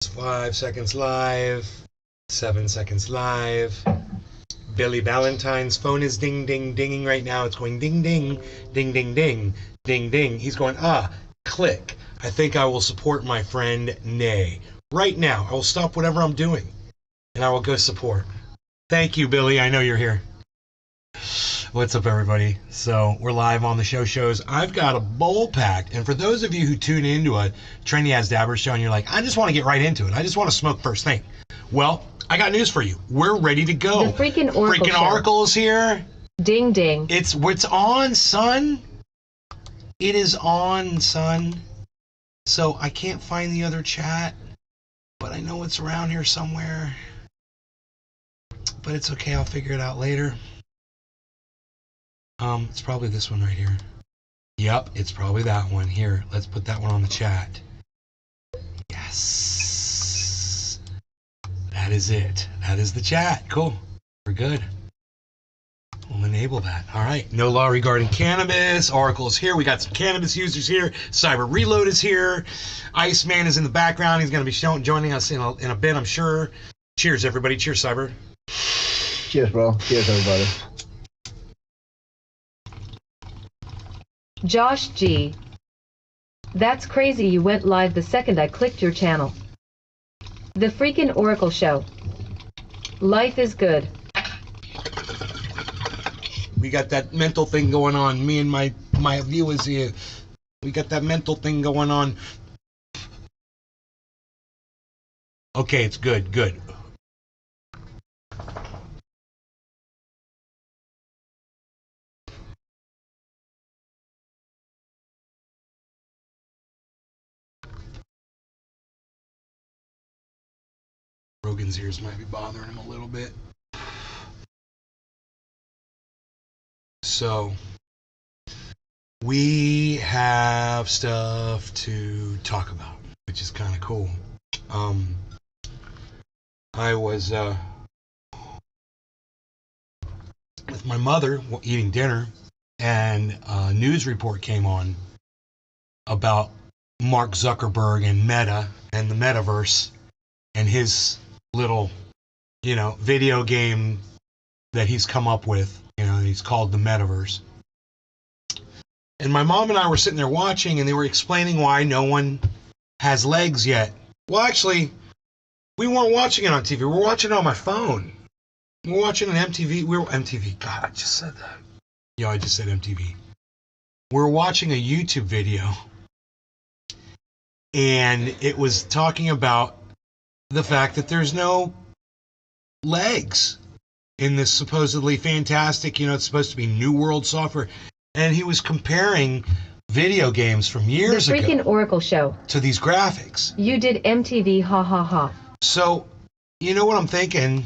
5 seconds live. 7 seconds live. Billy Valentine's phone is ding, ding, dinging right now. It's going ding, ding, ding, ding, ding, ding, ding. He's going, click. I think I will support my friend Nay. Right now, I will stop whatever I'm doing, and I will go support. Thank you, Billy. I know you're here. What's up, everybody? So we're live on the shows. I've got a bowl packed, and for those of you who tune into a Trendy As Dabber show and you're like, I just want to get right into it. I just want to smoke first thing. Well, I got news for you. We're ready to go. The freaking Oracle is here. Ding ding. It's on, son. It is on, son. So I can't find the other chat, but I know it's around here somewhere. But it's okay. I'll figure it out later. It's probably this one right here. Yep, it's probably that one. Here, let's put that one on the chat. Yes. That is it. That is the chat. Cool. We're good. We'll enable that. All right. No law regarding cannabis. Oracle is here. We got some cannabis users here. Cyber Reload is here. Iceman is in the background. He's going to be joining us in a bit, I'm sure. Cheers, everybody. Cheers, Cyber. Cheers, bro. Cheers, everybody. Josh G. That's crazy, you went live the second I clicked your channel. The freaking Oracle show. Life is good. We got that mental thing going on. Me and my viewers here. We got that mental thing going on. Okay, it's good. Good. Rogan's ears might be bothering him a little bit. So, we have stuff to talk about, which is kind of cool. I was with my mother eating dinner, and a news report came on about Mark Zuckerberg and Meta and the Metaverse and his little, video game that he's come up with. He's called the Metaverse. And my mom and I were sitting there watching, and they were explaining why no one has legs yet. Well, actually, we weren't watching it on TV. We were watching it on my phone. We were watching an MTV. MTV. God, I just said that. Yeah, I just said MTV. We were watching a YouTube video, and it was talking about the fact that there's no legs in this supposedly fantastic, it's supposed to be New World software. And he was comparing video games from years ago. The freaking Oracle show. To these graphics. You did MTV, ha ha ha. So, you know what I'm thinking?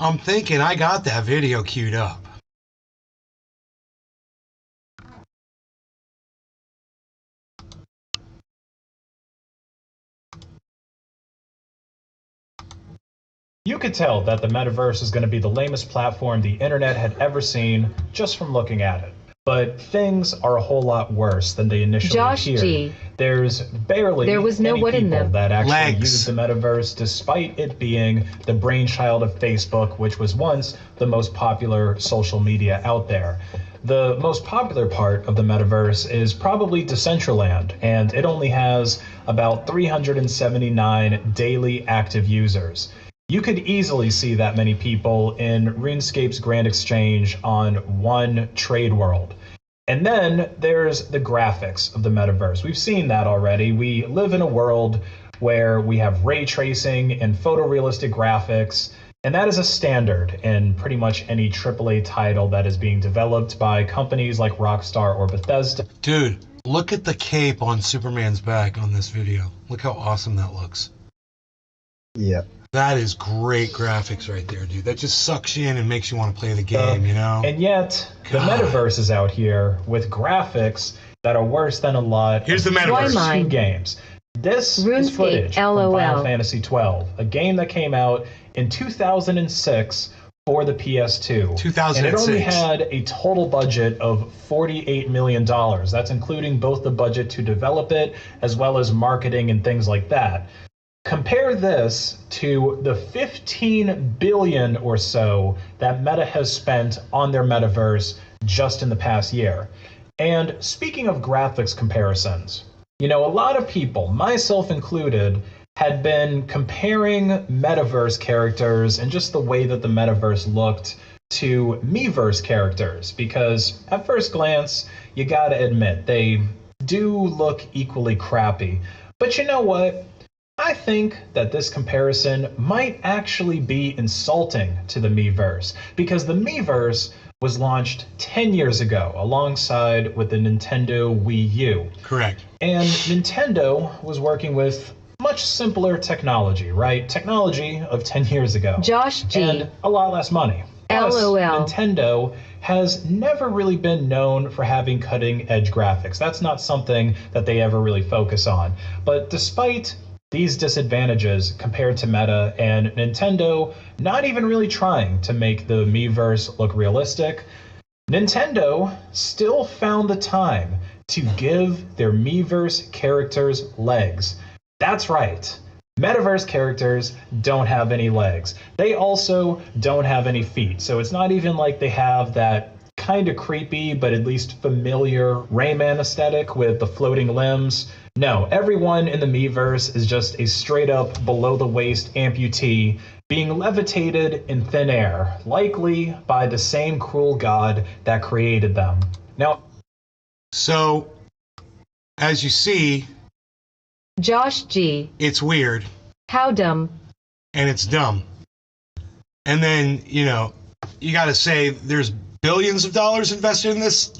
I'm thinking I got that video queued up. You could tell that the Metaverse is going to be the lamest platform the internet had ever seen just from looking at it. But things are a whole lot worse than they initially appeared. G. There's barely there was no any what in people them. that actually Legs. use the Metaverse, despite it being the brainchild of Facebook, which was once the most popular social media out there. The most popular part of the Metaverse is probably Decentraland, and it only has about 379 daily active users. You could easily see that many people in RuneScape's Grand Exchange on one trade world. And then there's the graphics of the Metaverse. We've seen that already. We live in a world where we have ray tracing and photorealistic graphics, and that is a standard in pretty much any AAA title that is being developed by companies like Rockstar or Bethesda. Dude, look at the cape on Superman's back on this video. Look how awesome that looks. Yeah. That is great graphics right there, dude. That just sucks you in and makes you want to play the game, And yet, the Metaverse is out here with graphics that are worse than a lot Here's the Metaverse. Two games. This RuneScape, is footage LOL. from Final Fantasy XII, a game that came out in 2006 for the PS2. 2006. And it only had a total budget of $48 million. That's including both the budget to develop it as well as marketing and things like that. Compare this to the $15 billion or so that Meta has spent on their metaverse just in the past year. And speaking of graphics comparisons, a lot of people, myself included, had been comparing metaverse characters and just the way that the metaverse looked to Miiverse characters, because at first glance, you gotta admit, they do look equally crappy. But you know what? I think that this comparison might actually be insulting to the Miiverse, because the Miiverse was launched 10 years ago alongside with the Nintendo Wii U. Correct. And Nintendo was working with much simpler technology, right? Technology of 10 years ago. Josh G. And a lot less money. Plus, LOL. Nintendo has never really been known for having cutting-edge graphics. That's not something that they ever really focus on. But despite these disadvantages compared to Meta and Nintendo not even really trying to make the Miiverse look realistic, Nintendo still found the time to give their Miiverse characters legs. That's right. Metaverse characters don't have any legs. They also don't have any feet. So it's not even like they have that kind of creepy but at least familiar Rayman aesthetic with the floating limbs. No, everyone in the Miiverse is just a straight up below the waist amputee being levitated in thin air, likely by the same cruel god that created them. Now, so as you see, Josh G. it's weird How dumb. and it's dumb. And then, you got to say there's billions of dollars invested in this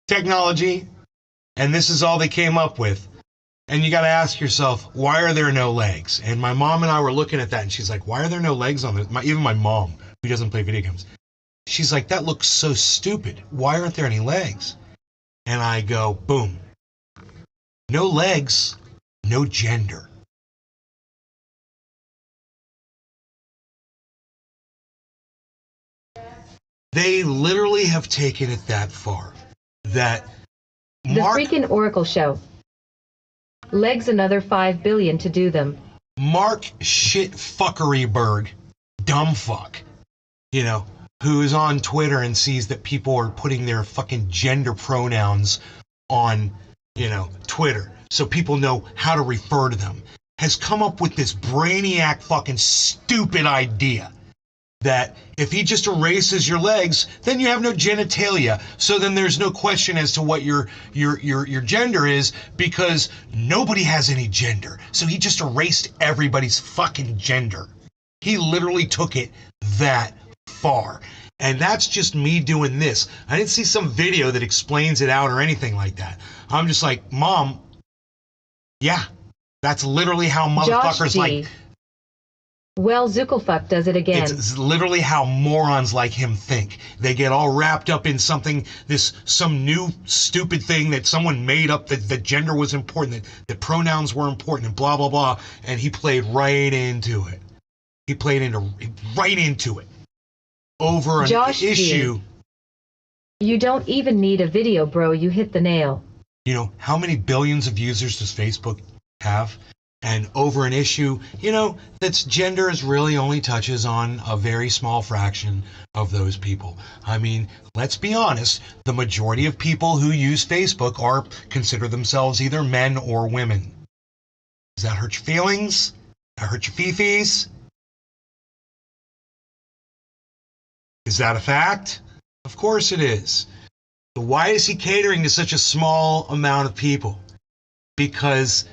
technology, and this is all they came up with. And you got to ask yourself, why are there no legs? And my mom and I were looking at that, and she's like, why are there no legs on this? Even my mom, who doesn't play video games, she's like, that looks so stupid. Why aren't there any legs? And I go, boom. No legs, no gender. They literally have taken it that far that The freaking Oracle show. Legs another $5 billion to do them. Mark Shitfuckeryberg, dumb fuck, who is on Twitter and sees that people are putting their fucking gender pronouns on, Twitter, so people know how to refer to them, has come up with this brainiac fucking stupid idea that if he just erases your legs, then you have no genitalia. So then there's no question as to what your gender is, because nobody has any gender. So he just erased everybody's fucking gender. He literally took it that far. And that's just me doing this. I didn't see some video that explains it out or anything like that. I'm just like, Mom, yeah, that's literally how motherfuckers like... Well, Zuckelfuck does it again. It's literally how morons like him think. They get all wrapped up in something, some new stupid thing that someone made up, that gender was important, that pronouns were important, and blah, blah, blah. And he played right into it. He played right into it. Over an issue. You don't even need a video, bro. You hit the nail. How many billions of users does Facebook have? And over an issue, that's gender is really only touches on a very small fraction of those people. I mean, let's be honest, the majority of people who use Facebook consider themselves either men or women. Does that hurt your feelings? That hurt your fifis? Is that a fact? Of course it is. But why is he catering to such a small amount of people? Because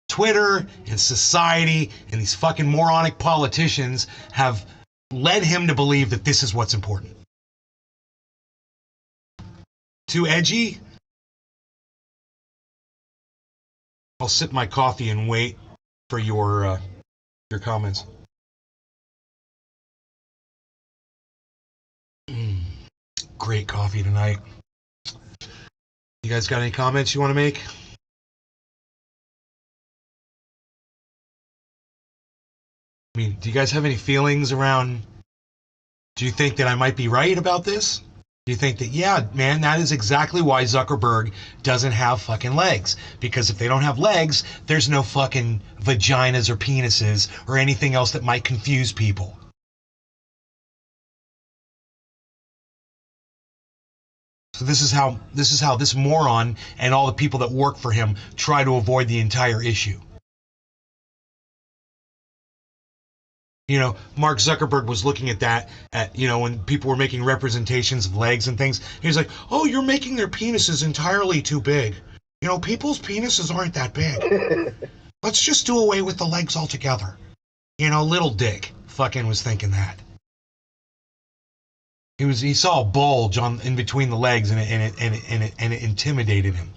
Twitter and society and these fucking moronic politicians have led him to believe that this is what's important. Too edgy? I'll sip my coffee and wait for your comments. Great coffee tonight. You guys got any comments you want to make? I mean, do you guys have any feelings around Do you think that I might be right about this? Do you think that, yeah, man, that is exactly why Zuckerberg doesn't have fucking legs? Because if they don't have legs, there's no fucking vaginas or penises or anything else that might confuse people. So this is how this moron and all the people that work for him try to avoid the entire issue. You know, Mark Zuckerberg was looking at that, when people were making representations of legs and things. He was like, oh, you're making their penises entirely too big. You know, people's penises aren't that big. Let's just do away with the legs altogether. You know, little dick fucking was thinking that. He saw a bulge in between the legs and it intimidated him.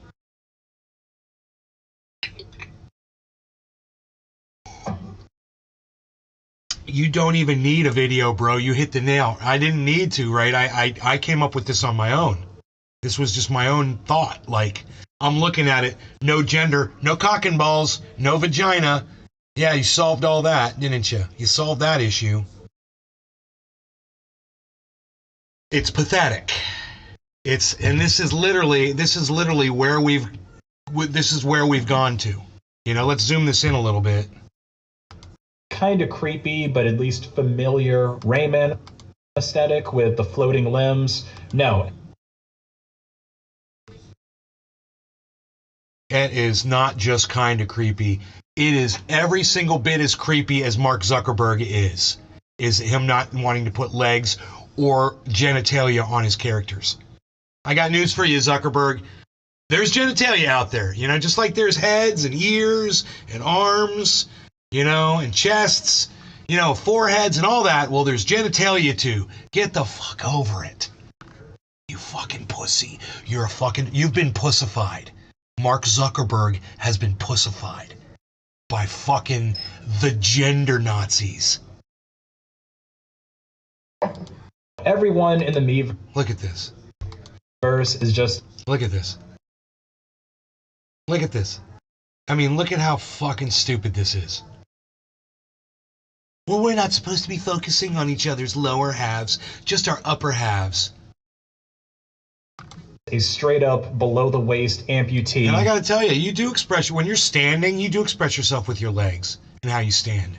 You don't even need a video, bro. You hit the nail. I didn't need to, right? I came up with this on my own. This was just my own thought. Like, I'm looking at it. No gender, no cock and balls, no vagina. Yeah, you solved all that, didn't you? You solved that issue. It's pathetic. This is literally where we've gone to. You know, let's zoom this in a little bit. Kind of creepy, but at least familiar Rayman aesthetic with the floating limbs. No. It is not just kind of creepy. It is every single bit as creepy as Mark Zuckerberg is him not wanting to put legs or genitalia on his characters. I got news for you, Zuckerberg. There's genitalia out there, you know, just like there's heads and ears and arms, you know, and chests, you know, foreheads and all that. Well, there's genitalia too. Get the fuck over it. You fucking pussy. You've been pussified. Mark Zuckerberg has been pussified by fucking the gender Nazis. Everyone in the Meverse. Look at this. Is just. Look at this. Look at this. I mean, look at how fucking stupid this is. Well, we're not supposed to be focusing on each other's lower halves, just our upper halves. A straight up below the waist amputee. And I gotta tell you, when you're standing, you do express yourself with your legs and how you stand,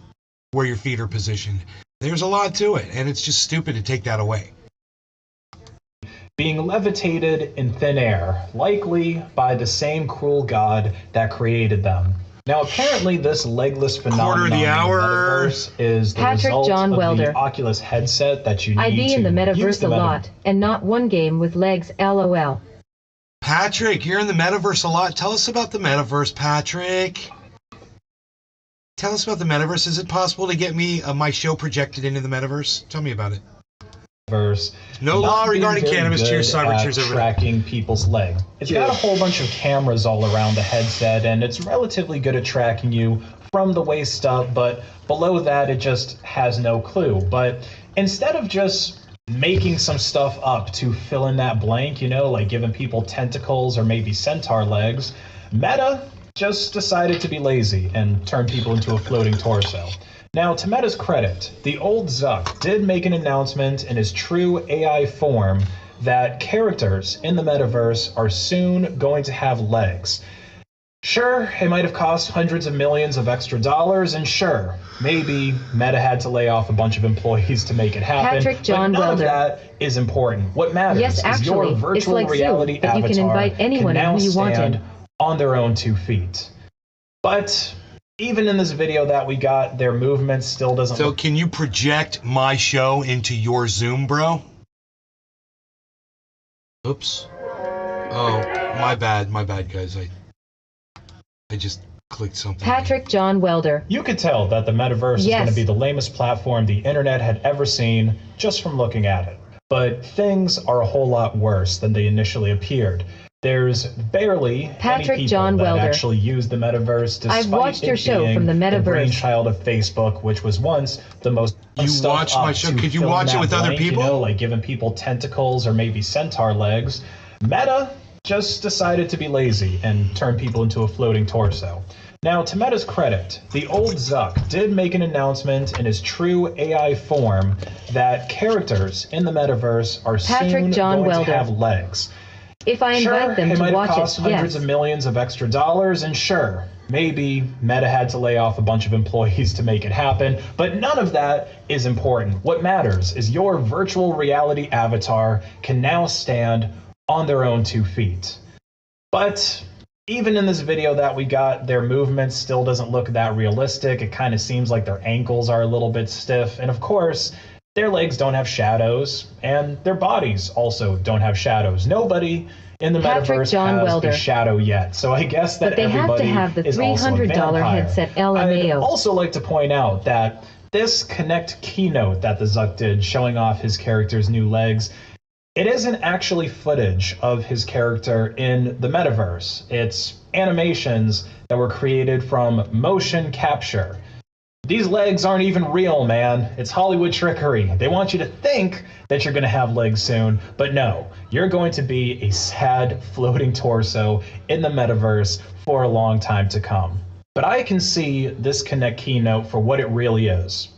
where your feet are positioned. There's a lot to it, and it's just stupid to take that away. Being levitated in thin air, likely by the same cruel god that created them. Now, apparently, this legless phenomenon Quarter of the hour. in the Metaverse is the Patrick result John of Welder. the Oculus headset that you need I be to in the use Metaverse the a lot, and not one game with legs, lol. Patrick, you're in the Metaverse a lot. Tell us about the Metaverse, Patrick. Tell us about the Metaverse. Is it possible to get me my show projected into the Metaverse? Tell me about it. Metaverse. No law regarding cannabis. Cheers, cyber. Cheers, everybody. Tracking people's leg. It's got a whole bunch of cameras all around the headset, and it's relatively good at tracking you from the waist up, but below that, it just has no clue. But instead of just making some stuff up to fill in that blank, you know, like giving people tentacles or maybe centaur legs, Meta just decided to be lazy and turn people into a floating torso. Now, to Meta's credit, the old Zuck did make an announcement in his true AI form that characters in the Metaverse are soon going to have legs. Sure, it might have cost hundreds of millions of extra dollars, and sure, maybe Meta had to lay off a bunch of employees to make it happen. Patrick John but none Welder. of that is important. What matters Yes, is actually, your it's virtual like reality Zoom, but you avatar can invite anyone now who you stand wanted. on their own 2 feet. But even in this video that we got, their movement still doesn't So look. can you project my show into your Zoom, bro? Oops. Oh, my bad, guys. I just clicked something. Patrick John Welder. You could tell that the Metaverse is Yes. going to be the lamest platform the internet had ever seen just from looking at it. But things are a whole lot worse than they initially appeared. There's barely Patrick any people John that Welder. actually use the Metaverse, despite I've watched your it show being from the Metaverse. brainchild of Facebook, which was once the most. You stuff watched my up show? to Could you fill in watch it that with other blank, people? You know, like giving people tentacles or maybe centaur legs. Meta just decided to be lazy and turn people into a floating torso. Now, to Meta's credit, the old Zuck did make an announcement in his true AI form that characters in the metaverse are soon going to have legs. If I invite them to watch it, might cost hundreds of millions of extra dollars, and sure, maybe Meta had to lay off a bunch of employees to make it happen, but none of that is important. What matters is your virtual reality avatar can now stand on their own 2 feet. But even in this video that we got, their movement still doesn't look that realistic. It kind of seems like their ankles are a little bit stiff, and of course, their legs don't have shadows, and their bodies also don't have shadows. Nobody in the metaverse has a shadow yet, so I guess that everybody is also a vampire. Headset, LMAO. I'd also like to point out that this Connect keynote that the Zuck did showing off his character's new legs, it isn't actually footage of his character in the metaverse. It's animations that were created from motion capture. These legs aren't even real, man. It's Hollywood trickery. They want you to think that you're going to have legs soon, but no, you're going to be a sad floating torso in the metaverse for a long time to come. But I can see this Connect keynote for what it really is.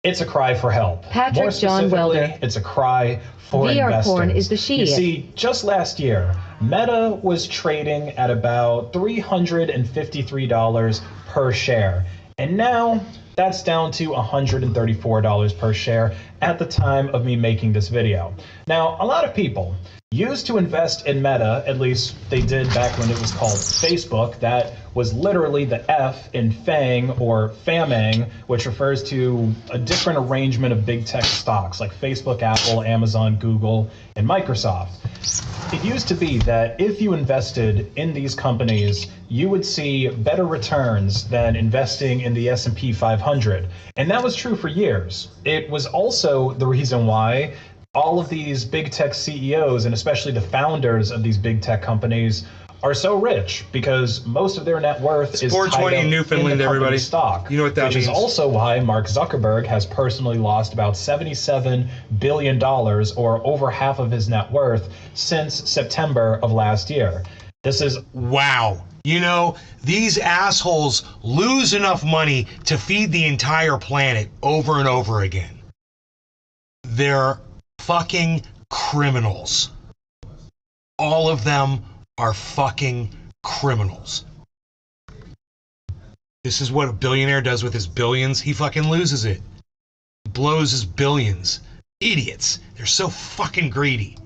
It's a cry for help. More specifically, it's a cry for VR investors. porn is the shit. You see, just last year, Meta was trading at about $353 per share. And now that's down to $134 per share at the time of me making this video. Now, a lot of people used to invest in Meta, at least they did back when it was called Facebook. That was literally the F in FANG or FAMANG, which refers to a different arrangement of big tech stocks like Facebook, Apple, Amazon, Google, and Microsoft. It used to be that if you invested in these companies, you would see better returns than investing in the S&P 500. And that was true for years. It was also the reason why all of these big tech CEOs, and especially the founders of these big tech companies, are so rich because most of their net worth is tied up in Newfoundland, the everybody. Stock. You know what that means. Which is also why Mark Zuckerberg has personally lost about $77 billion, or over half of his net worth, since September of last year. This is wow. You know, these assholes lose enough money to feed the entire planet over and over again. They're fucking criminals. All of them are fucking criminals. This is what a billionaire does with his billions. He fucking loses it. Blows his billions. Idiots. They're so fucking greedy.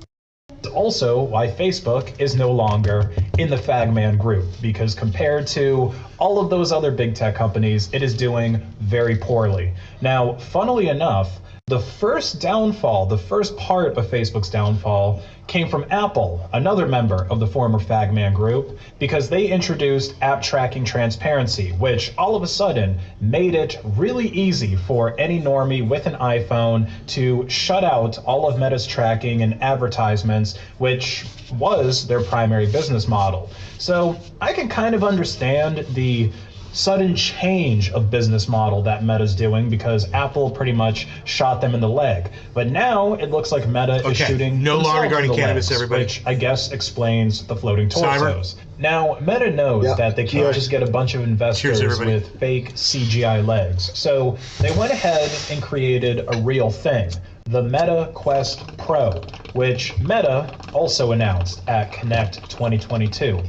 Also why Facebook is no longer in the Fagman group, because compared to all of those other big tech companies, it is doing very poorly. Now, funnily enough, the first downfall, the first part of Facebook's downfall, came from Apple, another member of the former Fagman group, because they introduced app tracking transparency, which all of a sudden made it really easy for any normie with an iPhone to shut out all of Meta's tracking and advertisements, which was their primary business model. So I can kind of understand the sudden change of business model that Meta's doing, because Apple pretty much shot them in the leg. But now it looks like Meta is shooting no law regarding cannabis, legs, everybody. which I guess explains the floating torsos. Now, Meta knows that they can't just get a bunch of investors with fake CGI legs. So they went ahead and created a real thing, the Meta Quest Pro, which Meta also announced at Connect 2022.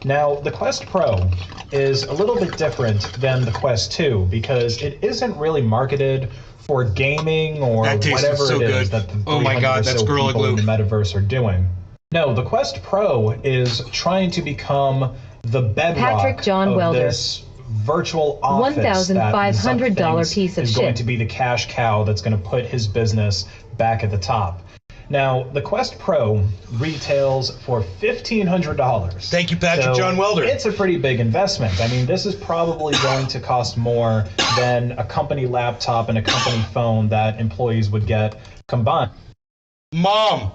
Now, the Quest Pro is a little bit different than the Quest 2 because it isn't really marketed for gaming or whatever it is that the 300 or so people in the metaverse are doing. No, the Quest Pro is trying to become the bedrock of this virtual office that $1,500 piece of is going to be the cash cow that's going to put his business back at the top. Now, the Quest Pro retails for $1,500. Thank you, Patrick John Welder. It's a pretty big investment. I mean, this is probably going to cost more than a company laptop and a company phone that employees would get combined. Mom,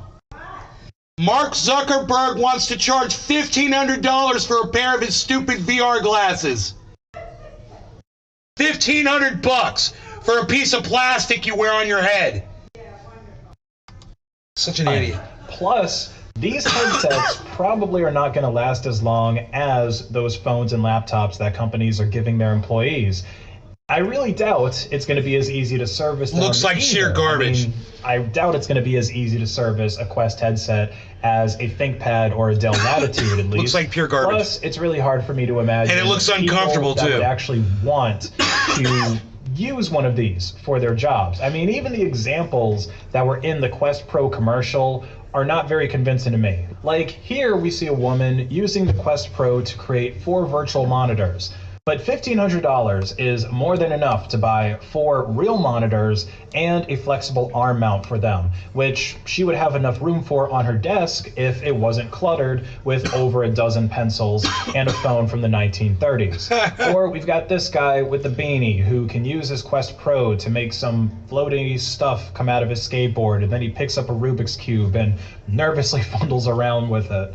Mark Zuckerberg wants to charge $1,500 for a pair of his stupid VR glasses. $1,500 for a piece of plastic you wear on your head. Such an idiot. Plus, These headsets probably are not going to last as long as those phones and laptops that companies are giving their employees. I really doubt it's going to be as easy to service them. Looks like sheer garbage. I doubt it's going to be as easy to service a Quest headset as a ThinkPad or a Dell Latitude, at least. Looks like pure garbage. Plus, it's really hard for me to imagine. And it looks uncomfortable, that too. would actually want to use one of these for their jobs. I mean, even the examples that were in the Quest Pro commercial are not very convincing to me. Like, here we see a woman using the Quest Pro to create 4 virtual monitors. But $1,500 is more than enough to buy 4 real monitors and a flexible arm mount for them, which she would have enough room for on her desk if it wasn't cluttered with over a dozen pencils and a phone from the 1930s. Or we've got this guy with the beanie who can use his Quest Pro to make some floaty stuff come out of his skateboard, and then he picks up a Rubik's Cube and nervously fumbles around with it.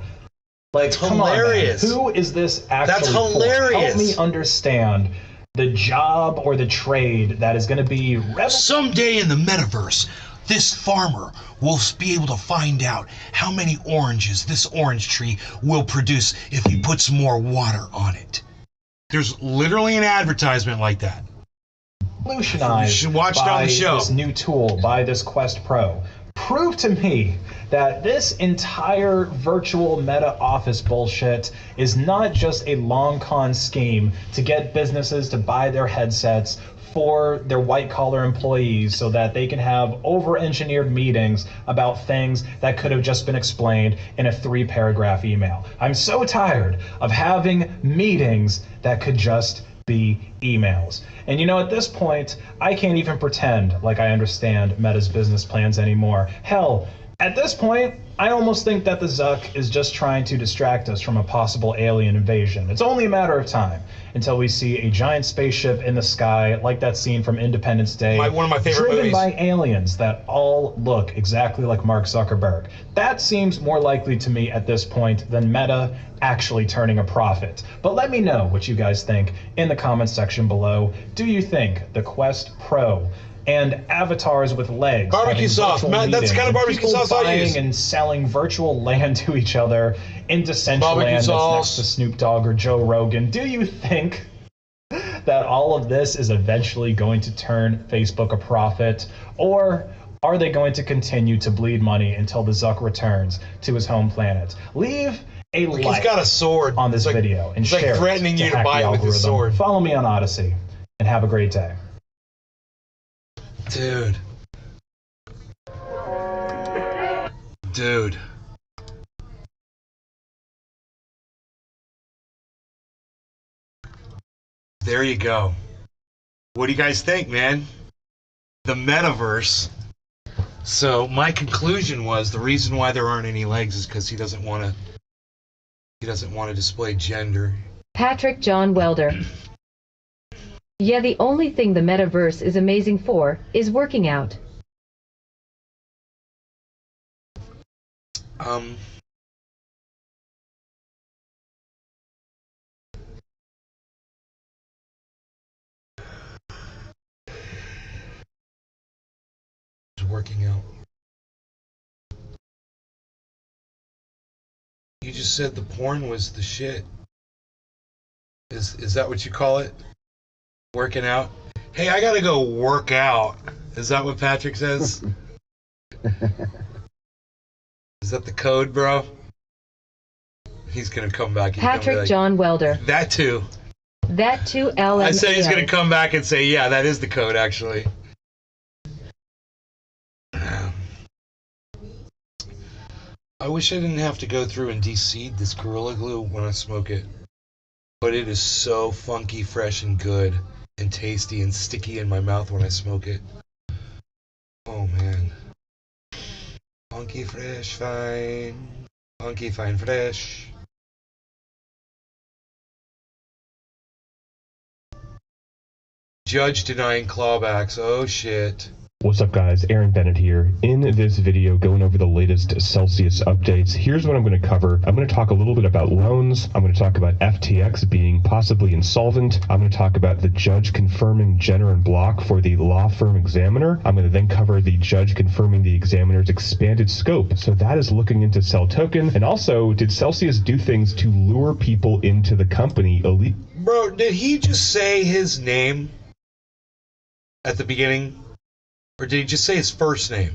Like, That's come hilarious. on, man. Who is this actually That's for? hilarious. Help me understand the job or the trade that is going to be Someday in the metaverse, this farmer will be able to find out how many oranges this orange tree will produce if he puts more water on it. There's literally an advertisement like that. revolutionized You should watch it on by the show. this new tool, by this Quest Pro. Prove to me that this entire virtual meta office bullshit is not just a long con scheme to get businesses to buy their headsets for their white collar employees so that they can have over engineered meetings about things that could have just been explained in a 3-paragraph email. I'm so tired of having meetings that could just be emails. And you know, at this point, I can't even pretend like I understand Meta's business plans anymore. Hell, at this point, I almost think that the Zuck is just trying to distract us from a possible alien invasion. It's only a matter of time until we see a giant spaceship in the sky, like that scene from Independence Day, One of my favorite driven movies. by aliens that all look exactly like Mark Zuckerberg. That seems more likely to me at this point than Meta actually turning a profit. But let me know what you guys think in the comments section below. Do you think the Quest Pro and avatars with legs, Barbecue having sauce. virtual Matt, that's the meetings, kind of and barbecue people sauce I buying use. and selling virtual land to each other in Decentraland Barbecue that's sauce. next to Snoop Dogg or Joe Rogan, do you think that all of this is eventually going to turn Facebook a profit? Or are they going to continue to bleed money until the Zuck returns to his home planet? Leave a Look, like he's got a sword on this It's like- video and it's like share it threatening you to hack buy the it with his algorithm. sword. Follow me on Odyssey and have a great day. Dude. Dude. There you go. What do you guys think, man? The metaverse. So my conclusion was the reason why there aren't any legs is because he doesn't want to display gender. Patrick John Welder. Yeah, the only thing the metaverse is amazing for is working out. Working out. You just said the porn was the shit. Is that what you call it? Working out? Hey, I gotta go work out. Is that what Patrick says? Is that the code, bro? He's gonna come back. He's gonna be Patrick like, John Welder. That too. That too, LMAO. I said he's gonna come back and say, yeah, that is the code, actually. I wish I didn't have to go through and de-seed this Gorilla Glue when I smoke it. But it is so funky, fresh, and good, and tasty, and sticky in my mouth when I smoke it. Oh, man. Funky, fresh, fine. Funky, fine, fresh. Judge denying clawbacks. Oh, shit. What's up guys, Aaron Bennett here. In this video going over the latest Celsius updates, here's what I'm going to cover. I'm going to talk a little bit about loans. I'm going to talk about FTX being possibly insolvent. I'm going to talk about the judge confirming Jenner and Block for the law firm examiner. I'm going to then cover the judge confirming the examiner's expanded scope. So that is looking into Cell Token. And also, did Celsius do things to lure people into the company illegally? Bro, did he just say his name at the beginning? Or did he just say his first name?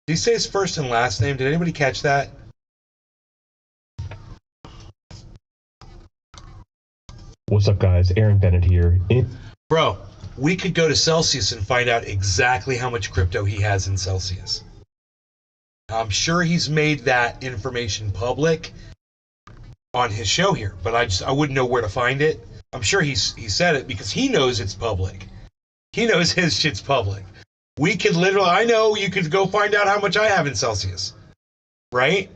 Did he say his first and last name? Did anybody catch that? What's up guys, Aaron Bennett here. Bro, we could go to Celsius and find out exactly how much crypto he has in Celsius. I'm sure he's made that information public on his show here, but I wouldn't know where to find it. I'm sure he said it because he knows it's public. He knows his shit's public. We could literally, I know you could go find out how much I have in Celsius, right?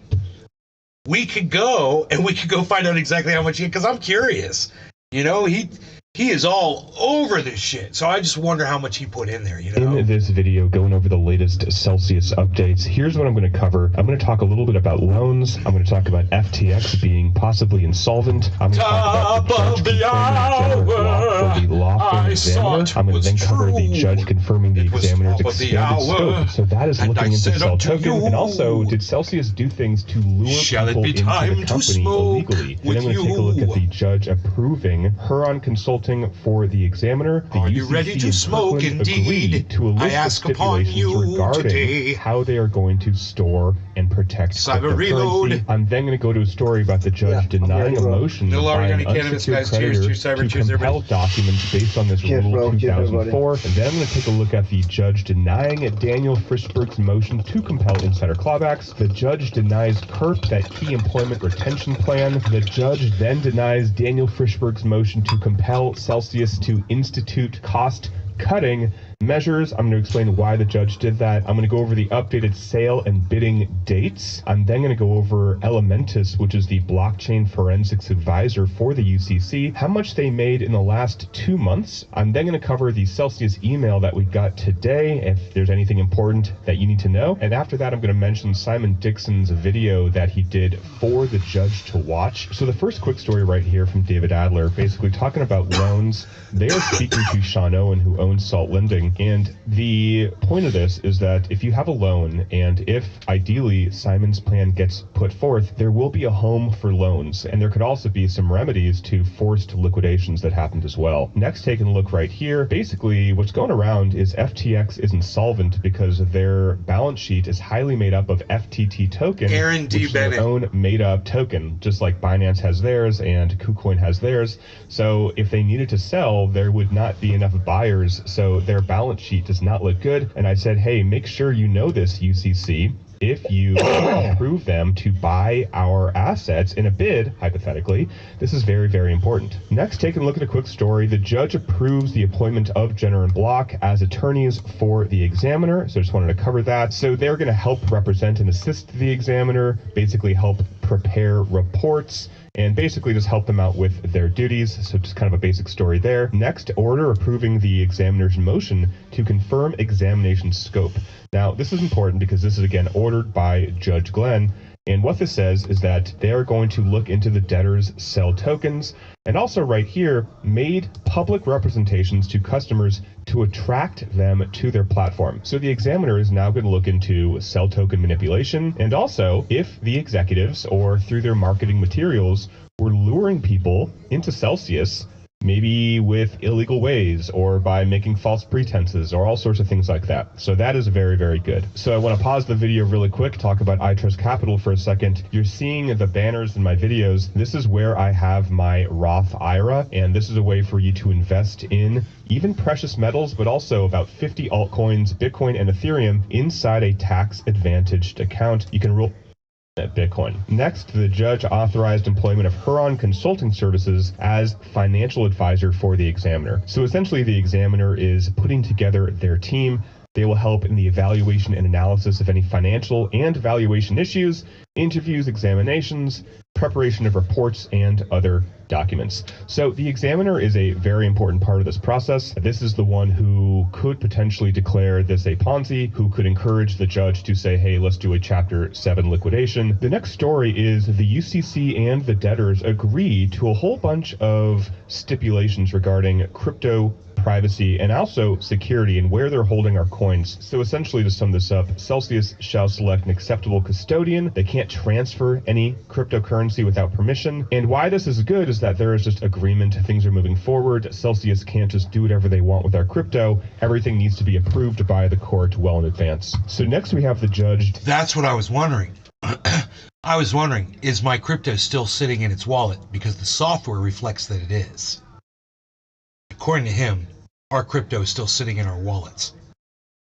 We could go and we could go find out exactly how much because I'm curious. You know, he is all over this shit. So I just wonder how much he put in there, you know? In this video going over the latest Celsius updates, here's what I'm going to cover. I'm going to talk a little bit about loans. I'm going to talk about FTX being possibly insolvent. I'm going to talk about the judge confirming Jenner and Block for the law firm examiner. I'm going to then cover the judge confirming the examiner's expanded scope. So that is looking into Cell Token. And also, did Celsius do things to lure people into the company illegally? And I'm going to take a look at the judge approving Huron Consulting for the examiner. The Are you ready to smoke? Indeed. To a list I ask of upon stipulations you regarding today. how they are going to store and protect Cyber cryptocurrency. reload. I'm then going to go to a story about the judge denying a motion No by longer an any cannabis, unsecured guys. Cheers, creditor cheers, cyber, to cheers, compel everybody. documents based on this Cheers, Rule bro. Cheers, 2004. And then I'm going to take a look at the judge denying Daniel Frischberg's motion to compel insider clawbacks. The judge denies KERP, that key employment retention plan. The judge then denies Daniel Frischberg's motion to compel Celsius to institute cost-cutting measures. I'm going to explain why the judge did that. I'm going to go over the updated sale and bidding dates. I'm then going to go over Elementus, which is the blockchain forensics advisor for the UCC, how much they made in the last 2 months. I'm then going to cover the Celsius email that we got today, if there's anything important that you need to know. And after that, I'm going to mention Simon Dixon's video that he did for the judge to watch. So the first quick story right here from David Adler, basically talking about loans. They are speaking to Sean Owen, who owns Salt Lending. And the point of this is that if you have a loan, and if ideally Simon's plan gets put forth, there will be a home for loans. And there could also be some remedies to forced liquidations that happened as well. Next, taking a look right here, basically what's going around is FTX is insolvent because their balance sheet is highly made up of FTT token, Aaron D. which is Bennett. their own made up token, just like Binance has theirs and KuCoin has theirs. So if they needed to sell, there would not be enough buyers. So their balance sheet does not look good. And I said, hey, make sure you know this, UCC. If you approve them to buy our assets in a bid, hypothetically, this is very, very important. Next, taking a look at a quick story. The judge approves the appointment of Jenner and Block as attorneys for the examiner. So I just wanted to cover that. So they're going to help represent and assist the examiner, basically help prepare reports, and basically just help them out with their duties. So just kind of a basic story there. Next, order approving the examiner's motion to confirm examination scope. Now, this is important because this is, again, ordered by Judge Glenn. And what this says is that they are going to look into the debtor's sell tokens, and also right here, made public representations to customers to attract them to their platform. So the examiner is now going to look into sell token manipulation, and also if the executives or through their marketing materials were luring people into Celsius, maybe with illegal ways or by making false pretenses or all sorts of things like that. So that is very, very good. So I want to pause the video really quick, talk about iTrust Capital for a second. You're seeing the banners in my videos. This is where I have my Roth IRA, and this is a way for you to invest in even precious metals, but also about 50 altcoins, Bitcoin and Ethereum inside a tax advantaged account. You can roll Bitcoin. Next, the judge authorized employment of Huron Consulting Services as financial advisor for the examiner. So essentially the examiner is putting together their team. They will help in the evaluation and analysis of any financial and valuation issues, interviews, examinations, preparation of reports, and other documents. So the examiner is a very important part of this process. This is the one who could potentially declare this a Ponzi, who could encourage the judge to say, hey, let's do a Chapter 7 liquidation. The next story is the UCC and the debtors agree to a whole bunch of stipulations regarding crypto privacy and also security and where they're holding our coins. So essentially, to sum this up, Celsius shall select an acceptable custodian. They can't transfer any cryptocurrency without permission. And why this is good is that there is just agreement. Things are moving forward. Celsius can't just do whatever they want with our crypto. Everything needs to be approved by the court well in advance. So next we have the judge. That's what I was wondering. I was wondering, is my crypto still sitting in its wallet? Because the software reflects that it is. According to him, our crypto is still sitting in our wallets.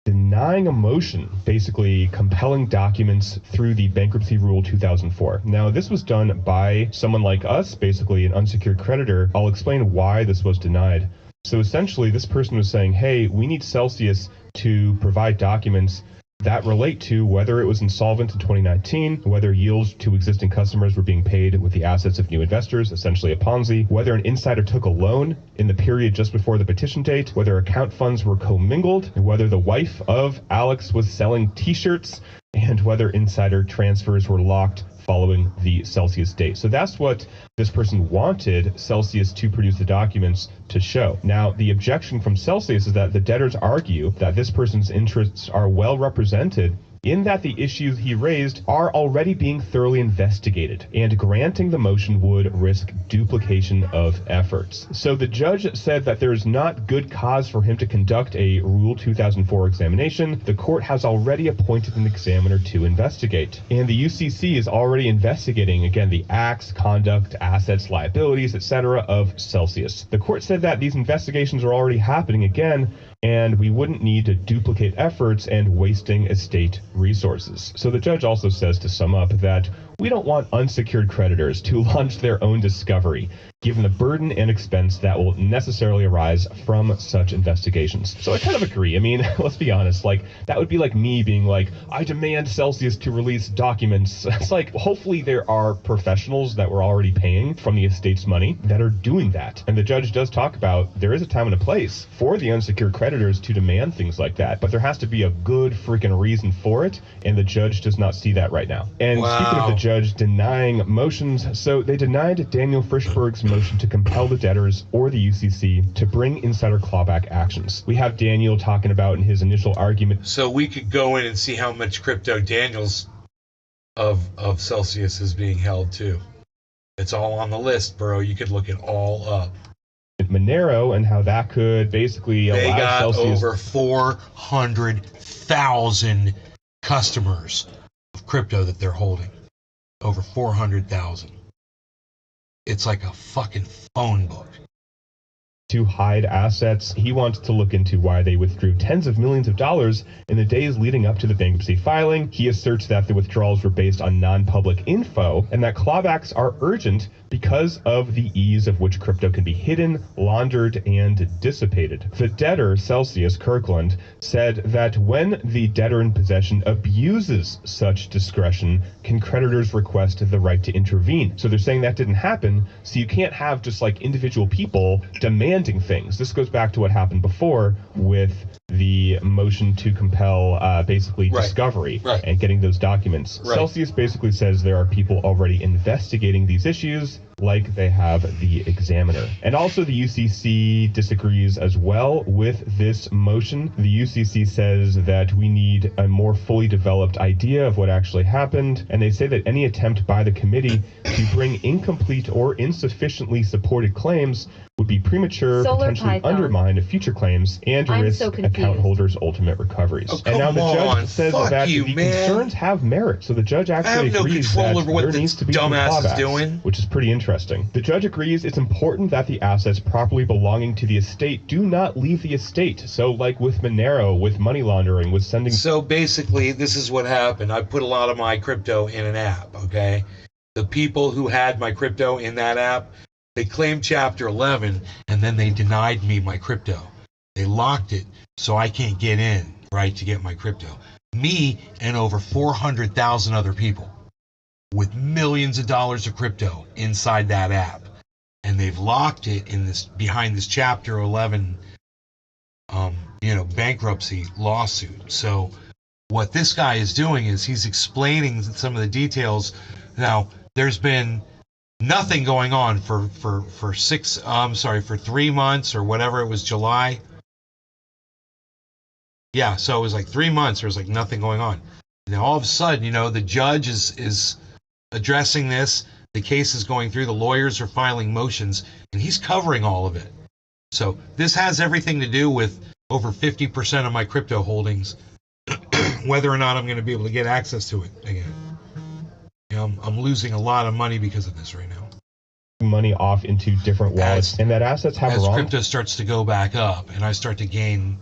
Denying a motion, basically compelling documents through the Bankruptcy Rule 2004. Now, this was done by someone like us, basically an unsecured creditor. I'll explain why this was denied. So essentially, this person was saying, hey, we need Celsius to provide documents that relate to whether it was insolvent in 2019, whether yields to existing customers were being paid with the assets of new investors, essentially a Ponzi, whether an insider took a loan in the period just before the petition date, whether account funds were commingled, whether the wife of Alex was selling t-shirts, and whether insider transfers were locked following the Celsius date. So that's what this person wanted Celsius to produce the documents to show. Now, the objection from Celsius is that the debtors argue that this person's interests are well represented in that the issues he raised are already being thoroughly investigated, and granting the motion would risk duplication of efforts. So the judge said that there is not good cause for him to conduct a Rule 2004 examination. The court has already appointed an examiner to investigate, and the UCC is already investigating, again, the acts, conduct, assets, liabilities, etc. of Celsius. The court said that these investigations are already happening again, and we wouldn't need to duplicate efforts and wasting estate resources. So the judge also says, to sum up, that we don't want unsecured creditors to launch their own discovery, given the burden and expense that will necessarily arise from such investigations. So I kind of agree. I mean, let's be honest, like, that would be like me being like, I demand Celsius to release documents. It's like, hopefully there are professionals that we're already paying from the estate's money that are doing that. And the judge does talk about there is a time and a place for the unsecured creditors to demand things like that, but there has to be a good freaking reason for it, and the judge does not see that right now. And speaking of the judge denying motions, so they denied Daniel Frischberg's motion to compel the debtors or the UCC to bring insider clawback actions. We have Daniel talking about in his initial argument. So we could go in and see how much crypto Daniel's of Celsius is being held to. It's all on the list, bro. You could look it all up. Monero, and how that could basically allow got Celsius over 400,000 customers of crypto that they're holding. Over 400,000. It's like a fucking phone book. to hide assets. He wants to look into why they withdrew tens of millions of dollars in the days leading up to the bankruptcy filing. He asserts that the withdrawals were based on non-public info and that clawbacks are urgent because of the ease of which crypto can be hidden, laundered, and dissipated. The debtor, Celsius Kirkland, said that when the debtor in possession abuses such discretion, can creditors request the right to intervene. So they're saying that didn't happen, so you can't have just like individual people demanding things. This goes back to what happened before with the motion to compel basically discovery and getting those documents. Celsius basically says there are people already investigating these issues, like they have the examiner. And also the UCC disagrees as well with this motion. The UCC says that we need a more fully developed idea of what actually happened, and they say that any attempt by the committee to bring incomplete or insufficiently supported claims would be premature, potentially undermine future claims, and risk account holders' ultimate recoveries. And now the judge says that the concerns have merit. So the judge actually agrees that there needs to be some clawbacks, which is pretty interesting. The judge agrees it's important that the assets properly belonging to the estate do not leave the estate. So like with Monero, with money laundering, with sending... So basically, this is what happened. I put a lot of my crypto in an app, okay? The people who had my crypto in that app, they claimed Chapter 11, and then they denied me my crypto. They locked it, so I can't get in. right, to get my crypto. Me and over 400,000 other people with millions of dollars of crypto inside that app. And they've locked it in this behind this Chapter 11 bankruptcy lawsuit. So what this guy is doing is he's explaining some of the details. Now, there's been nothing going on for 3 months or whatever. It was July. Yeah, so it was like 3 months. There was like nothing going on. And then all of a sudden, the judge is addressing this. The case is going through. The lawyers are filing motions, and he's covering all of it. So this has everything to do with over 50% of my crypto holdings, whether or not I'm going to be able to get access to it again. I'm losing a lot of money because of this right now. Money off into different wallets, and that assets have as wrong. Crypto starts to go back up and I start to gain,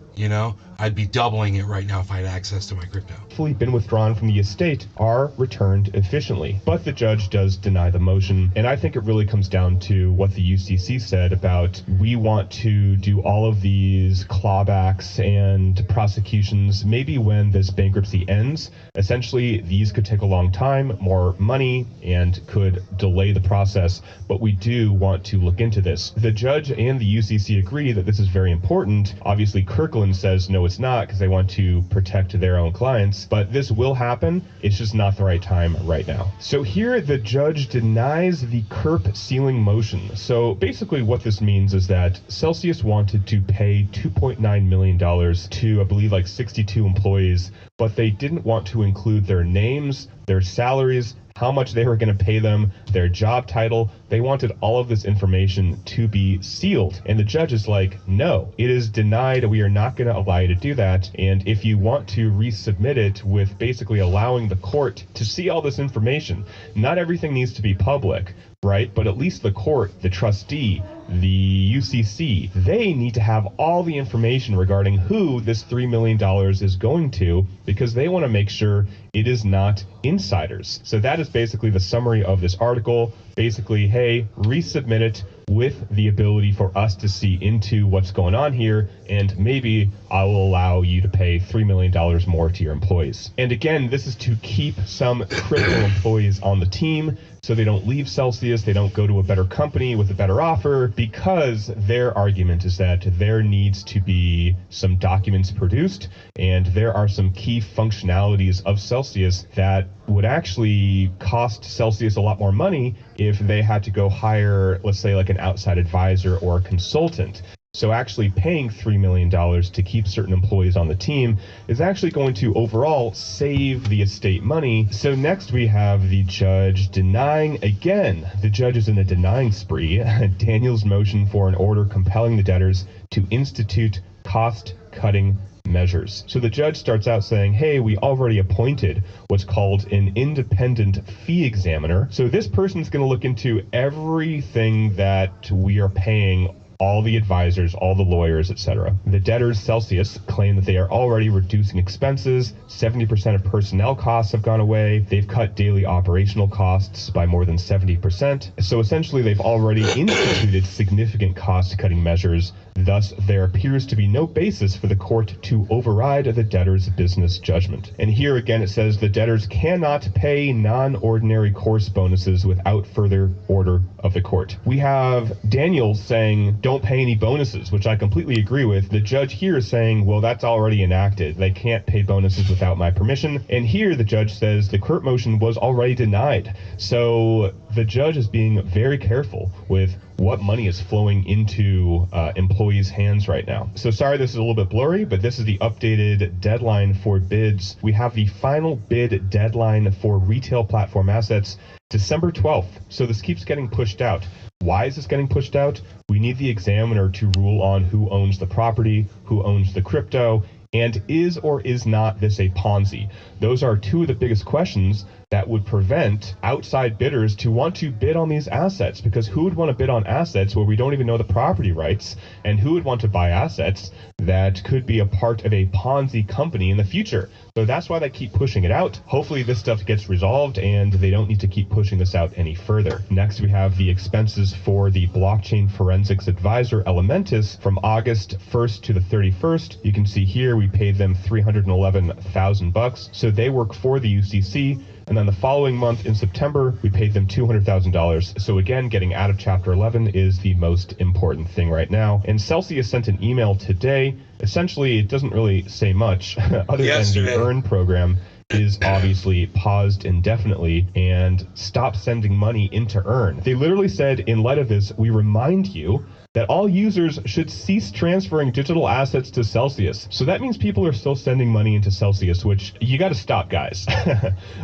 I'd be doubling it right now if I had access to my crypto. Fully been withdrawn from the estate are returned efficiently, but the judge does deny the motion, and I think it really comes down to what the UCC said about we want to do all of these clawbacks and prosecutions maybe when this bankruptcy ends. Essentially, these could take a long time, more money, and could delay the process, but we do want to look into this. The judge and the UCC agree that this is very important. Obviously, Kirkland says no, it's not, because they want to protect their own clients, but this will happen. It's just not the right time right now. So here, the judge denies the KERP ceiling motion. So basically what this means is that Celsius wanted to pay $2.9 million to, I believe, like 62 employees, but they didn't want to include their names, their salaries, how much they were going to pay them, their job title. They wanted all of this information to be sealed. And the judge is like, no, it is denied. We are not going to allow you to do that. And if you want to resubmit it with basically allowing the court to see all this information, not everything needs to be public, right? But at least the court, the trustee, the UCC, they need to have all the information regarding who this $3 million is going to, because they want to make sure it is not insiders. So that is basically the summary of this article. Basically, hey, resubmit it with the ability for us to see into what's going on here, and maybe I will allow you to pay $3 million more to your employees. And again, this is to keep some critical employees on the team so they don't leave Celsius, they don't go to a better company with a better offer, because their argument is that there needs to be some documents produced, and there are some key functionalities of Celsius that would actually cost Celsius a lot more money if they had to go hire, let's say, like an outside advisor or a consultant. So actually paying $3 million to keep certain employees on the team is actually going to overall save the estate money. So next we have the judge denying, again, the judge is in a denying spree, Daniel's motion for an order compelling the debtors to institute cost-cutting measures. So the judge starts out saying, hey, we already appointed what's called an independent fee examiner. So this person's going to look into everything that we are paying all the advisors, all the lawyers, etc. The debtors, Celsius, claim that they are already reducing expenses. 70% of personnel costs have gone away. They've cut daily operational costs by more than 70%. So essentially, they've already instituted significant cost-cutting measures. Thus, there appears to be no basis for the court to override the debtor's business judgment. And here again, it says the debtors cannot pay non-ordinary course bonuses without further order of the court. We have Daniel saying, don't pay any bonuses, which I completely agree with. The judge here is saying, well, that's already enacted. They can't pay bonuses without my permission. And here the judge says the court motion was already denied. So the judge is being very careful with what money is flowing into employees' hands right now. So sorry, this is a little bit blurry, but this is the updated deadline for bids. We have the final bid deadline for retail platform assets, December 12th. So this keeps getting pushed out. Why is this getting pushed out? We need the examiner to rule on who owns the property, who owns the crypto, and is or is not this a Ponzi? Those are two of the biggest questions that would prevent outside bidders to want to bid on these assets, because who would want to bid on assets where we don't even know the property rights, and who would want to buy assets that could be a part of a Ponzi company in the future. So that's why they keep pushing it out. Hopefully this stuff gets resolved and they don't need to keep pushing this out any further. Next, we have the expenses for the blockchain forensics advisor Elementis from August 1st to the 31st. You can see here we paid them $311,000. So they work for the UCC. And then the following month in September, we paid them $200,000. So again, getting out of Chapter 11 is the most important thing right now. And Celsius sent an email today. Essentially, it doesn't really say much other than the EARN program is obviously paused indefinitely and stop sending money into EARN. They literally said, in light of this, we remind you that all users should cease transferring digital assets to Celsius. So that means people are still sending money into Celsius, which you got to stop, guys.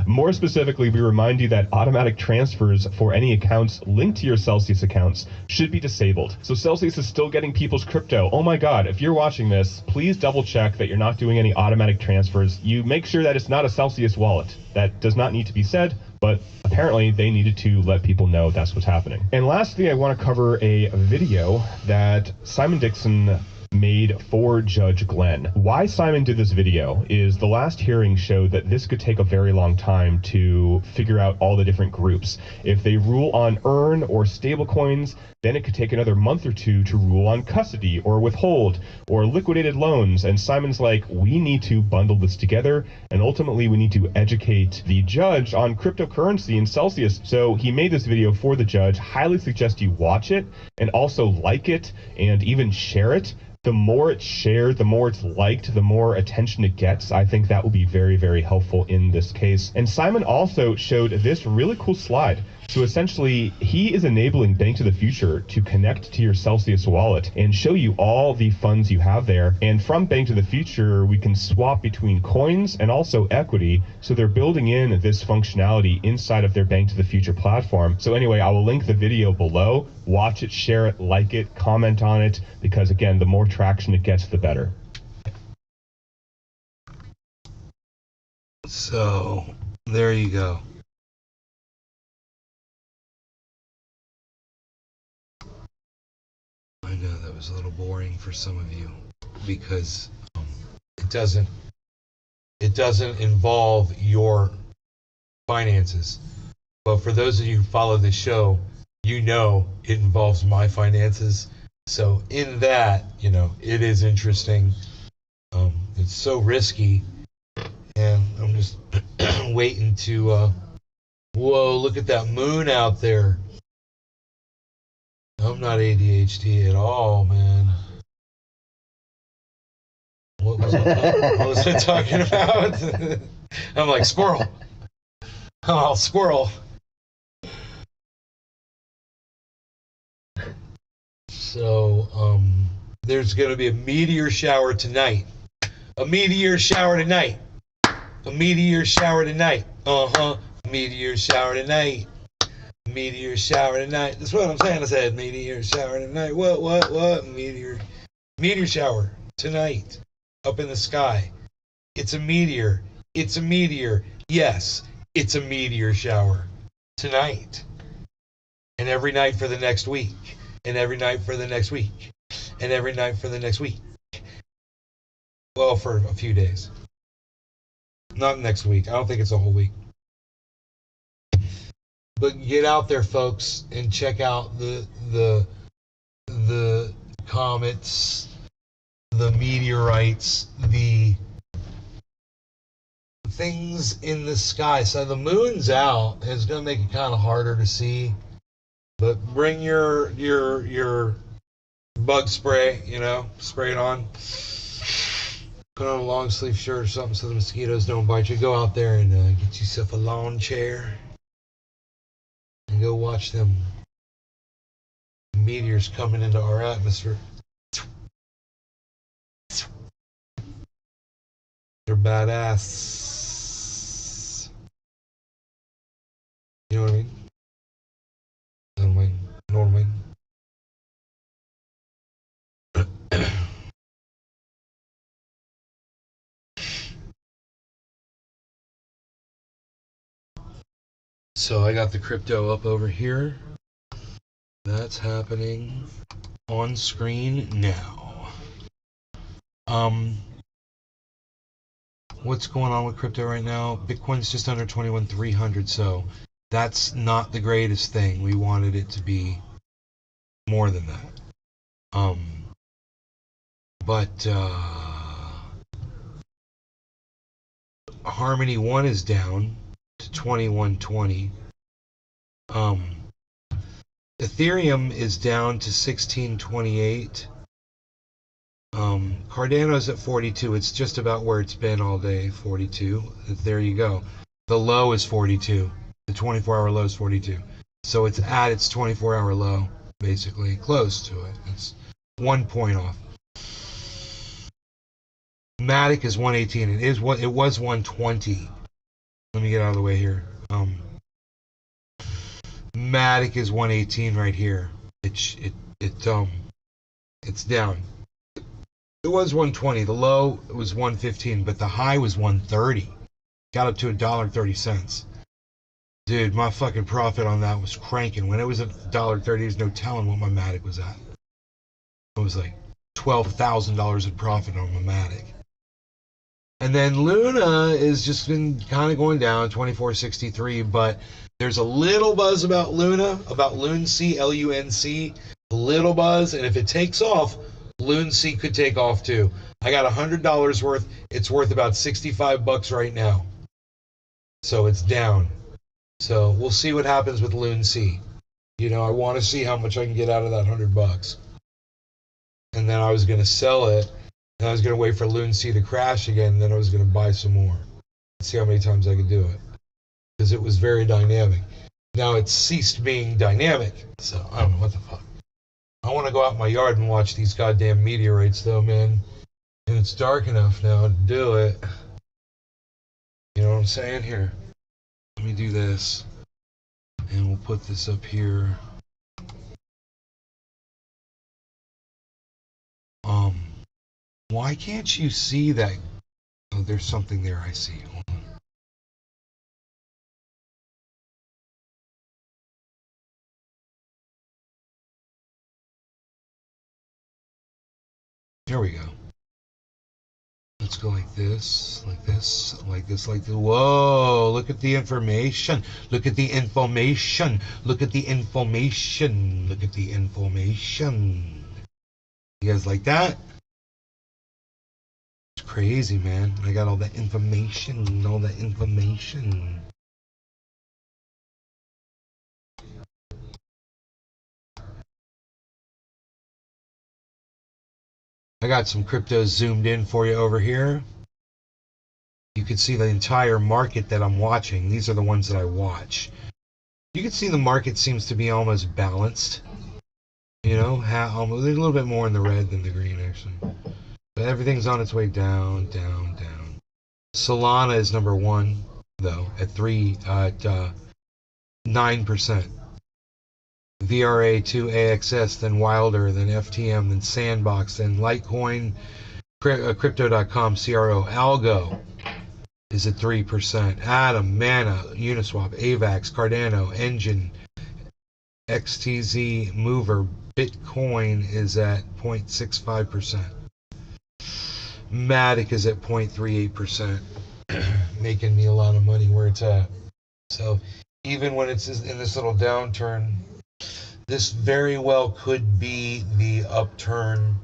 More specifically, we remind you that automatic transfers for any accounts linked to your Celsius accounts should be disabled. So Celsius is still getting people's crypto. Oh my God, if you're watching this, please double check that you're not doing any automatic transfers. You make sure that it's not a Celsius wallet. That does not need to be said, but apparently they needed to let people know that's what's happening. And lastly, I want to cover a video that Simon Dixon made for Judge Glenn. Why Simon did this video is the last hearing showed that this could take a very long time to figure out all the different groups. If they rule on earn or stablecoins, then it could take another month or two to rule on custody or withhold or liquidated loans. And Simon's like, we need to bundle this together, and ultimately we need to educate the judge on cryptocurrency in Celsius. So he made this video for the judge. Highly suggest you watch it and also like it and even share it. The more it's shared, the more it's liked, the more attention it gets. I think that will be very, very helpful in this case. And Simon also showed this really cool slide. So essentially, he is enabling Bank to the Future to connect to your Celsius wallet and show you all the funds you have there. And from Bank to the Future, we can swap between coins and also equity. So they're building in this functionality inside of their Bank to the Future platform. So anyway, I will link the video below. Watch it, share it, like it, comment on it, because again, the more traction it gets, the better. So there you go. I know that was a little boring for some of you because it doesn't involve your finances. But for those of you who follow the show, you know it involves my finances. So in that, you know, it is interesting. It's so risky, and I'm just waiting to. Whoa! Look at that moon out there. I'm not ADHD at all, man. What was I talking about? I'm like, squirrel. Oh, squirrel. So, there's going to be a meteor shower tonight. A meteor shower tonight. A meteor shower tonight. Meteor shower tonight. Meteor shower tonight. That's what I'm saying. I said meteor shower tonight. What? Meteor shower tonight. Up in the sky. It's a meteor. It's a meteor. Yes, it's a meteor shower tonight. And every night for the next week. And every night for the next week. And every night for the next week. Well, for a few days. Not next week. I don't think it's a whole week. But get out there, folks, and check out the comets, the meteorites, the things in the sky. So the moon's out. It's going to make it kind of harder to see. But bring your bug spray, you know, spray it on. Put on a long sleeve shirt or something so the mosquitoes don't bite you. Go out there and get yourself a lawn chair. And go watch them meteors coming into our atmosphere. They're badass. You know what I mean? Know what I mean? So I got the crypto up over here. That's happening on screen now. What's going on with crypto right now? Bitcoin's just under 21,300, so that's not the greatest thing. We wanted it to be more than that. But Harmony 1 is down to 2120. Ethereum is down to 1628. Cardano's at 42. It's just about where it's been all day, 42. There you go. The low is 42. The 24-hour low is 42. So it's at its 24-hour low, basically, close to it. It's 1 point off. Matic is 118. It was 120. Let me get out of the way here. Matic is 118 right here. It's down. It was 120. The low was 115, but the high was 130. Got up to $1.30. Dude, my fucking profit on that was cranking. When it was at $1.30, there's no telling what my Matic was at. It was like $12,000 in profit on my Matic. And then Luna has just been kind of going down, 2463, but there's a little buzz about Luna, about LUNC, L-U-N-C, a little buzz, and if it takes off, LUNC could take off too. I got $100 worth. It's worth about $65 right now. So it's down. So we'll see what happens with LUNC. You know, I want to see how much I can get out of that $100. And then I was going to sell it, and I was going to wait for LUNC to crash again, and then I was going to buy some more. See how many times I could do it. Because it was very dynamic. Now it's ceased being dynamic. So I don't know what the fuck. I want to go out in my yard and watch these goddamn meteorites though, man. And it's dark enough now to do it. You know what I'm saying? Here. Let me do this. And we'll put this up here. Why can't you see that? Oh, there's something there I see. Hold on. There we go. Let's go like this, like this, like this, like this. Whoa, look at the information. Look at the information. Look at the information. Look at the information. You guys like that? It's crazy, man. I got all the information, all the information. I got some cryptos zoomed in for you over here. You can see the entire market that I'm watching. These are the ones that I watch. You can see the market seems to be almost balanced. You know, there's a little bit more in the red than the green, actually. But everything's on its way down, down, down. Solana is number one, though, at 9%. VRA2 AXS, then Wilder, then FTM, then Sandbox, then Litecoin, Crypto.com, CRO, Algo is at 3%. Atom, Mana, Uniswap, AVAX, Cardano, Engine, XTZ, Mover, Bitcoin is at 0.65%. Matic is at 0.38%, making me a lot of money where it's at. So even when it's in this little downturn, this very well could be the upturn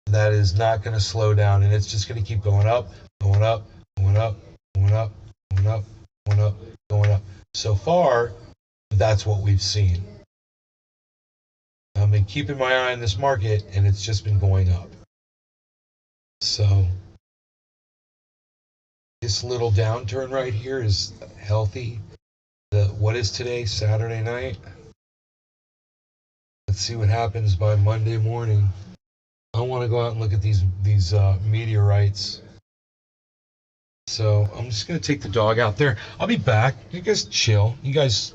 that is not going to slow down, and it's just going to keep going up, going up, going up, going up, going up, going up, going up. So far, that's what we've seen. I've been keeping my eye on this market, and it's just been going up. So this little downturn right here is healthy. What is today? Saturday night? Let's see what happens by Monday morning. I want to go out and look at these meteorites. So I'm just gonna take the dog out there. I'll be back. You guys chill. You guys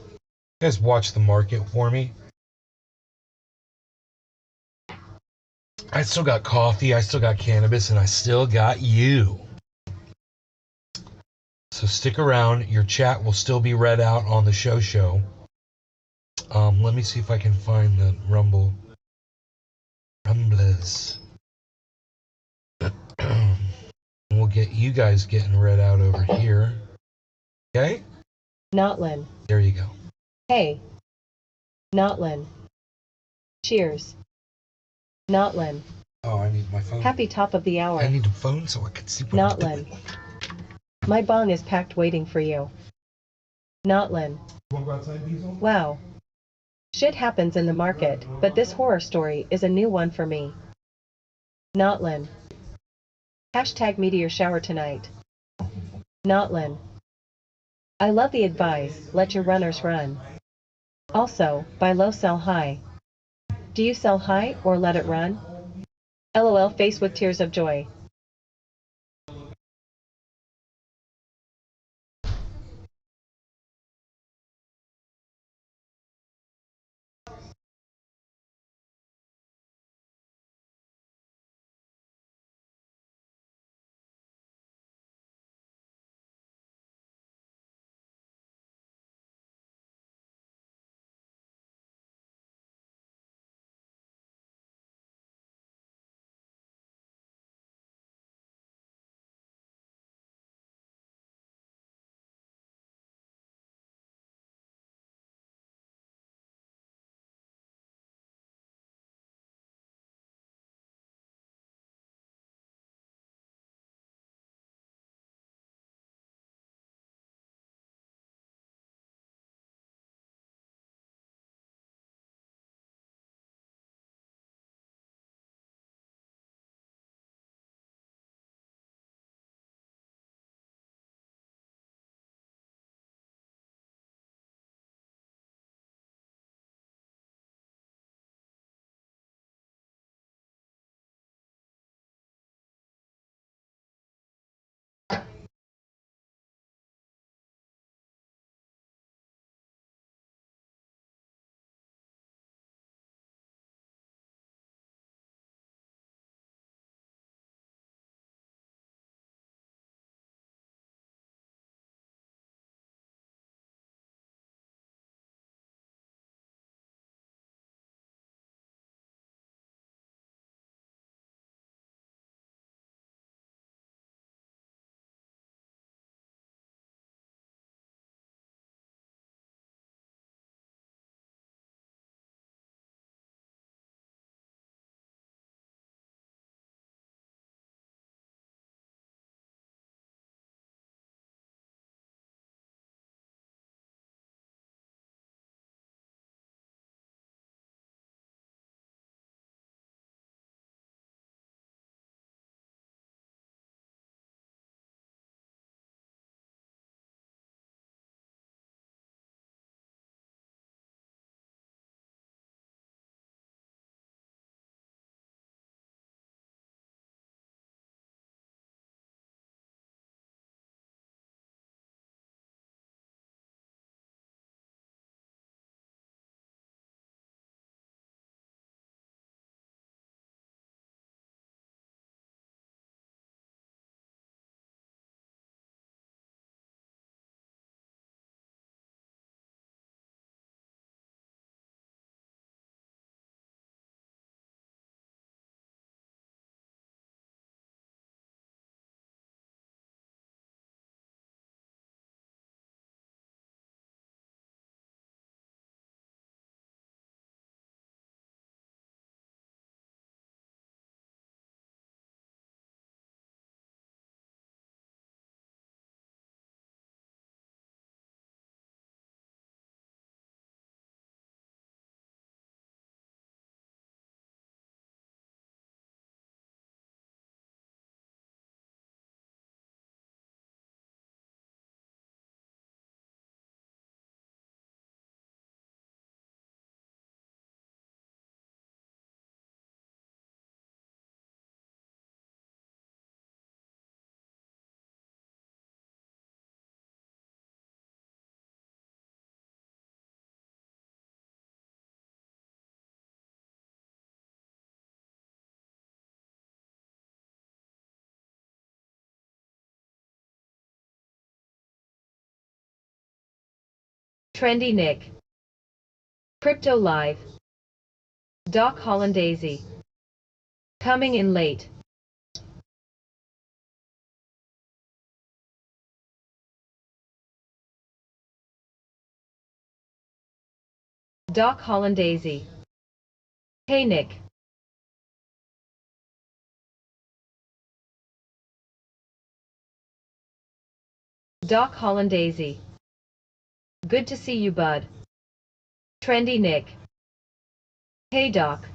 watch the market for me. I still got coffee. I still got cannabis, and I still got you. So stick around. Your chat will still be read out on the show. Let me see if I can find the Rumblers. We'll get you guys getting read out over here. Okay? Notlin. There you go. Hey. Notlin. Cheers. Notlin. Oh, I need my phone. Happy top of the hour. I need a phone so I can see what I'm doing. Notlin. My bong is packed waiting for you. Notlin. You want to go outside, Diesel? Wow. Shit happens in the market, but this horror story is a new one for me. Notlin. Hashtag meteor shower tonight. Notlin. I love the advice, let your runners run. Also, buy low, sell high. Do you sell high or let it run? LOL face with tears of joy. Trendy Nick. Crypto Live. Doc Hollandaise. Coming in late. Doc Hollandaisy. Hey Nick. Doc Hollandaisy. Good to see you, bud. Trendy Nick. Hey Doc.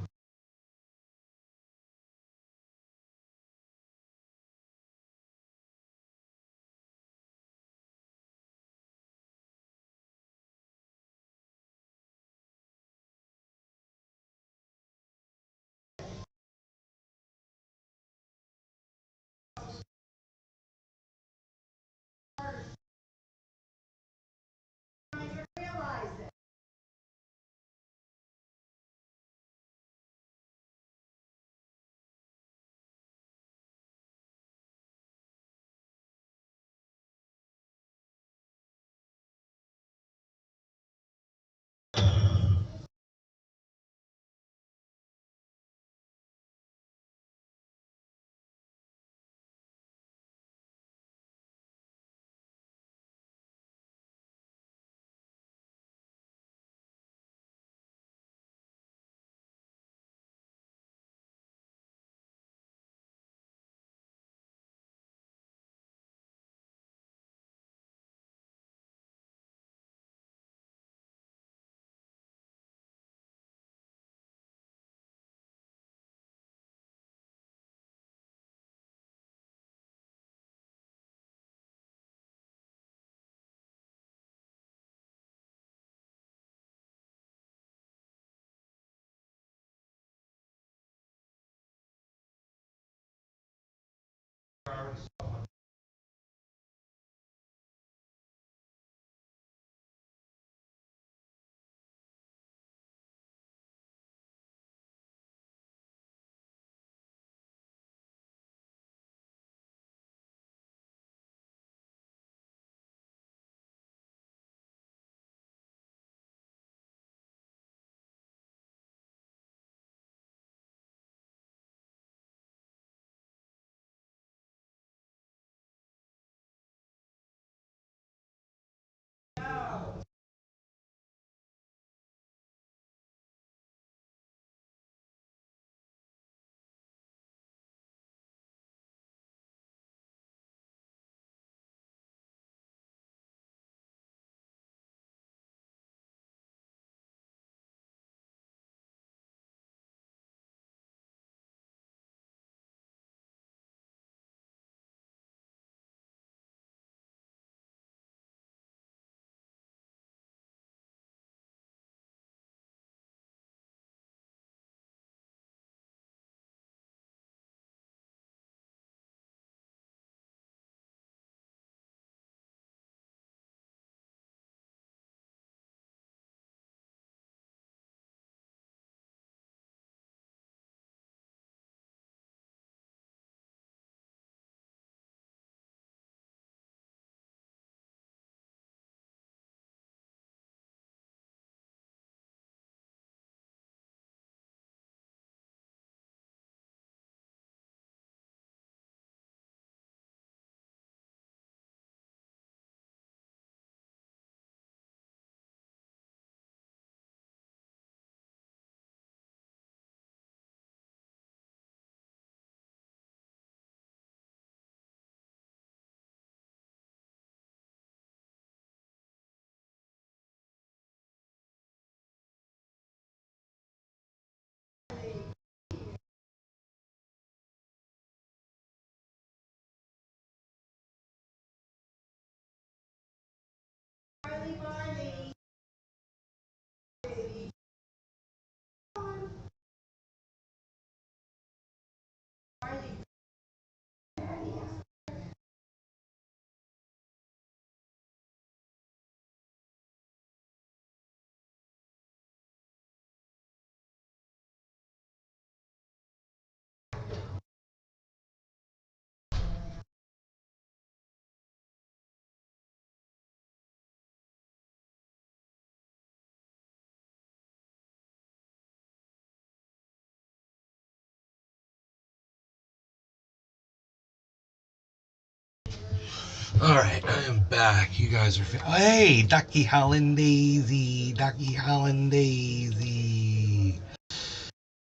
Alright, I am back. You guys are hey, Ducky Hollandaisy, Ducky Hollandaisy.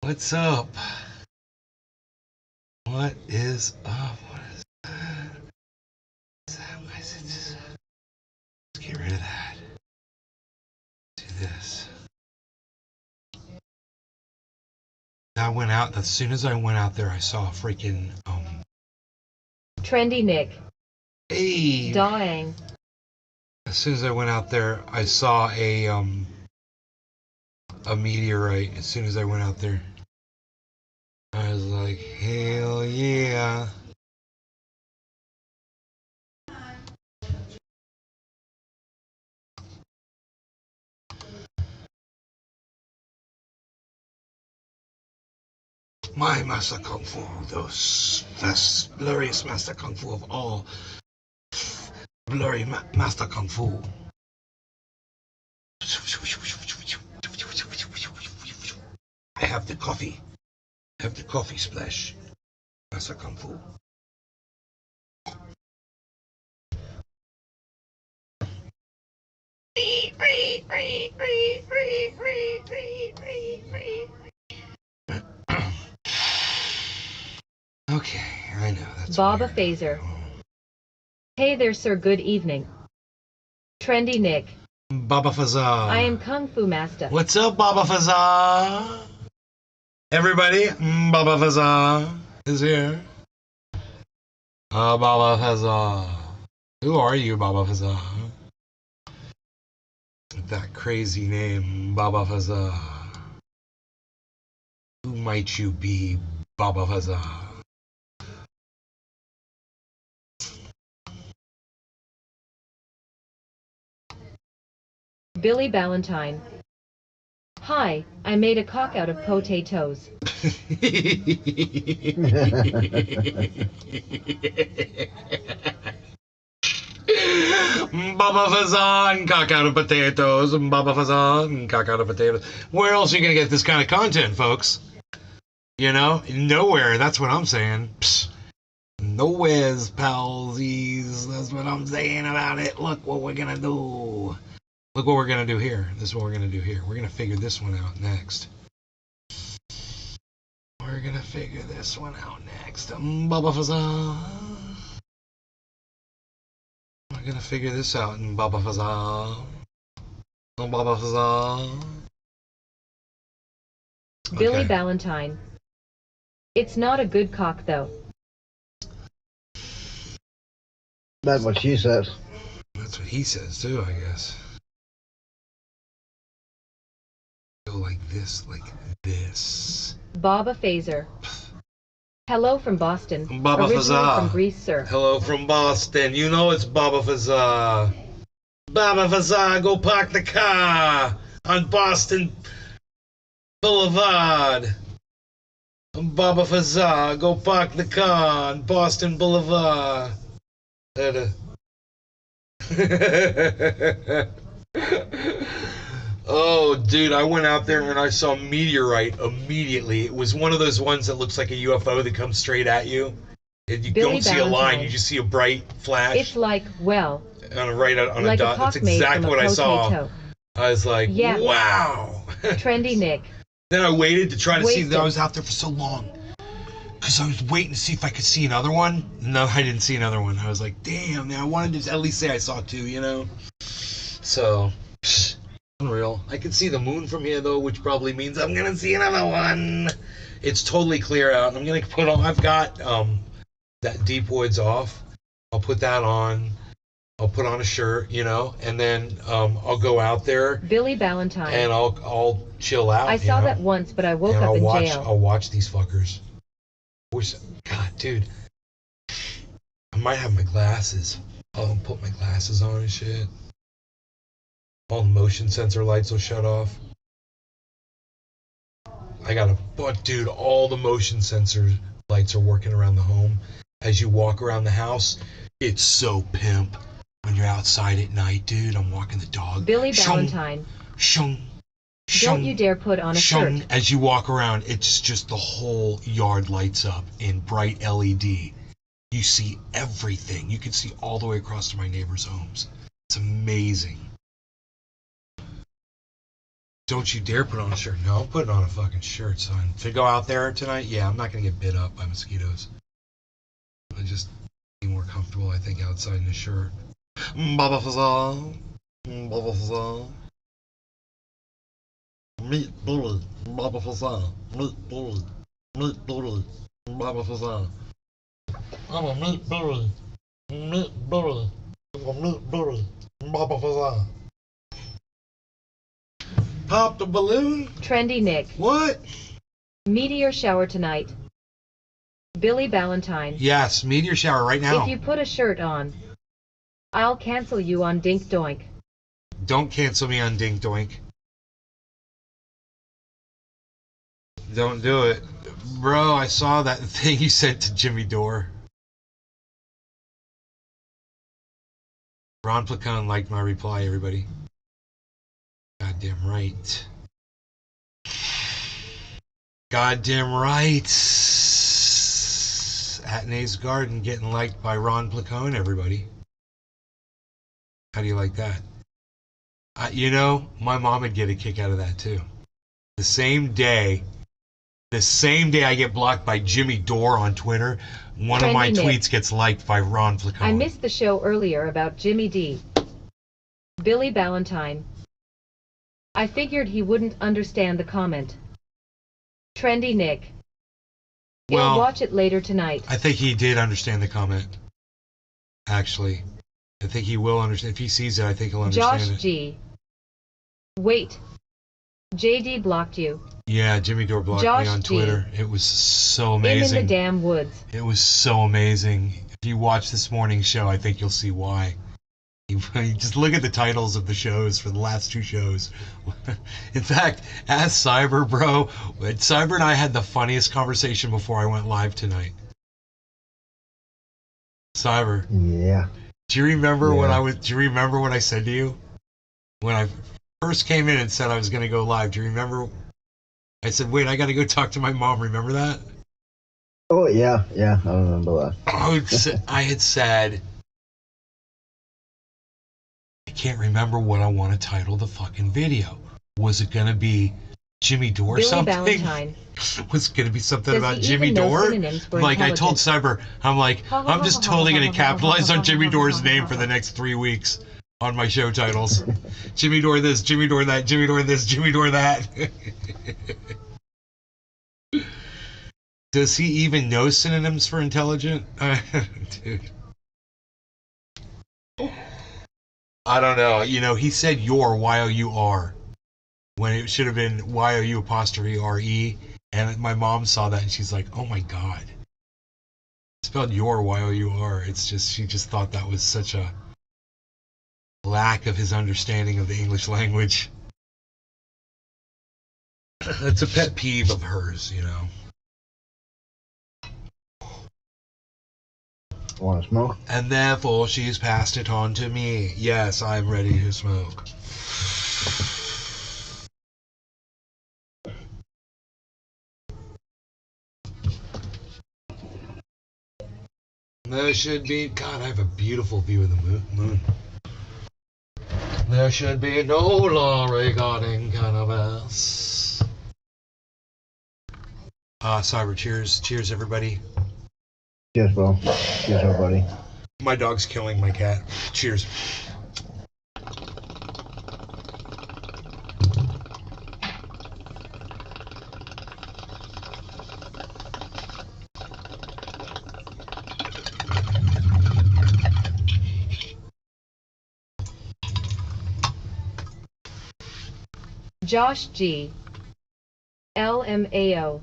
What's up? What is up? What is that? Is that message? Let's get rid of that. Do this. I went out, as soon as I went out there, I saw a freaking, Trendy Nick. hey! Dawing. As soon as I went out there, I saw a meteorite. As soon as I went out there, I was like, hell yeah. My master kung fu, the best glorious master kung fu of all, blurry master kung fu. I have the coffee. I have the coffee splash. Master kung fu. Okay, I know that's Baba weird. Phaser. Hey there, sir. Good evening. Trendy Nick. Baba Fazza. I am Kung Fu Master. What's up, Baba Fazza? Everybody, Baba Fazza is here. Baba Fazza. Who are you, Baba Fazza? That crazy name, Baba Fazza. Who might you be, Baba Fazza? Billy Ballantyne. Hi, I made a cock out of potatoes. Baba Fazan, cock out of potatoes. Baba Fazan, cock out of potatoes. Where else are you gonna get this kind of content, folks? You know, nowhere. That's what I'm saying. Psst. Nowhere's palsies. That's what I'm saying about it. Look what we're gonna do. Look what we're gonna do here. This is what we're gonna do here. We're gonna figure this one out next. We're gonna figure this one out next. Baba Fazan. We're gonna figure this out in Baba Fazan. Baba Fazan. Billy Okay. Ballantyne. It's not a good cock though. That's what she says. That's what he says too, I guess. Go like this, like this. Baba Phaser. Hello from Boston. Baba Originally Fazza. from Greece, sir. Hello from Boston. You know it's Baba Fazza. Baba Fazza, go park the car on Boston Boulevard. Baba Fazza, go park the car on Boston Boulevard. Oh, dude, I went out there and I saw a meteorite immediately. It was one of those ones that looks like a UFO that comes straight at you. And you Billy don't see a line, Valentine. you just see a bright flash It's like, well, on a right on like a a dot. cock That's made exactly from a what I saw. potato. I was like, Yeah. wow. Trendy Nick. Then I waited to try to see. Wasted. I was out there for so long because I was waiting to see if I could see another one. No, I didn't see another one. I was like, damn, man, I wanted to at least say I saw two, you know? So, unreal. I can see the moon from here, though, which probably means I'm going to see another one. It's totally clear out. I'm going to put on, I've got that Deep Woods off. I'll put that on. I'll put on a shirt, you know, and then I'll go out there Billy Ballantyne. and I'll chill out. I saw you know? that once, but I woke And up in I'll jail. watch these fuckers. God, dude. I might have my glasses. I'll put my glasses on and shit. All the motion sensor lights will shut off. But dude, all the motion sensor lights are working around the home. As you walk around the house, it's so pimp. When you're outside at night, dude, I'm walking the dog. Billy Shung, Ballantyne. shung, Don't you dare put on a shung. shirt. As you walk around, it's just the whole yard lights up in bright LED. You see everything. You can see all the way across to my neighbors' homes. It's amazing. Don't you dare put on a shirt. No, I'm putting on a fucking shirt, son. To go out there tonight, yeah, I'm not going to get bit up by mosquitoes. I just be more comfortable, I think, outside in a shirt. Baba Fazal. Baba Fazal. Meat bully. Baba Fazal. Meat bully. Meat bully. Baba Fazal. I'm a meat bully. Meat bully. I'm a meat bully. Baba Fazal. Pop the balloon? Trendy Nick. What? Meteor shower tonight. Billy Valentine. Yes, meteor shower right now. If you put a shirt on, I'll cancel you on Dink Doink. Don't cancel me on Dink Doink. Don't do it. Bro, I saw that thing you sent to Jimmy Dore. Ron Placone liked my reply, everybody. Goddamn right. Goddamn right. Atnay's Garden getting liked by Ron Placone, everybody. How do you like that? You know, my mom would get a kick out of that too. The same day I get blocked by Jimmy Dore on Twitter, one of my tweets gets liked by Ron Placone. I missed the show earlier about Jimmy D. Billy Valentine. I figured he wouldn't understand the comment. Trendy Nick. Well, He'll watch it later tonight. I think he did understand the comment. Actually, I think he will understand. If he sees it, I think he'll understand it. Josh G. Wait. JD blocked you. Yeah, Jimmy Dore blocked me on Twitter. It was so amazing. In the damn woods. It was so amazing. If you watch this morning's show, I think you'll see why. You just look at the titles of the shows for the last two shows. In fact, as Cyber, bro, Cyber and I had the funniest conversation before I went live tonight. Cyber. Yeah. Do you remember do you remember what I said to you? When I first came in and said I was going to go live, do you remember? I said, wait, I got to go talk to my mom. Remember that? Oh, yeah, I remember that. I had said, I can't remember what I want to title the fucking video. Was it going to be Jimmy Dore Billy something? Valentine. Was it going to be something Does about he Jimmy even know Dore? synonyms for Like I told intelligent? Cyber, I'm like, I'm just totally going to capitalize on Jimmy Dore's name for the next 3 weeks on my show titles. Jimmy Dore this, Jimmy Dore that, Jimmy Dore this, Jimmy Dore that. Does he even know synonyms for intelligent? Dude. I don't know. You know, he said your, Y-O-U-R, when it should have been Y-O-U apostrophe R-E. And my mom saw that and she's like, oh my God. It's spelled your, Y-O-U-R. It's just, she just thought that was such a lack of his understanding of the English language. It's a pet peeve of hers, you know. Want to smoke? And therefore she's passed it on to me. Yes, I'm ready to smoke. There should be... God, I have a beautiful view of the moon. There should be no law regarding cannabis. Cyber, cheers. Cheers, everybody. Cheers, bro. Cheers, everybody. My dog's killing my cat. Cheers. Josh G. LMAO.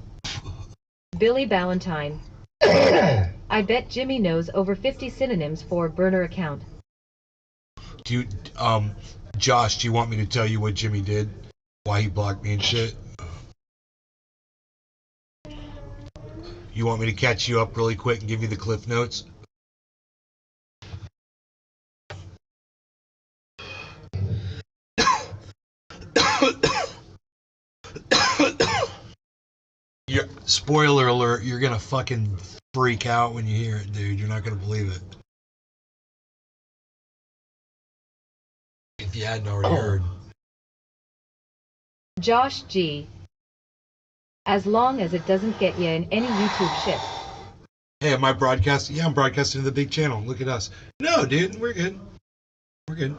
Billy Valentine. I bet Jimmy knows over 50 synonyms for burner account. Do you, Josh, do you want me to tell you what Jimmy did? Why he blocked me and shit? You want me to catch you up really quick and give you the cliff notes? Spoiler alert, you're gonna fucking freak out when you hear it, dude. You're not gonna believe it. If you hadn't already heard. Josh G. As long as it doesn't get you in any YouTube shit. Hey, am I broadcasting? Yeah, I'm broadcasting to the big channel. Look at us. No, dude, we're good. We're good.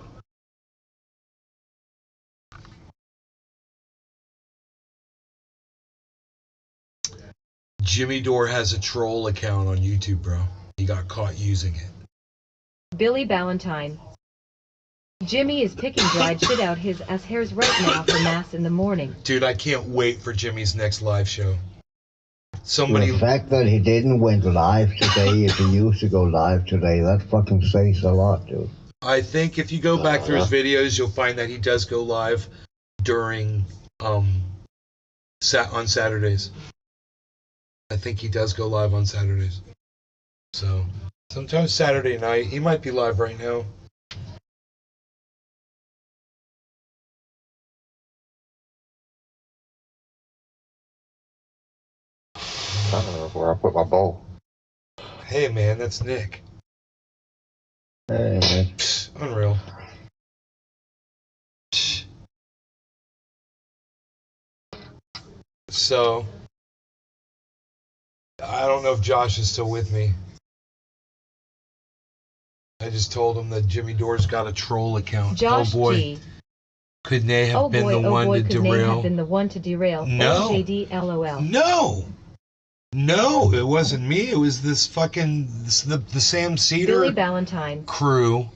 Jimmy Dore has a troll account on YouTube, bro. He got caught using it. Billy Ballantyne. Jimmy is picking dried shit out his ass hairs right now for mass in the morning. Dude, I can't wait for Jimmy's next live show. Somebody. The fact that he didn't went live today, if he used to go live today, that fucking says a lot, dude. I think if you go back through his videos, you'll find that he does go live during on Saturdays. I think he does go live on Saturdays. So sometimes Saturday night, he might be live right now. I don't know where I put my bowl. Hey man, that's Nick. Hey, man. Psst, unreal. Psst. So, I don't know if Josh is still with me. I just told him that Jimmy Dore's got a troll account. Josh oh boy. G. Could Nay have been the one to could Nay derail? have been the one to derail. No. OJD LOL. No. No, it wasn't me. It was this fucking the Sam Cedar Billy Ballantyne. crew.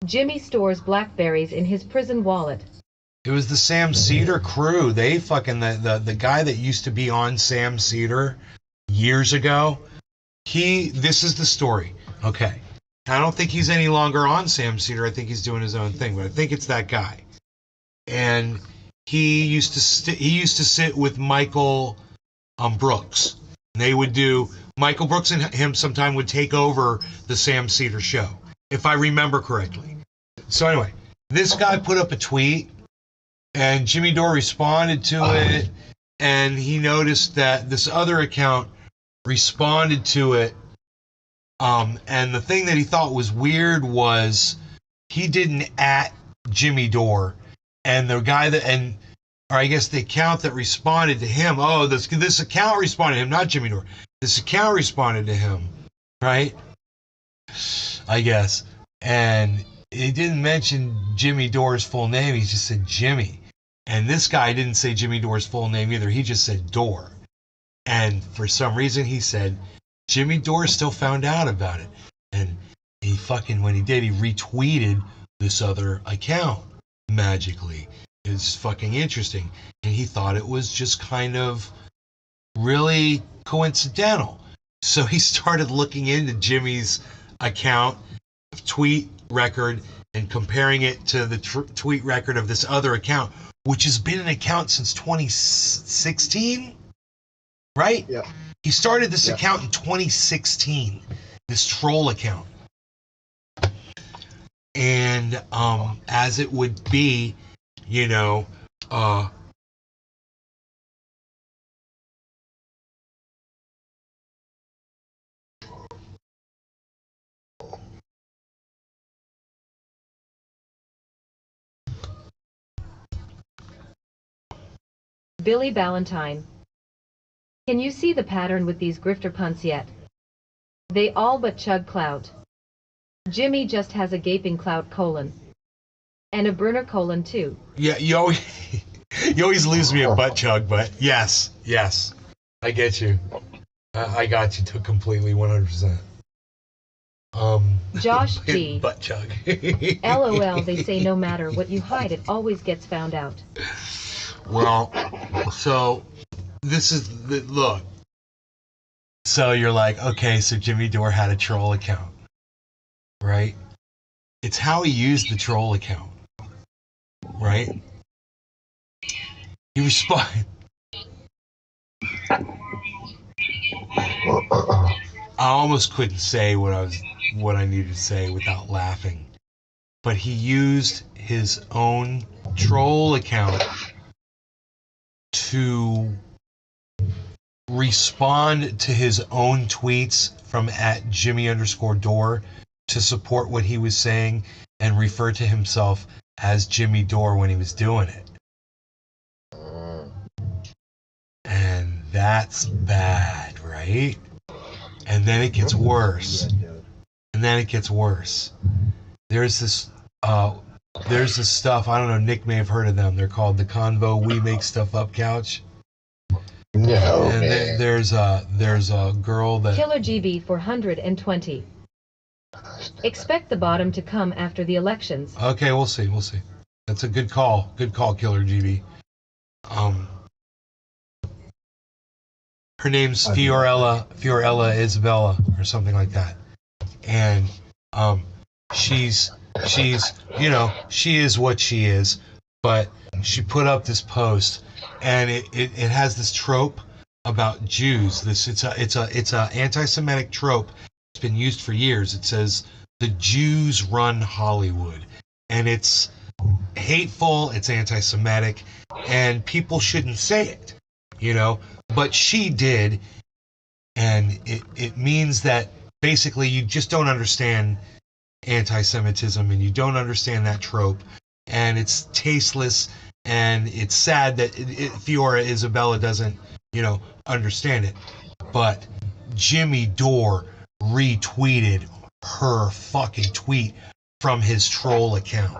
Jimmy stores blackberries in his prison wallet. It was the Sam Cedar crew. They fucking the guy that used to be on Sam Cedar years ago. This is the story. Okay. I don't think he's any longer on Sam Cedar. I think he's doing his own thing, but I think it's that guy. And he used to sit with Michael Brooks. They would do, Michael Brooks and him sometime would take over the Sam Cedar show, if I remember correctly. So anyway, this guy put up a tweet, and Jimmy Dore responded to it, and he noticed that this other account responded to it, and the thing that he thought was weird was he didn't @ Jimmy Dore, and the guy that, or I guess the account that responded to him, this account responded to him, not Jimmy Dore. This account responded to him, right? I guess. And he didn't mention Jimmy Dore's full name. He just said Jimmy. And this guy didn't say Jimmy Dore's full name either. He just said Dore. And for some reason he said Jimmy Dore still found out about it. And he fucking, when he did, he retweeted this other account magically. It's fucking interesting. And he thought it was just kind of really coincidental. So he started looking into Jimmy's account, tweet record, and comparing it to the tweet record of this other account, which has been an account since 2016, right? Yeah. He started this account in 2016, this troll account. And as it would be, you know, Billy Ballantyne. Can you see the pattern with these grifter punts yet? They all but chug clout. Jimmy just has a gaping clout colon. And a burner colon too. Yeah, you always, you always lose me at butt chug, but yes, I get you. I got you to completely 100%. Josh G. Butt chug. LOL, they say no matter what you hide, it always gets found out. Well, so this is the look. So you're like, okay, so Jimmy Dore had a troll account, right? It's how he used the troll account, right? He responded. I almost couldn't say what I needed to say without laughing, but he used his own troll account to respond to his own tweets from at Jimmy_Dore to support what he was saying and refer to himself as Jimmy Dore when he was doing it. And that's bad, right? And then it gets worse. And then it gets worse. There's this stuff, I don't know, Nick may have heard of them. They're called the Convo We Make Stuff Up Couch. No, And man. there's a girl that Killer GB 420. Expect the bottom to come after the elections. Okay, we'll see. That's a good call. Good call, Killer GB. Her name's Fiorella Isabella or something like that. And she's she is what she is, but she put up this post and it has this trope about Jews. It's a anti-Semitic trope. It's been used for years. It says the Jews run Hollywood, and it's hateful, it's anti-Semitic, and people shouldn't say it, but she did, and it means that basically you just don't understand anti-Semitism and you don't understand that trope, and it's tasteless, and it's sad that Fiora Isabella doesn't understand it. But Jimmy Dore retweeted her fucking tweet from his troll account.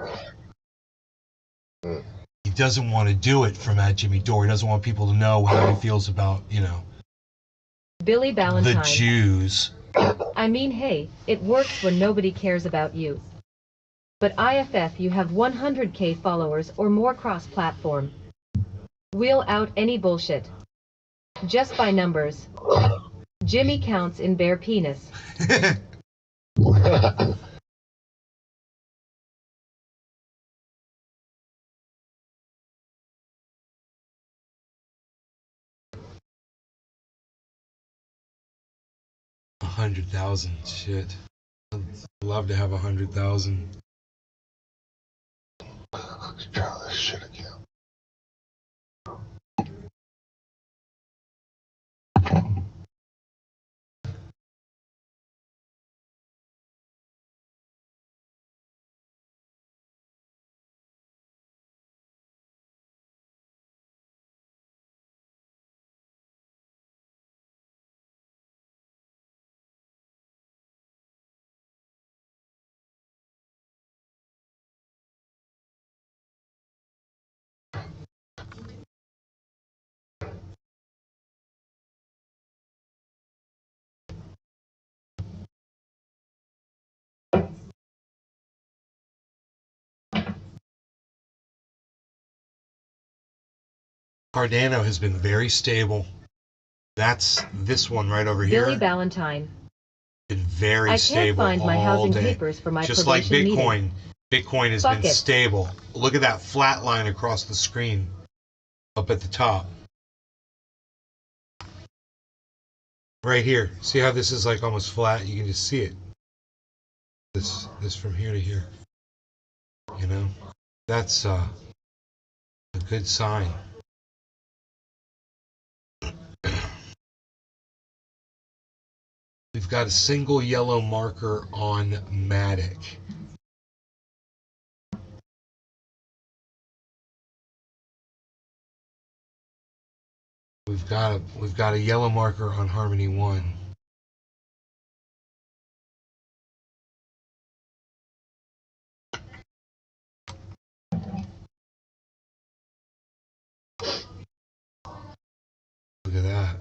He doesn't want to do it from at Jimmy Dore. He doesn't want people to know how he feels about, Billy Ballantyne. the Jews. I mean, hey, it works when nobody cares about you. But IFF, you have 100k followers or more cross-platform. Wheel out any bullshit. Just by numbers. Jimmy counts in bare penis. $100,000, shit. I'd love to have 100,000. Let's try this shit again. Cardano has been very stable. That's this one right over here. Billy Ballantyne. Been very I can't stable find my all housing day. papers for my Just like probation Bitcoin. meeting. Bitcoin has Fuck been it. stable. Look at that flat line across the screen up at the top. Right here. See how this is like almost flat? You can just see it. This from here to here. That's a good sign. We've got a single yellow marker on Matic. We've got a yellow marker on Harmony 1. Look at that.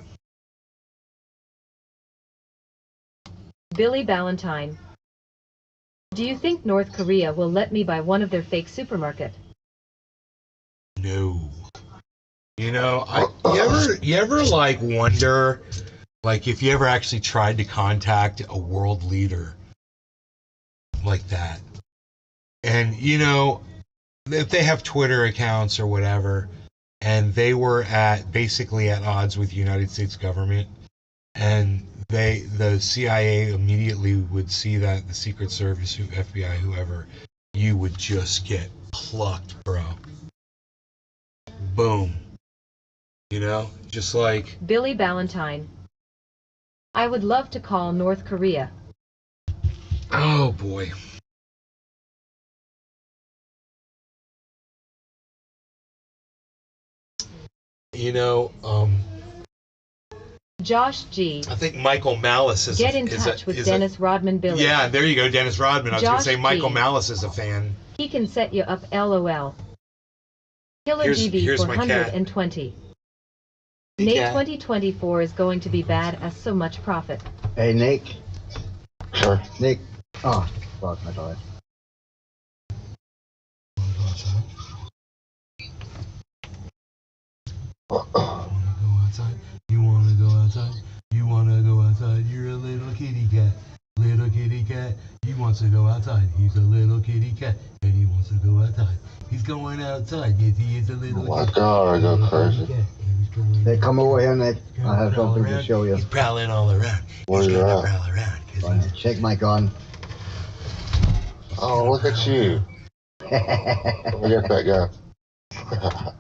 Billy Ballantyne. Do you think North Korea will let me buy one of their fake supermarket? No. You ever like wonder, like if you ever actually tried to contact a world leader like that, and if they have Twitter accounts or whatever, and they were basically at odds with the United States government, and the CIA immediately would see that, the Secret Service, FBI, whoever, you would just get plucked, bro. Boom. You know, just like, Billy Ballantyne. I would love to call North Korea. oh boy. You know, Josh G. I think Michael Malice is Get in touch with Dennis Rodman Billy. Yeah, there you go, Dennis Rodman. I was going to say Josh Michael G. Malice is a fan. He can set you up, LOL. Killer GB Here's my cat. 420. Hey, Nate cat. 2024 is going to be bad as so much profit. Hey, Nick. Sure. Nick. Oh, fuck, I died. You wanna go outside? You wanna go outside? You're a little kitty cat. Little kitty cat. He wants to go outside. He's a little kitty cat. And he wants to go outside. He's going outside. Yes, he is a little Oh my kitty God, I go little crazy. kitty cat. And he's going Hey, come over here, Nick. He's I have gonna prowl something to around. show you. He's prowling all around. Where He's you gonna at? prowl around. 'Cause Fine, he's check my gun. Oh, look at you. Look at that guy.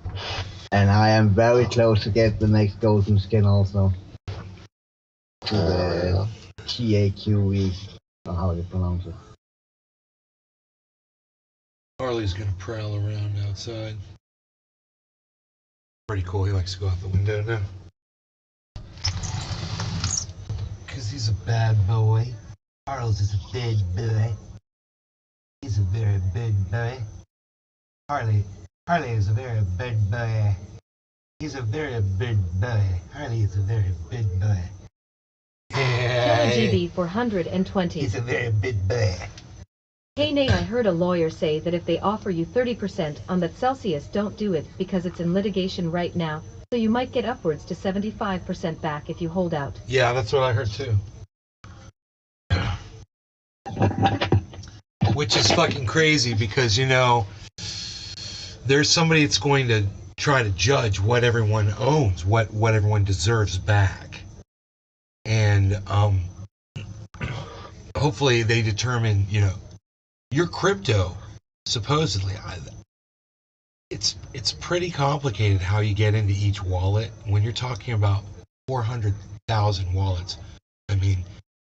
And I am very close to get the next golden skin also. To the TAQE, or how you pronounce it. Harley's gonna prowl around outside. Pretty cool. He likes to go out the window now. Cause he's a bad boy. Harley's is a bad boy. He's a very bad boy. Harley is a very bad boy. He's a very bad boy. Harley is a very bad boy. Killer GB 420. He's a very bad boy. Hey Nate, I heard a lawyer say that if they offer you 30% on that Celsius, don't do it because it's in litigation right now, so you might get upwards to 75% back if you hold out. Yeah, that's what I heard too. Which is fucking crazy because, you know, there's somebody that's going to try to judge what everyone owns, what everyone deserves back. And hopefully they determine, you know, your crypto, supposedly, it's pretty complicated how you get into each wallet. When you're talking about 400,000 wallets, I mean,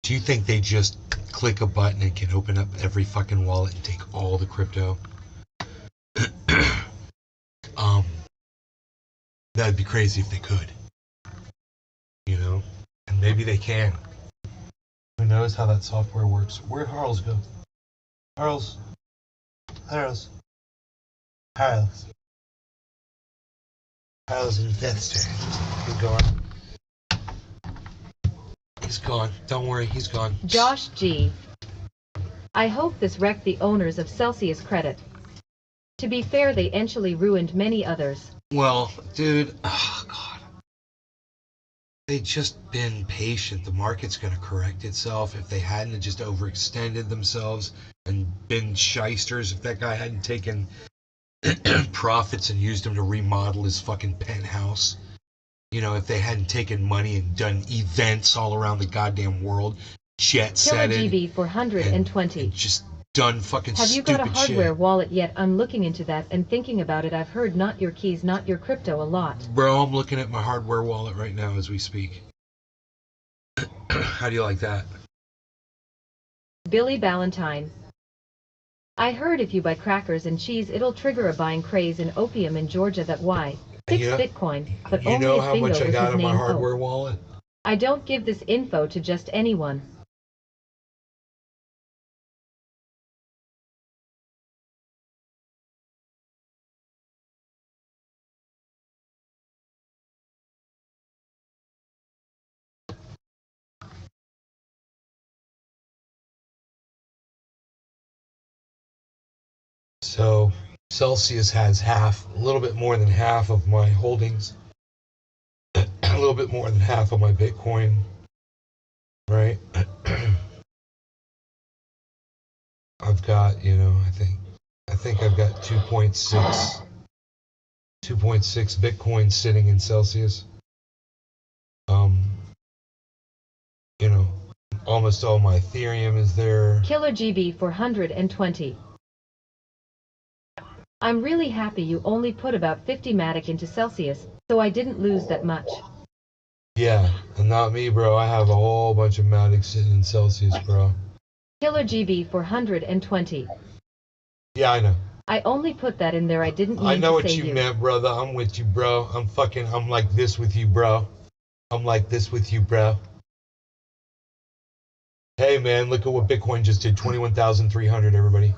do you think they just click a button and can open up every fucking wallet and take all the crypto? That'd be crazy if they could. You know? And maybe they can. Who knows how that software works? Where'd Harles go? Harles. Harles investor. He's gone. He's gone. Don't worry, he's gone. Josh G. I hope this wrecked the owners of Celsius credit. To be fair, they actually ruined many others. Well, dude, oh god. They just been patient. The market's gonna correct itself. If they hadn't just overextended themselves and been shysters, if that guy hadn't taken profits and used them to remodel his fucking penthouse, you know, if they hadn't taken money and done events all around the goddamn world, jet Killer setted, GB 420. and just done fucking Have you stupid got a hardware shit. wallet yet? I'm looking into that and thinking about it. I've heard not your keys, not your crypto a lot. Bro, I'm looking at my hardware wallet right now as we speak. How do you like that? Billy Ballantyne. I heard if you buy crackers and cheese, it'll trigger a buying craze in opium in Georgia. That why? 6 Yeah. Bitcoin, but You only know if how Bingo much I was got his in my name. hardware Oh. wallet? I don't give this info to just anyone. So Celsius has half, a little bit more than half of my holdings, a little bit more than half of my Bitcoin, right? I've got, you know, I think I've got 2.6 Bitcoin sitting in Celsius. You know, almost all my Ethereum is there. Killer GB 420. I'm really happy you only put about 50 Matic into Celsius, so I didn't lose that much. Yeah, and not me, bro. I have a whole bunch of Matic sitting in Celsius, bro. Killer GB 420. Yeah, I know. I only put that in there, I didn't I mean know to what say you you. meant, brother. I'm with you, bro. I'm like this with you, bro. I'm like this with you, bro. Hey, man, look at what Bitcoin just did. 21,300, everybody.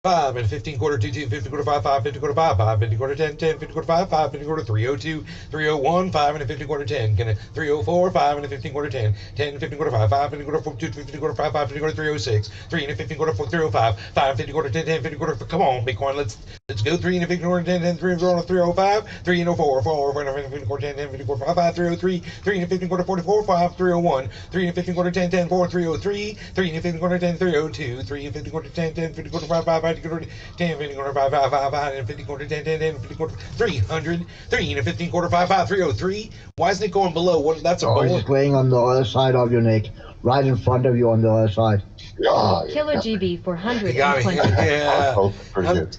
5 and 15 quarter 2 2 50 quarter 5 5 50 quarter 5 5 50 quarter 10 10 50 quarter 5 5 50 quarter 302 301 5 and a 50 quarter 10 304 5 and a 15 quarter 10 10 50 quarter 5 5 50 quarter 4 2 50 quarter 5 5 50 quarter 306 3 and a 15 quarter 4 305 5 50 quarter 10 10 50 quarter. Come on, Bitcoin, let's go. 3 and a 50 quarter 10 10 3 quarter 305 3 and a 4 4 4 and a 50 quarter 10 10 50 quarter 5 5 303 3 and a 15 quarter 44 5 301 3 and a 15 quarter 10 10 4 303 3 and a 15 quarter 10 302 3 and 50 quarter 10 10 50 quarter 5 5 50 quarter 10 50 quarter 5 5 5 5 and 50 quarter 10 10 10 50 quarter 300 3 and a 15 quarter 5 5 303. Why isn't it going below? What? That's a Oh, bullet. it's just laying on the other side of you, Nick. Right in front of you on the other side. Yeah, Killer GB You got 420. me. Yeah. pretty good.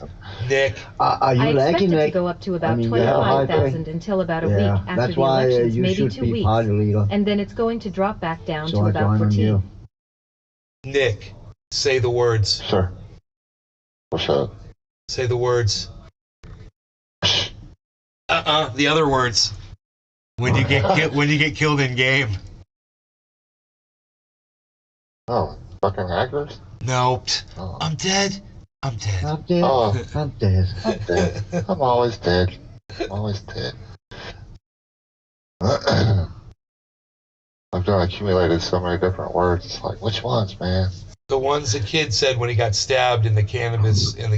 Nick, Are you I lagging, expect it to Nick? go up to I about mean, you have a high 25,000 thing. until about a Yeah, week after that's the why elections, you maybe should 2 be weeks. party leader. And then it's going to drop back down So to I about join on 14. you. Nick, say the words. Sure. What's up? Say the words. The other words. When you get killed in game. Oh, fucking hackers? No. Oh. I'm dead. I'm dead. I'm dead. Oh. I'm dead. I'm dead. I'm always dead. I'm always dead. I've done accumulated so many different words. It's like, which ones, man? The ones the kid said when he got stabbed in the cannabis I'm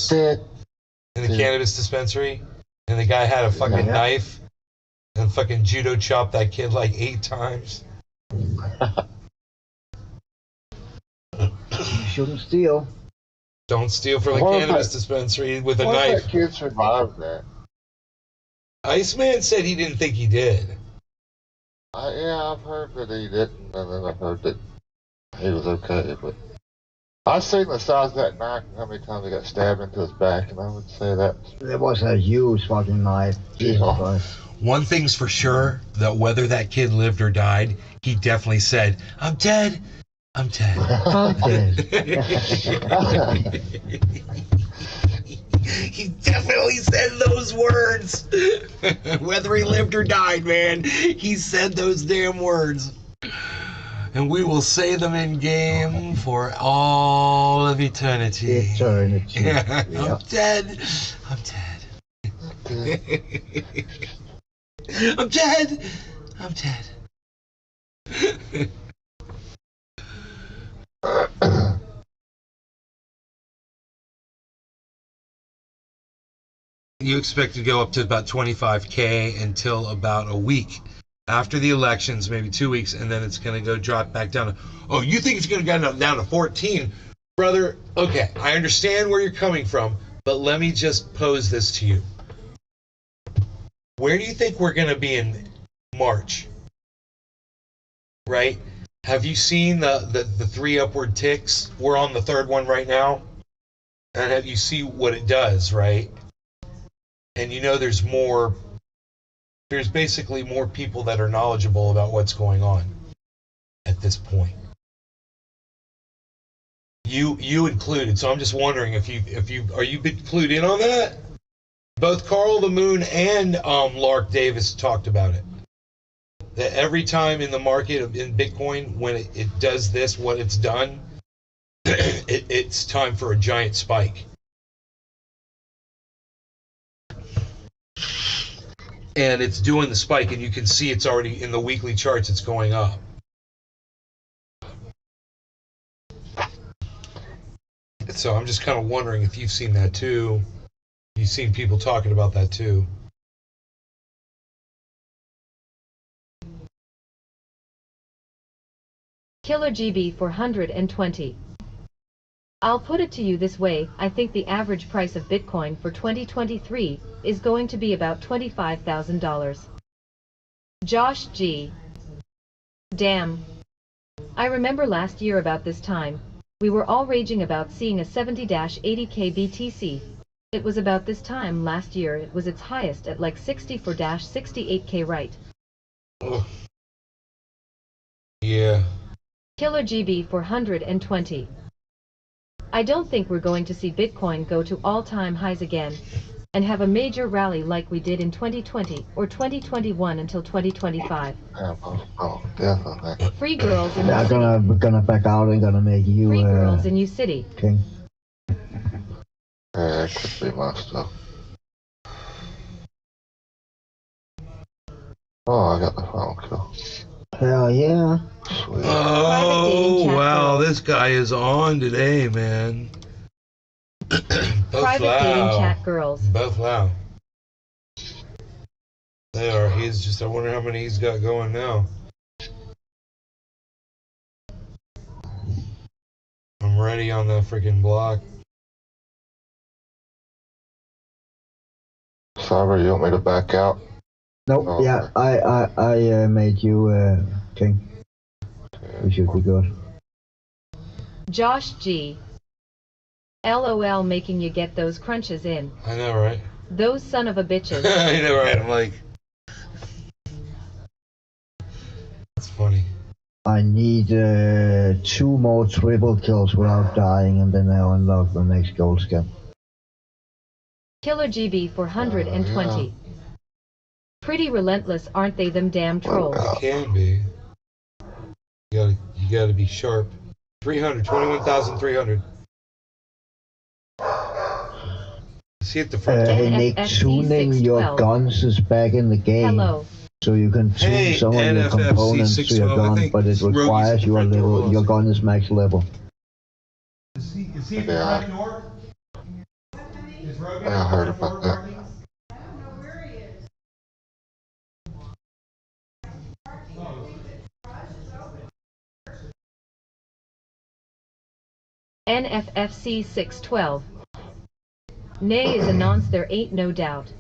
dead. cannabis dispensary, and the guy had a fucking Yeah. knife and fucking judo chopped that kid like 8 times. You shouldn't steal. Don't steal from the What if cannabis that- dispensary with a What if knife. that kid survived that? Iceman said he didn't think he did. Yeah, I've heard that he didn't, and then I've heard that he was okay, but I've seen the size of that knife and how many times he got stabbed into his back, and I would say that. There was a huge fucking knife. Jesus Yeah. Christ. One thing's for sure, that whether that kid lived or died, he definitely said, I'm dead. I'm dead. I'm dead. He definitely said those words. Whether he lived or died, man, he said those damn words. And we will say them in game for all of eternity. Eternity. I'm Yeah. dead. I'm dead. I'm dead. I'm dead. You expect to go up to about 25K until about a week after the elections, maybe 2 weeks, and then it's going to go drop back down. Oh, you think it's going to go down to 14? Brother, okay, I understand where you're coming from, but let me just pose this to you. Where do you think we're going to be in March? Right? Have you seen the 3 upward ticks? We're on the 3rd one right now. And have you see what it does, right? And you know there's basically more people that are knowledgeable about what's going on at this point. You included, so I'm just wondering if you are you been clued in on that? Both Carl the Moon and Lark Davis talked about it. That every time in the market in Bitcoin, when it does this, what it's done, it's time for a giant spike. And it's doing the spike, and you can see it's already in the weekly charts, it's going up. So I'm just kind of wondering if you've seen that too. You've seen people talking about that too. Killer GB 420. I'll put it to you this way, I think the average price of Bitcoin for 2023 is going to be about $25,000. Josh G. Damn. I remember last year about this time, We were all raging about seeing a 70-80k BTC. It was about this time last year it was its highest at like 64-68k, right? Ugh. Yeah. Killer GB 420. I don't think we're going to see Bitcoin go to all-time highs again and have a major rally like we did in 2020 or 2021 until 2025. Yeah, oh, definitely. Free girls in They're U City. gonna back out and gonna make you Free girls in U City. king. Yeah, it could be my stuff. Oh, I got the final kill. Hell yeah. Sweet. Private dating Oh chat wow, girls. this guy is on today, man. Private dating chat girls. Both loud. They are. He's just. I wonder how many he's got going now. I'm ready on the freaking block. Cyber, you want me to back out? Nope. Oh, Yeah, okay. I made you king. We should be good. Josh G. LOL, making you get those crunches in. I know, right? Those son of a bitches. I know, right? I'm like, that's funny. I need 2 more triple kills without dying, and then I'll unlock the next gold skin. Killer GB 420. Pretty relentless, aren't they, them damn trolls? It can be. You gotta be sharp. 300, 21,300. See at the front. Hey Nick, NFFC tuning your 612. guns is back in the game. Hello. So you can tune Hey, some of your NFFC components to your 612, I gun, think but it Rogue's requires at the your front door. level. Your gun is max level. Is he at the Yeah. front door? Is Rogue I heard about that. NFFC 612. Nay is announced there ain't no doubt.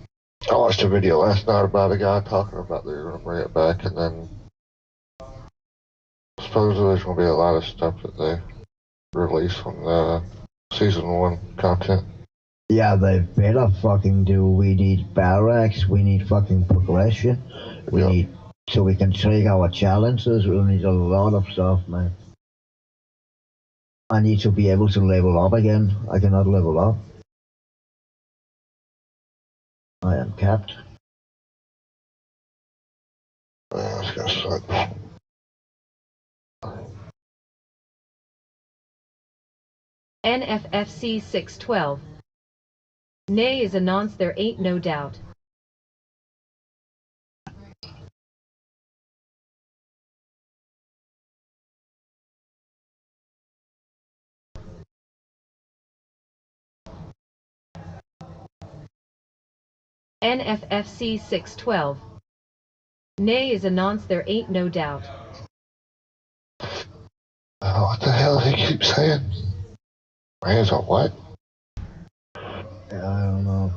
I watched a video last night about a guy talking about they're going to bring it back, and then supposedly there's going to be a lot of stuff that they release from the season 1 content. Yeah, they better fucking do. We need barracks. We need fucking progression. We Yep. need so we can take our challenges. We need a lot of stuff, man. I need to be able to level up again. I cannot level up. I am capped. Yeah, it's going to suck. NFFC 612. Nay is announced there ain't no doubt. NFFC 612. Nay is announced there ain't no doubt. Oh, what the hell did he keep saying? Man's a what? Yeah, I don't know.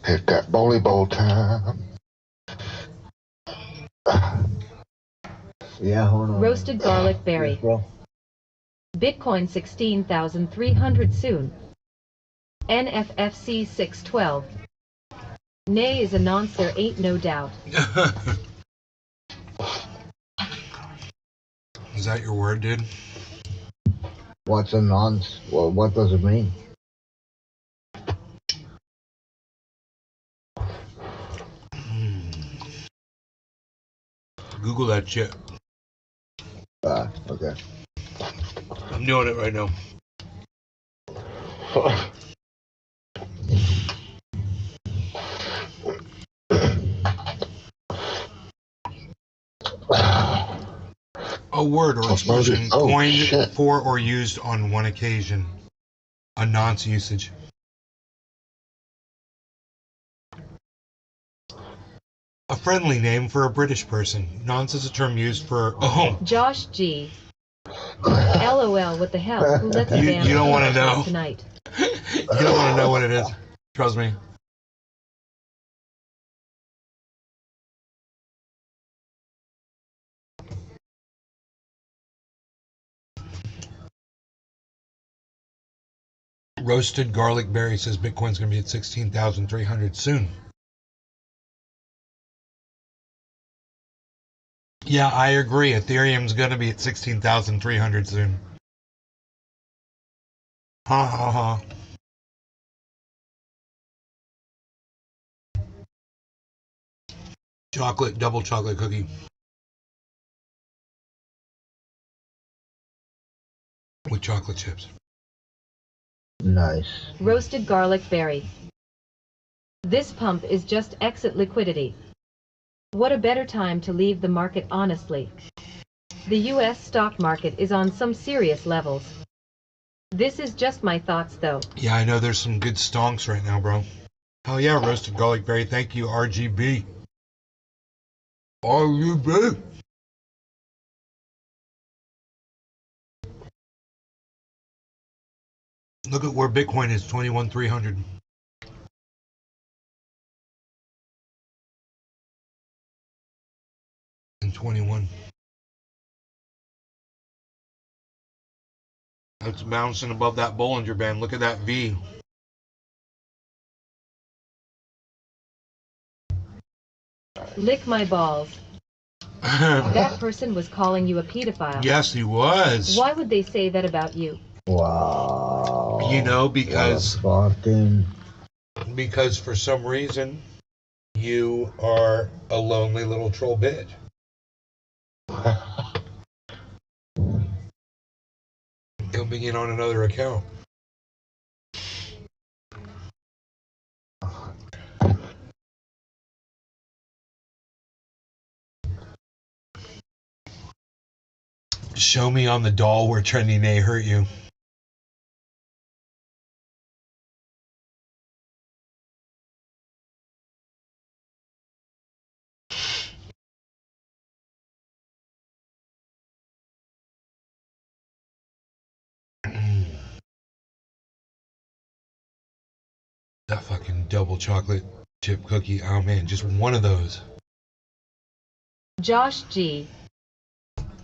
Hit that volleyball time. Yeah, hold on. Roasted garlic berry. Yes, bro. Bitcoin 16,300 soon. NFFC 612. Nay is announced there ain't no doubt. Is that your word, dude? What's a nonce? Well, what does it mean? Google that shit. Okay. I'm doing it right now. A word or expression Oh, coined shit. for or used on one occasion. A nonce usage. A friendly name for a British person. Nonce is a term used for. Oh, Josh G. LOL, what the hell? Who lets a You- damn you don't wanna teenager know. tonight? you don't want to know what it is. Trust me. Roasted Garlic Berry says Bitcoin's going to be at 16,300 soon. Yeah, I agree. Ethereum's going to be at 16,300 soon. Ha ha ha. Chocolate, double chocolate cookie. With chocolate chips. Nice. Roasted garlic berry. This pump is just exit liquidity. What a better time to leave the market honestly. The US stock market is on some serious levels. This is just my thoughts though. Yeah, I know there's some good stonks right now, bro. Hell yeah, roasted garlic berry. Thank you, RGB. RGB. Look at where Bitcoin is, 21,300. And 21. That's bouncing above that Bollinger Band. Look at that V. Lick my balls. That person was calling you a pedophile. Yes, he was. Why would they say that about you? Wow. You know, because fucking. Because for some reason you are a lonely little troll bitch. Coming in on another account. Show me on the doll where Trending A hurt you. That fucking double chocolate chip cookie. Oh man, just one of those. Josh G.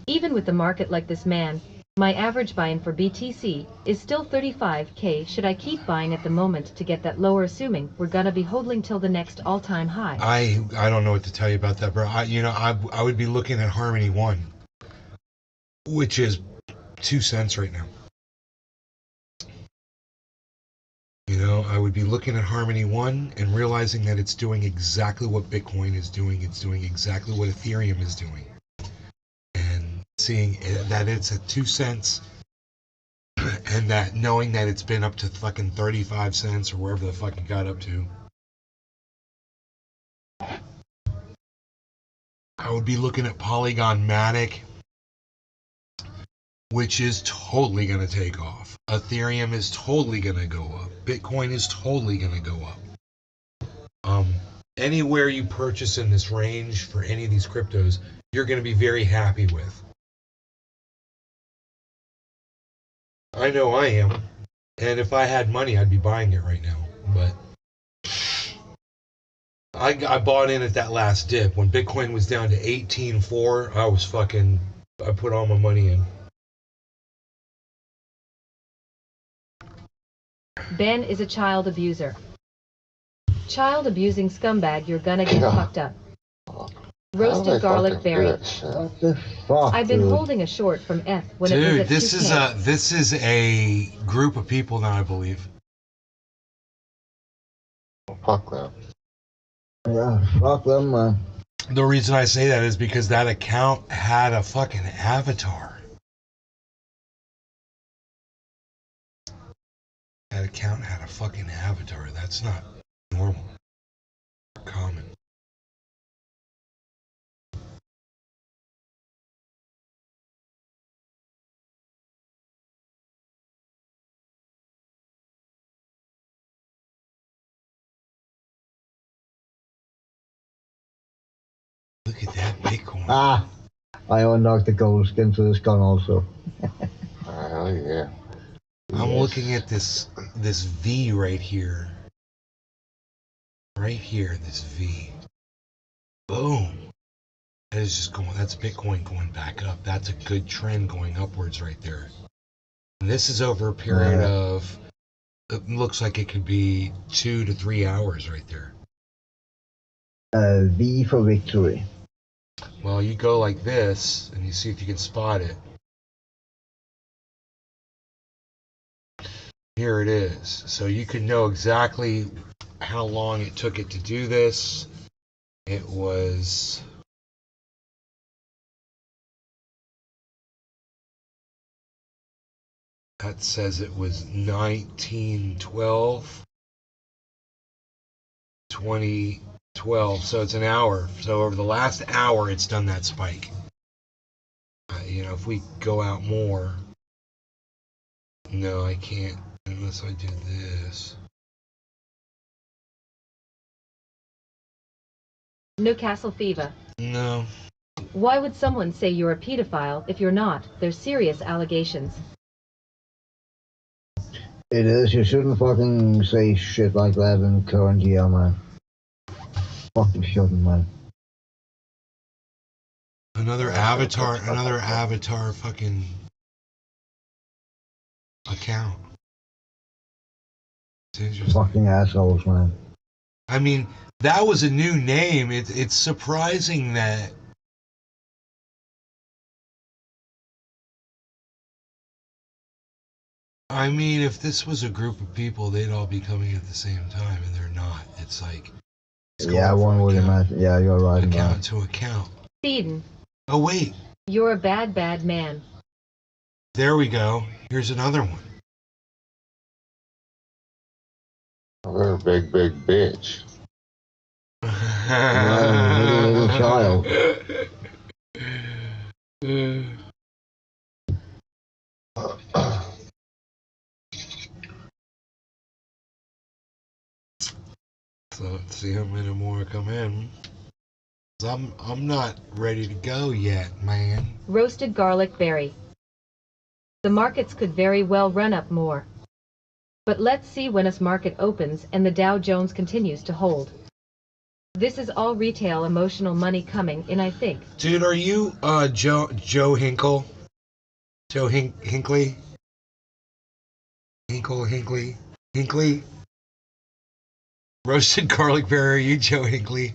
Even with the market like this, man, my average buy-in for BTC is still 35k. Should I keep buying at the moment to get that lower, assuming we're gonna be holding till the next all-time high? I don't know what to tell you about that, bro. I would be looking at Harmony 1, which is 2 cents right now. You know, I would be looking at Harmony 1 and realizing that it's doing exactly what Bitcoin is doing. It's doing exactly what Ethereum is doing. And seeing that it's at 2 cents and that knowing that it's been up to fucking 35 cents or wherever the fuck it got up to. I would be looking at Polygon Matic, which is totally going to take off. Ethereum is totally going to go up. Bitcoin is totally going to go up. Anywhere you purchase in this range for any of these cryptos, you're going to be very happy with. I know I am. And if I had money, I'd be buying it right now. But I bought in at that last dip. When Bitcoin was down to 18.4, I put all my money in. Ben is a child abuser. Child abusing scumbag, you're gonna get fucked up. Roasted garlic berry. What the fuck? I've been holding a short from F when it was Dude, at this 2K. this is a group of people now, I believe. Fuck them. Yeah, fuck them, man. The reason I say that is because that account had a fucking avatar. That account had a fucking avatar. That's not normal. Common. Look at that Bitcoin. Ah, I unlocked the gold skin to this gun also. Hell yeah. I'm Yes. looking at this V right here. right here, this V. Boom. That is just going, that's Bitcoin going back up. That's a good trend going upwards right there. And this is over a period of, it looks like it could be 2 to 3 hours right there. V for victory. Well, you go like this, and you see if you can spot it. Here it is. So you can know exactly how long it took it to do this. It was... That says it was 1912, 2012, so it's an hour. So over the last hour, it's done that spike. You know, if we go out more, no, I can't unless I do this. Newcastle Fever. No. Why would someone say you're a pedophile if you're not? They're serious allegations. It is. You shouldn't fucking say shit like that in current year, man. Fucking shouldn't, man. Another avatar fucking account. It's interesting. Fucking assholes, man. I mean, that was a new name. It's surprising that I mean, if this was a group of people, they'd all be coming at the same time, and they're not. It's like it's Yeah, one would imagine. Yeah, you're right, man. account to account. Eden. Oh wait, You're a bad, bad man. there we go. Here's another one. They're a big, big bitch. Little child. So let's see how many more come in. 'Cause I'm not ready to go yet, man. Roasted garlic berry. The markets could very well run up more. But let's see when this market opens and the Dow Jones continues to hold. This is all retail emotional money coming in, I think. Dude, are you Joe Hinkle? Joe Hinkley? Hinkley? Roasted garlic berry, are you Joe Hinkley?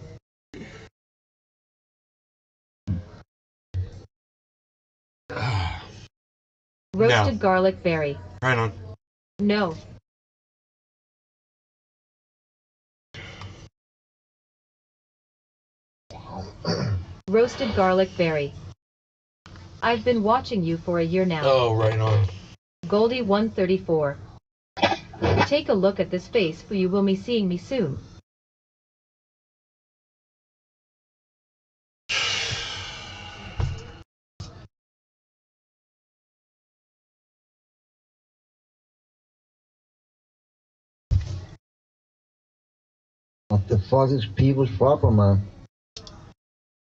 Roasted No. garlic berry. Right on. No. Roasted garlic berry. I've been watching you for a year now. Oh, right on. Goldie 134. Take a look at this face, for you will be seeing me soon. What the fuck is people's problem, man?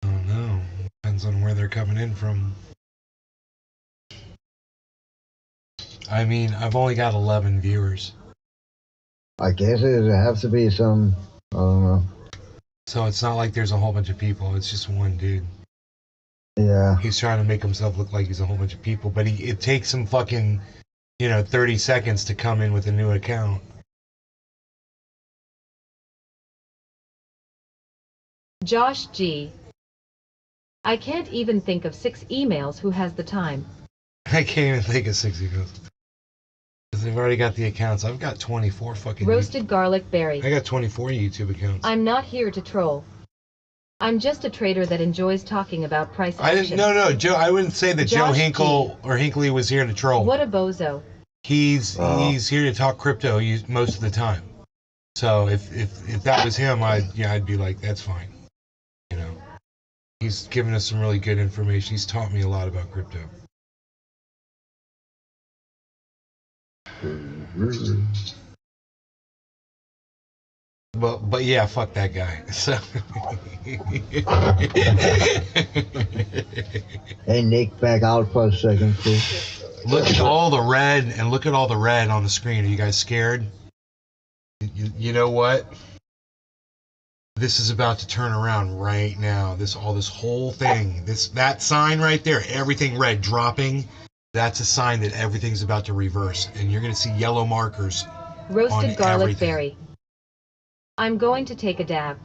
I don't know. Depends on where they're coming in from. I mean, I've only got 11 viewers. I guess it has to be some, I don't know. So it's not like there's a whole bunch of people. It's just one dude. Yeah. He's trying to make himself look like he's a whole bunch of people, but it takes him fucking, 30 seconds to come in with a new account. Josh G. I can't even think of 6 emails. Who has the time? I can't even think of 60 goes. Because they've already got the accounts. I've got 24 fucking... Roasted garlic berry. I got 24 YouTube accounts. I'm not here to troll. I'm just a trader that enjoys talking about price action. No, Joe, I wouldn't say that Joe Josh Hinkle or Hinkley was here to troll. What a bozo. He's here to talk crypto most of the time. So if that was him, I'd be like, that's fine. He's given us some really good information. He's taught me a lot about crypto. But yeah, fuck that guy. So Hey, Nick, back out for a second, please. look at all the red and look at all the red on the screen. Are you guys scared? You know what? This is about to turn around right now. This whole thing, that sign right there, everything red dropping, that's a sign that everything's about to reverse, and you're gonna see yellow markers Roasted on garlic everything. berry. I'm going to take a dab.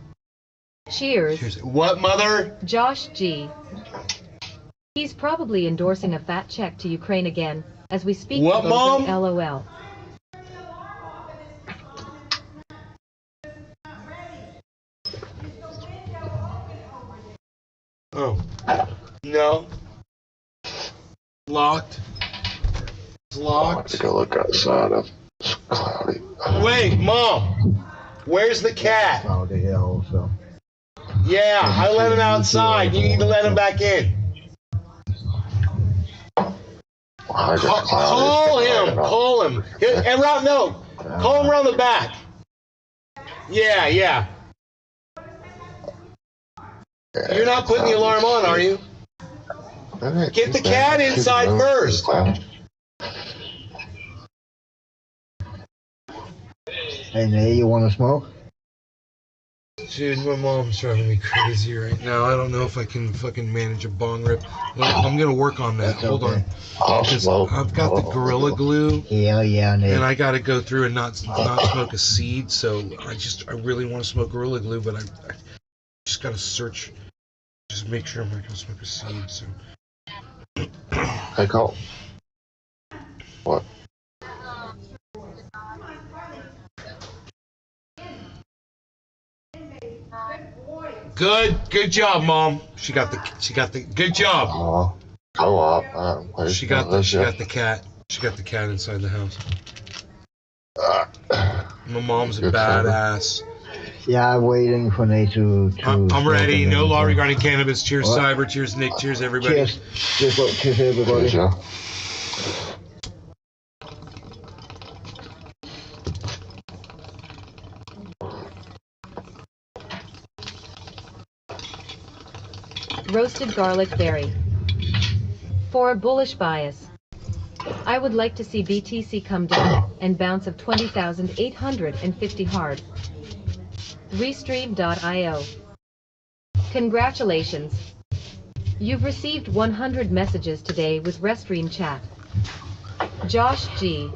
Cheers. Cheers. What, mother? Josh G. He's probably endorsing a fat check to Ukraine again, as we speak. What, Mom? LOL. Oh. No. Locked. It's I have locked. to go look outside. It's cloudy. Wait, Mom. Where's the cat? Cloudy here also. Yeah, I let him outside. You need to let him back in. I just cloudy. Call him. Call him. And round, no. Call him around the back. Yeah, yeah. You're not putting the alarm on, are you? Get the cat inside first. Hey, Nate, you want to smoke? Dude, my mom's driving me crazy right now. I don't know if I can fucking manage a bong rip. I'm gonna work on that. That's Hold okay. on. I'll Because smoke. I've got the Gorilla Glue, Yeah, yeah, Nate. and I gotta go through and not smoke a seed. So I really want to smoke Gorilla Glue, but I just gotta search, just make sure I'm not gonna smoke a seed. So Hey, Cole. What? good job, Mom. She got the good job. Co-op. She got the cat. She got the cat inside the house. My mom's a Good badass. Yeah, I'm waiting for Nate to I'm ready. No law regarding. regarding cannabis. Cheers, What? Cyber. Cheers, Nick. Cheers, everybody. Cheers. Cheers, everybody. Cheers, yeah. Roasted garlic berry. For a bullish bias, I would like to see BTC come down and bounce of 20,850 hard. Restream.io. Congratulations. You've received 100 messages today with Restream chat. Josh G.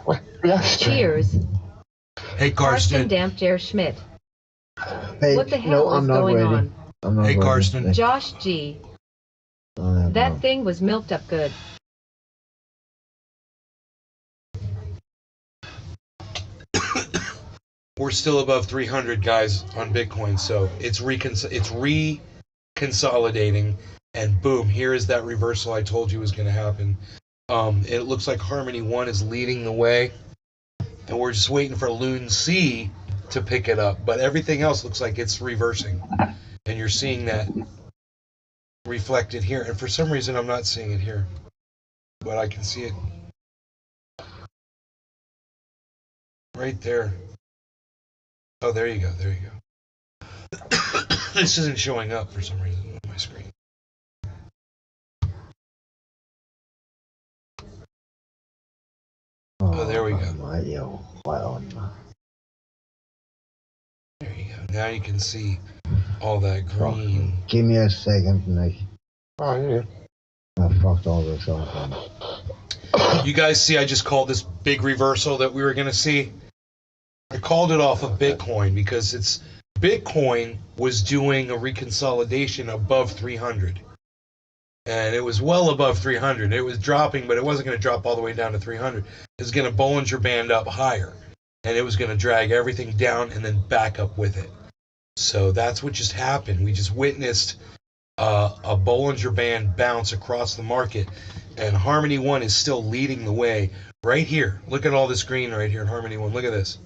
What? Yes. Cheers. Hey, Karsten Karsten. Dampjer Schmidt. Hey, What the hell no, is I'm not going ready. on? I'm not Hey, ready. Karsten. Josh G. That thing was milked up good. We're still above 300 guys on Bitcoin, so it's reconsolidating, and boom, here is that reversal I told you was going to happen. It looks like Harmony 1 is leading the way, and we're just waiting for Loon C to pick it up, but everything else looks like it's reversing, and you're seeing that reflected here, and for some reason I'm not seeing it here, but I can see it right there. Oh, there you go. There you go. This isn't showing up for some reason on my screen. Oh, there we go. There you go. Now you can see all that green. Give me a second, Nick. Oh, yeah. I fucked all this up. You guys see I just called this big reversal that we were going to see? I called it off of Bitcoin because Bitcoin was doing a reconsolidation above 300. And it was well above 300. It was dropping, but it wasn't going to drop all the way down to 300. It was going to Bollinger Band up higher. And it was going to drag everything down and then back up with it. So that's what just happened. We just witnessed a Bollinger Band bounce across the market. And Harmony 1 is still leading the way right here. Look at all this green right here in Harmony 1. Look at this.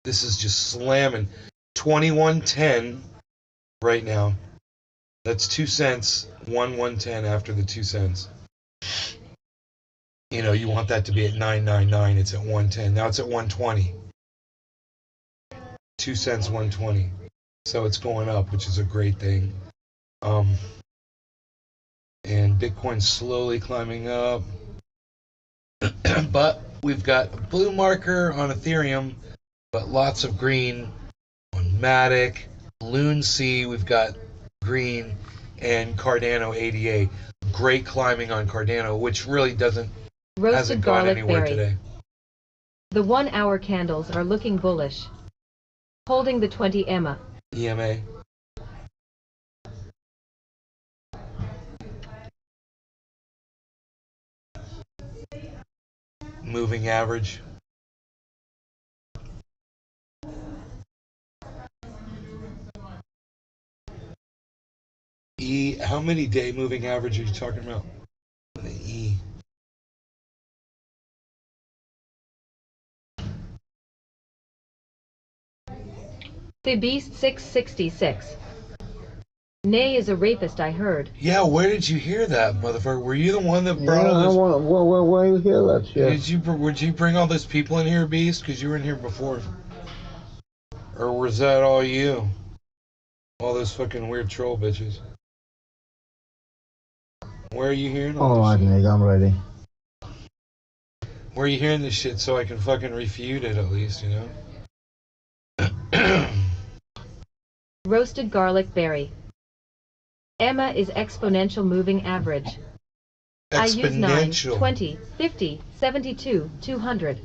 This is just slamming. 2110 right now. That's 2 cents. 110 after the 2 cents. You know, you want that to be at 999. It's at 110. Now it's at 120. 2 cents, 120. So it's going up, which is a great thing. And Bitcoin's slowly climbing up. But we've got a blue marker on Ethereum, but lots of green on Matic, Loon C, we've got green, and Cardano ADA. Great climbing on Cardano, which really hasn't Roasted gone garlic anywhere berry. today. The 1 hour candles are looking bullish. Holding the 20 EMA. EMA. Moving average. E, how many day moving average are you talking about? The E. The Beast 666. Nay is a rapist, I heard. Yeah, where did you hear that, motherfucker? Were you the one that brought all those? Why you hear that shit? Would you bring all those people in here, Beast? Because you were in here before. Or was that all you? All those fucking weird troll bitches. Where are you hearing all Alright, this shit? Nick, I'm ready. Where are you hearing this shit so I can fucking refute it at least, you know? Roasted garlic berry. EMA is exponential moving average. I use 9, Exponential. 20, 50, 72, 200.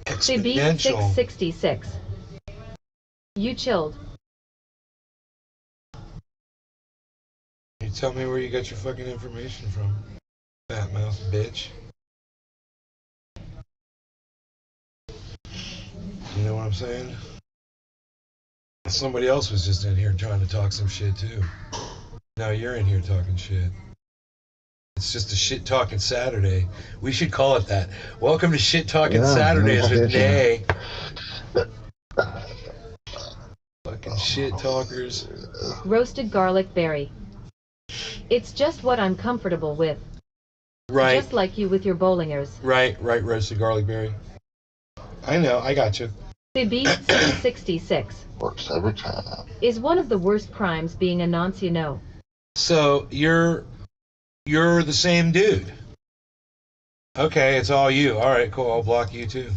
The Beast Exponential. 666. You chilled. You tell me where you got your fucking information from, fat mouth bitch. You know what I'm saying? Somebody else was just in here trying to talk some shit too. Now you're in here talking shit. It's just a shit talking Saturday. We should call it that. Welcome to Shit Talking Saturdays with Nay. Fucking shit talkers. Roasted garlic berry. It's just what I'm comfortable with. Right. Just like you with your Bollingers. Right, roasted garlic berry. I know, I got you. The Beast 666. Works every time. Is one of the worst crimes being a nonce, you know. So you're the same dude. Okay, it's all you. All right, cool. I'll block you too.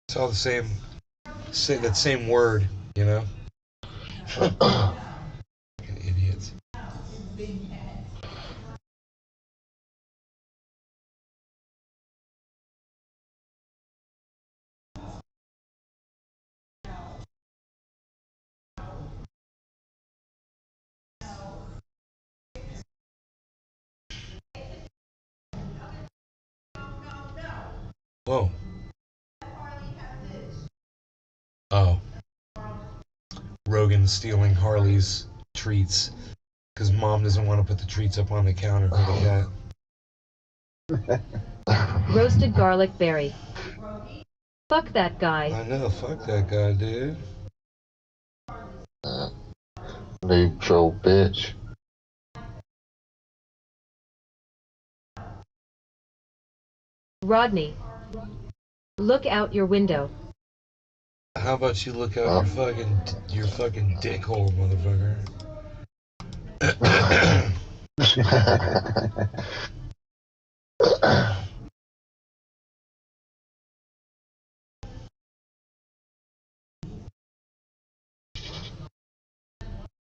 It's all the same. That same word, you know. Idiots. Whoa. Oh. Rogan stealing Harley's treats because mom doesn't want to put the treats up on the counter for the cat. Roasted garlic berry. Fuck that guy. I know, fuck that guy, dude. Neutral bitch. Rodney. Look out your window. How about you look out your fucking dick hole, motherfucker?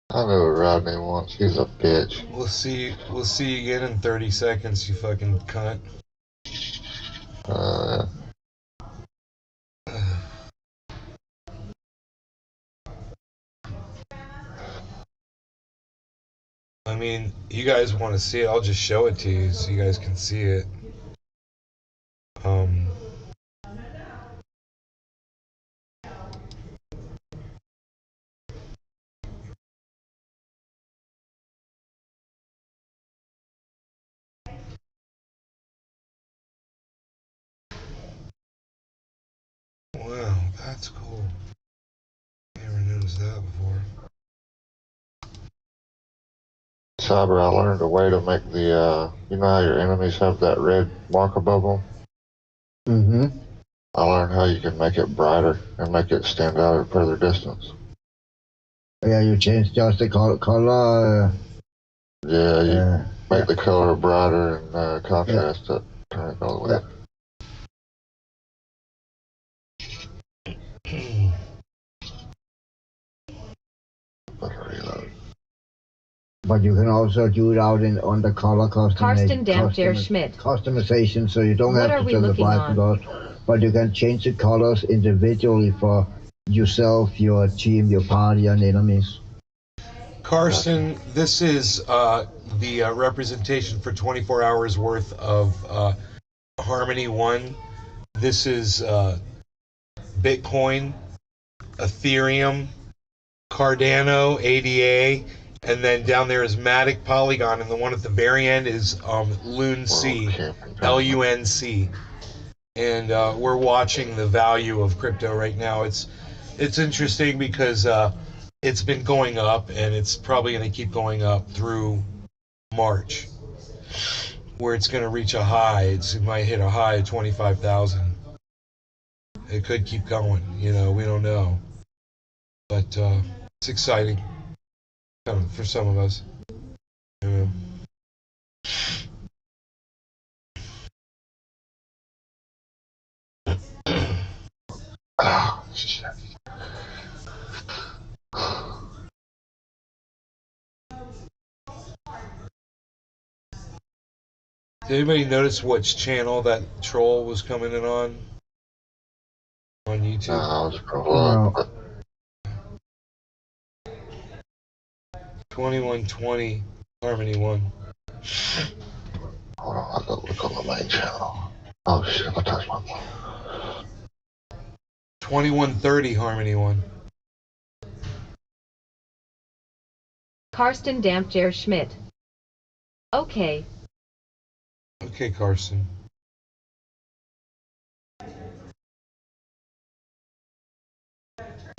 I know what Rodney wants. He's a bitch. We'll see you again in 30 seconds, you fucking cunt. I mean, you guys want to see it, I'll just show it to you so you guys can see it. Wow, that's cool. Never noticed that before. Cyber, I learned a way to make the, you know how your enemies have that red mark above them? Mm-hmm. I learned how you can make it brighter and make it stand out at further distance. Yeah, you change just the color. Yeah, you make the color brighter and contrast it, turn it all the way up. But you can also do it out in on the color Karsten Dampjer Schmidt. customization, so you don't What have are to we turn the looking price on? lot, but you can change the colors individually for yourself, your team, your party, and enemies. Carson, this is the representation for 24 hours worth of Harmony 1. This is Bitcoin, Ethereum, Cardano, ADA, and then down there is Matic, Polygon, and the one at the very end is LUNC, LUNC. And we're watching the value of crypto right now. It's interesting because it's been going up, and it's probably going to keep going up through March, where it's going to reach a high. It might hit a high of 25,000. It could keep going. You know, we don't know, but it's exciting for some of us. You know. Oh, shit. Did anybody notice which channel that troll was coming in on YouTube? I was provoked. 2120 Harmony 1. Hold on, I'll go look on the main channel. Oh shit, I touched my phone. 2130 Harmony 1. Karsten Dampjer Schmidt. Okay. Okay, Carson.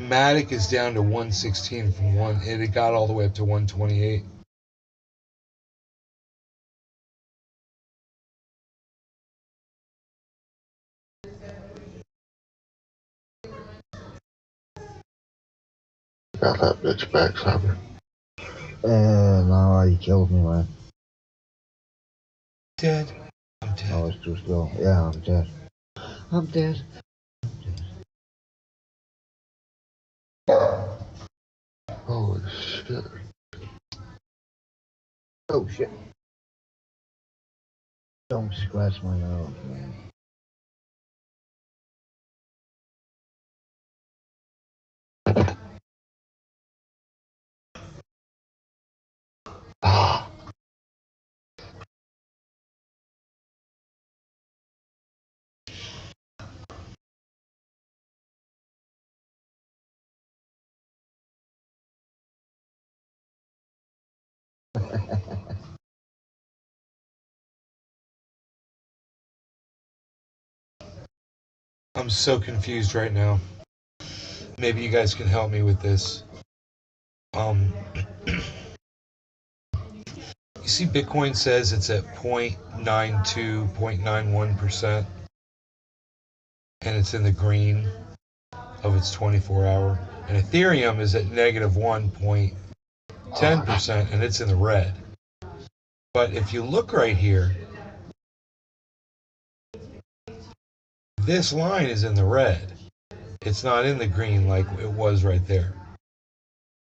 Matic is down to 116 from 1, and it got all the way up to 128. Got that bitch back, Simon. No, you killed me, man. Dead. I'm dead. I was too slow. Yeah, I'm dead. I'm dead. Holy shit. Oh shit. Don't scratch my nose, man. Ah. I'm so confused right now. Maybe you guys can help me with this. You see Bitcoin says it's at 0.92, 0.91%, and it's in the green of its 24-hour. And Ethereum is at negative 1.10%, and it's in the red. But if you look right here, this line is in the red. It's not in the green like it was right there.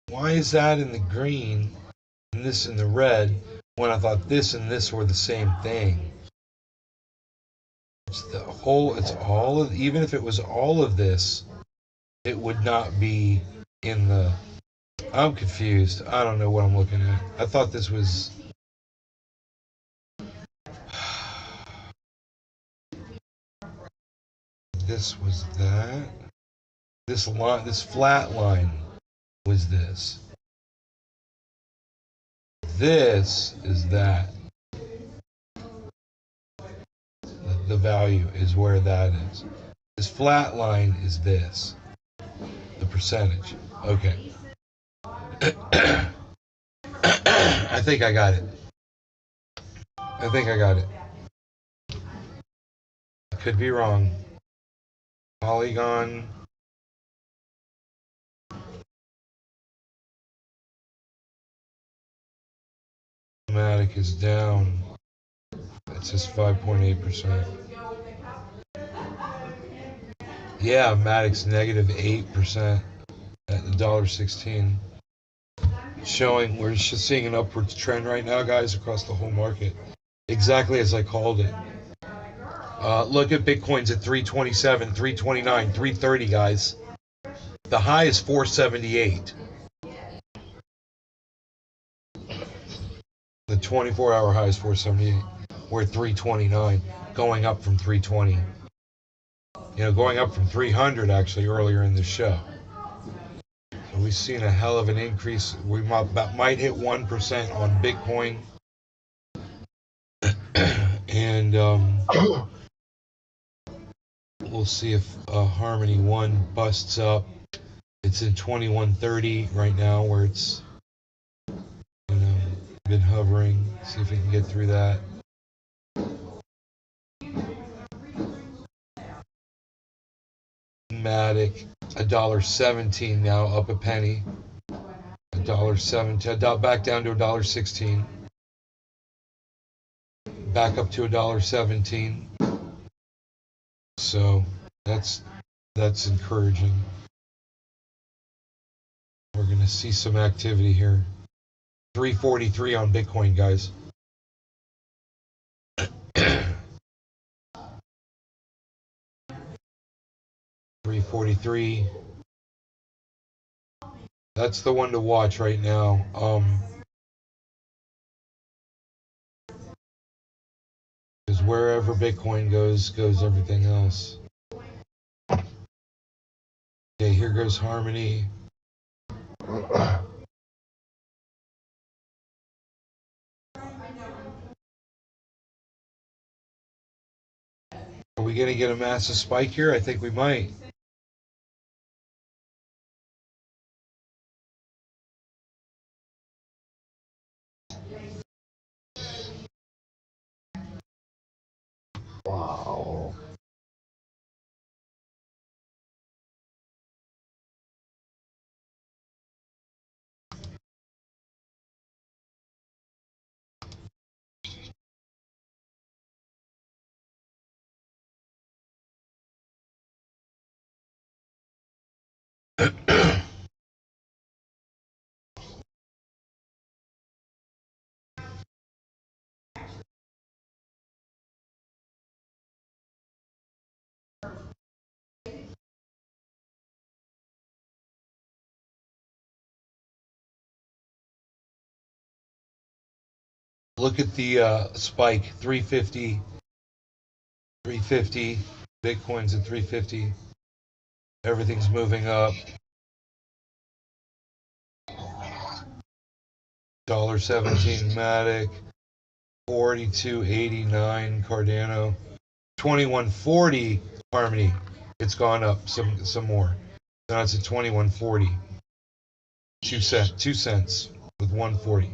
Why is that in the green and this in the red when I thought this and this were the same thing? It's the whole, it's all of, even if it was all of this, it would not be in the, I'm confused. I don't know what I'm looking at. I thought this was, this was that. This line, this flat line was this. This is that. The value is where that is. This flat line is this. The percentage. Okay. I think I got it. I think I got it. Could be wrong. Polygon. Matic is down. It says 5.8%. Yeah, Matic's negative 8% at $1.16. showing we're just seeing an upwards trend right now, guys, across the whole market. Exactly as I called it. Look at Bitcoin's at 327, 329, 330, guys. The high is 478. The 24-hour high is 478. We're at 329, going up from 320. Going up from 300 actually earlier in the show. So we've seen a hell of an increase. We might hit 1% on Bitcoin. And we'll see if Harmony 1 busts up. It's in 2130 right now, where it's been hovering. See if we can get through that. Matic, $1.17 now, up a penny. $1.17, back down to $1.16. Back up to $1.17. So that's encouraging. We're gonna see some activity here. 343 on Bitcoin, guys. 343. That's the one to watch right now. Because wherever Bitcoin goes everything else. Okay, here goes Harmony. Are we going to get a massive spike here? I think we might. Wow. Look at the spike, 350, 350. Bitcoin's at 350. Everything's moving up. $1.17 Matic, 42.89 Cardano, 2140 Harmony. It's gone up some more. Now it's at 2140. 2 cents with 140.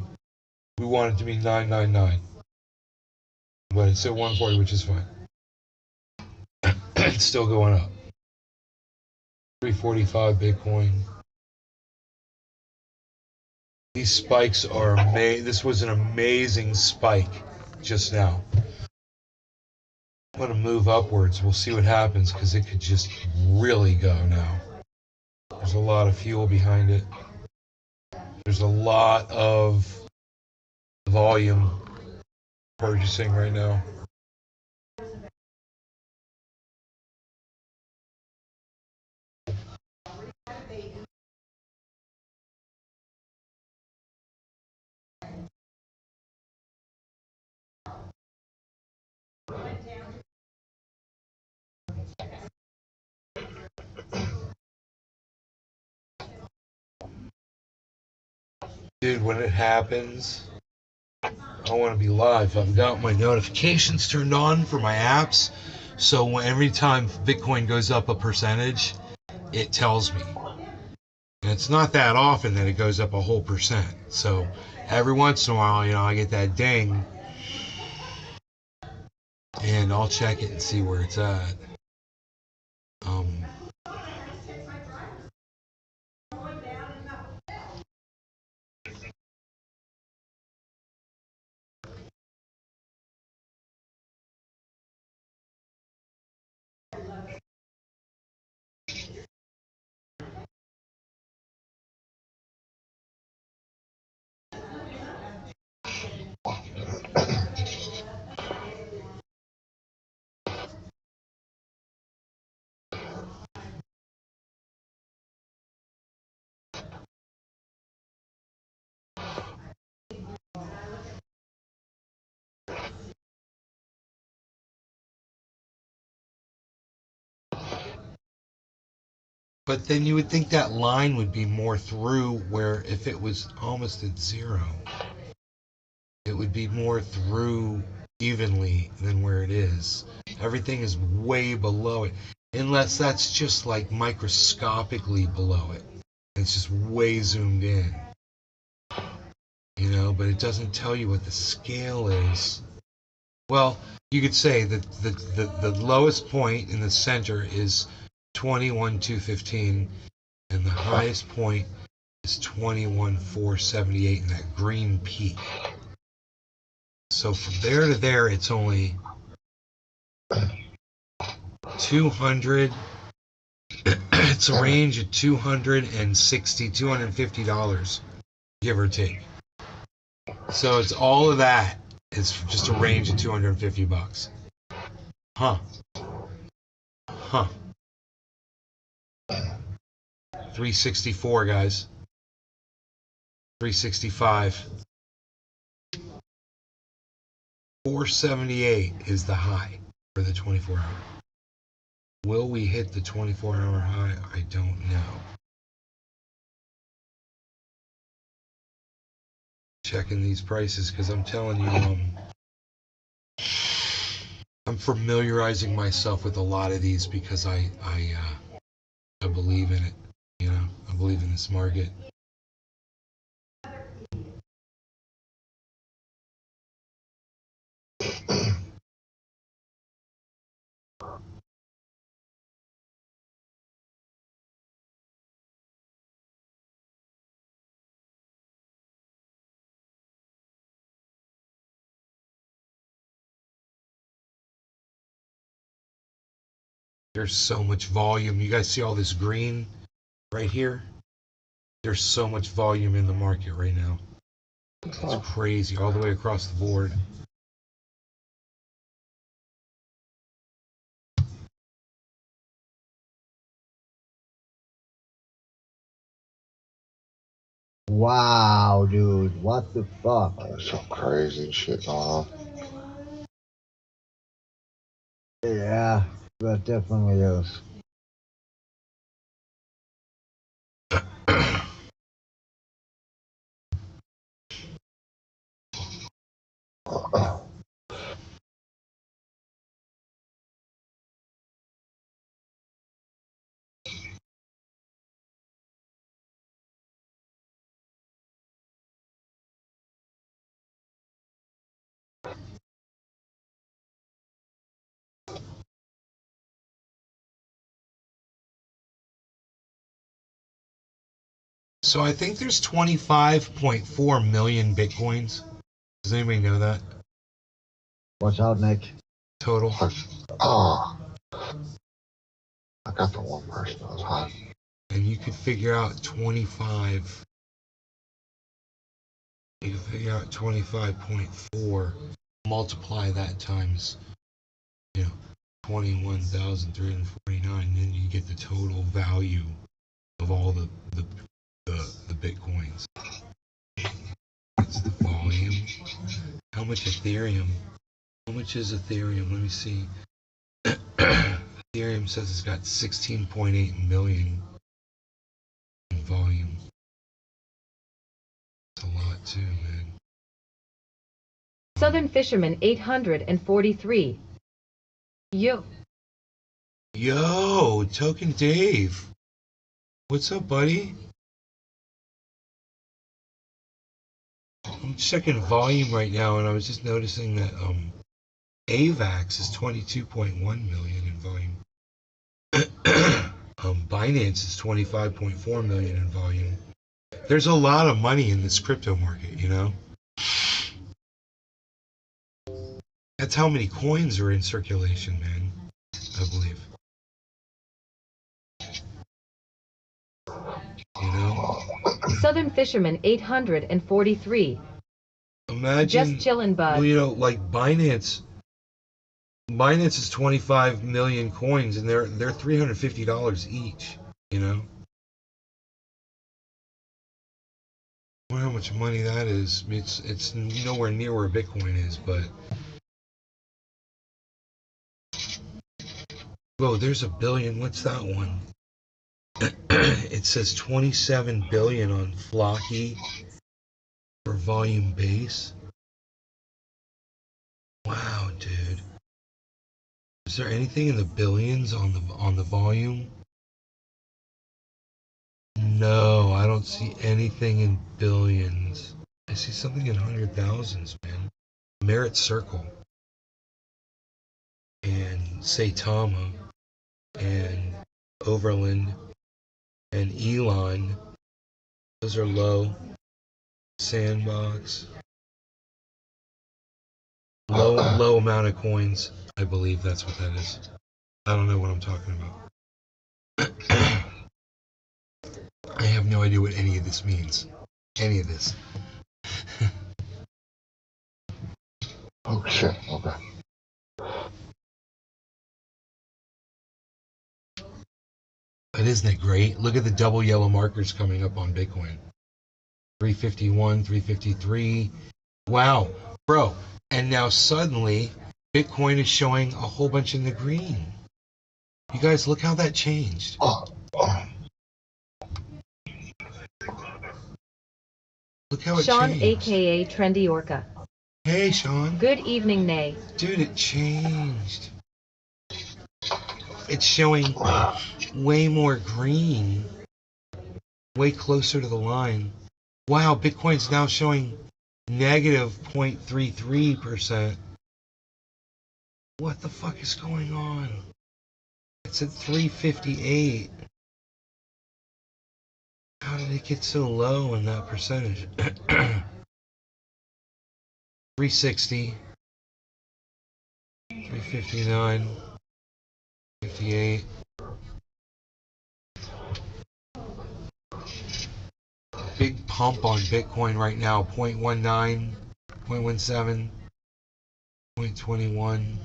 We want it to be 999, but it's at 140, which is fine. It's still going up. 345 Bitcoin. These spikes are amazing. This was an amazing spike just now. I'm going to move upwards. We'll see what happens, because it could just really go now. There's a lot of fuel behind it. There's a lot of volume purchasing right now. Dude, when it happens, I want to be live. I've got my notifications turned on for my apps, so every time Bitcoin goes up a percentage, it tells me. And it's not that often that it goes up a whole percent. So every once in a while, I get that ding, and I'll check it and see where it's at. But then you would think that line would be more through, where if it was almost at zero, it would be more through evenly than where it is. Everything is way below it, unless that's just like microscopically below it. It's just way zoomed in, you know, but it doesn't tell you what the scale is. Well, you could say that the lowest point in the center is 21,215, and the highest point is 21,478 in that green peak. So from there to there, it's only 200. It's a range of $260, $250, give or take. So it's all of that. It's just a range of $250. Huh. Huh. 364, guys. 365. 478 is the high for the 24-hour. Will we hit the 24-hour high? I don't know. Checking these prices because I'm telling you, I'm familiarizing myself with a lot of these because I believe in it. You know, I believe in this market. There's so much volume. You guys see all this green right here? There's so much volume in the market right now. It's crazy all the way across the board. Wow, dude, what the fuck? There's some crazy shit going on. Yeah, that definitely is. So I think there's 25.4 million Bitcoins. Does anybody know that? Watch out, Nick. Total. Oh, I got the one person that was hot. And you could figure out 25. You can figure out 25.4. Multiply that times, 21,349, and then you get the total value of all the Bitcoins. That's the volume. How much Ethereum? How much is Ethereum? Let me see. Ethereum says it's got 16.8 million in volume. That's a lot too, man. Southern Fisherman 843. Yo. Yo, Token Dave. What's up, buddy? I'm checking volume right now, and I was just noticing that AVAX is 22.1 million in volume. Binance is 25.4 million in volume. There's a lot of money in this crypto market, you know? That's how many coins are in circulation, man, I believe. You know? Southern Fisherman 843. Imagine, Just chillin', bud. well, you know, like Binance is 25 million coins, and they're $350 each, you know? I wonder how much money that is. I mean, it's nowhere near where Bitcoin is, but whoa, there's a billion. What's that one? It says 27 billion on Flocky for volume base. Wow, dude. Is there anything in the billions on the volume? No, I don't see anything in billions. I see something in hundred thousands, man. Merit Circle and Saitama and Overland and Elon. Those are low. Sandbox. Low amount of coins. I believe that's what that is. I don't know what I'm talking about. I have no idea what any of this means. Any of this. Oh shit, okay. But isn't it great? Look at the double yellow markers coming up on Bitcoin. 351, 353. Wow, bro. And now suddenly, Bitcoin is showing a whole bunch in the green. You guys, look how that changed. Look how it Sean, changed. aka Trendy Orca. Hey, Sean. Good evening, Nay. Dude, it changed. It's showing way more green, way closer to the line. Wow, Bitcoin's now showing negative 0.33%. What the fuck is going on? It's at 358. How did it get so low in that percentage? 360, 359, 58. Big pump on Bitcoin right now, 0.19, 0.17, 0.21.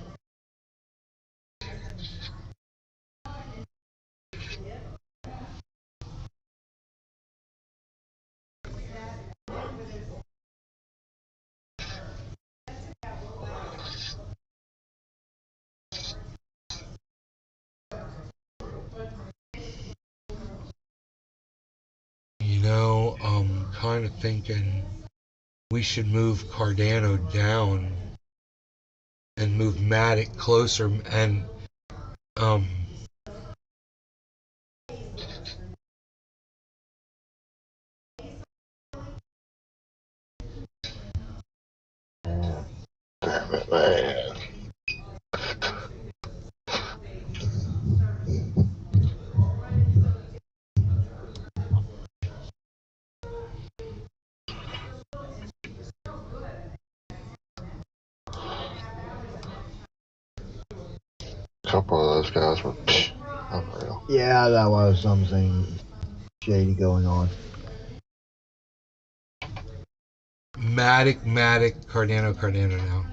You know, I'm kind of thinking we should move Cardano down and move Matic closer and um Damn it, man. A couple of those guys were unreal. Yeah, that was something shady going on. Matic, Cardano now.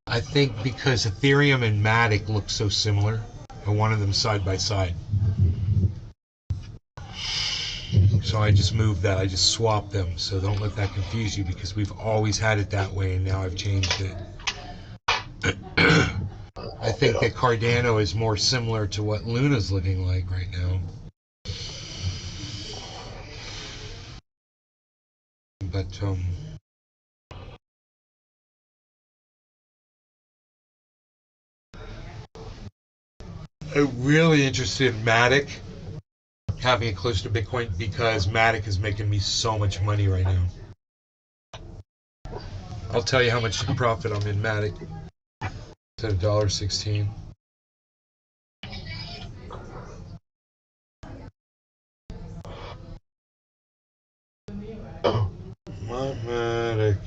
I think because Ethereum and Matic look so similar, I wanted them side by side. So I just moved that. I just swapped them. So don't let that confuse you because we've always had it that way and now I've changed it. I think that Cardano is more similar to what Luna's looking like right now. But I'm really interested in Matic, having it close to Bitcoin because Matic is making me so much money right now. I'll tell you how much profit I'm in Matic. It's at $1.16. My Matic.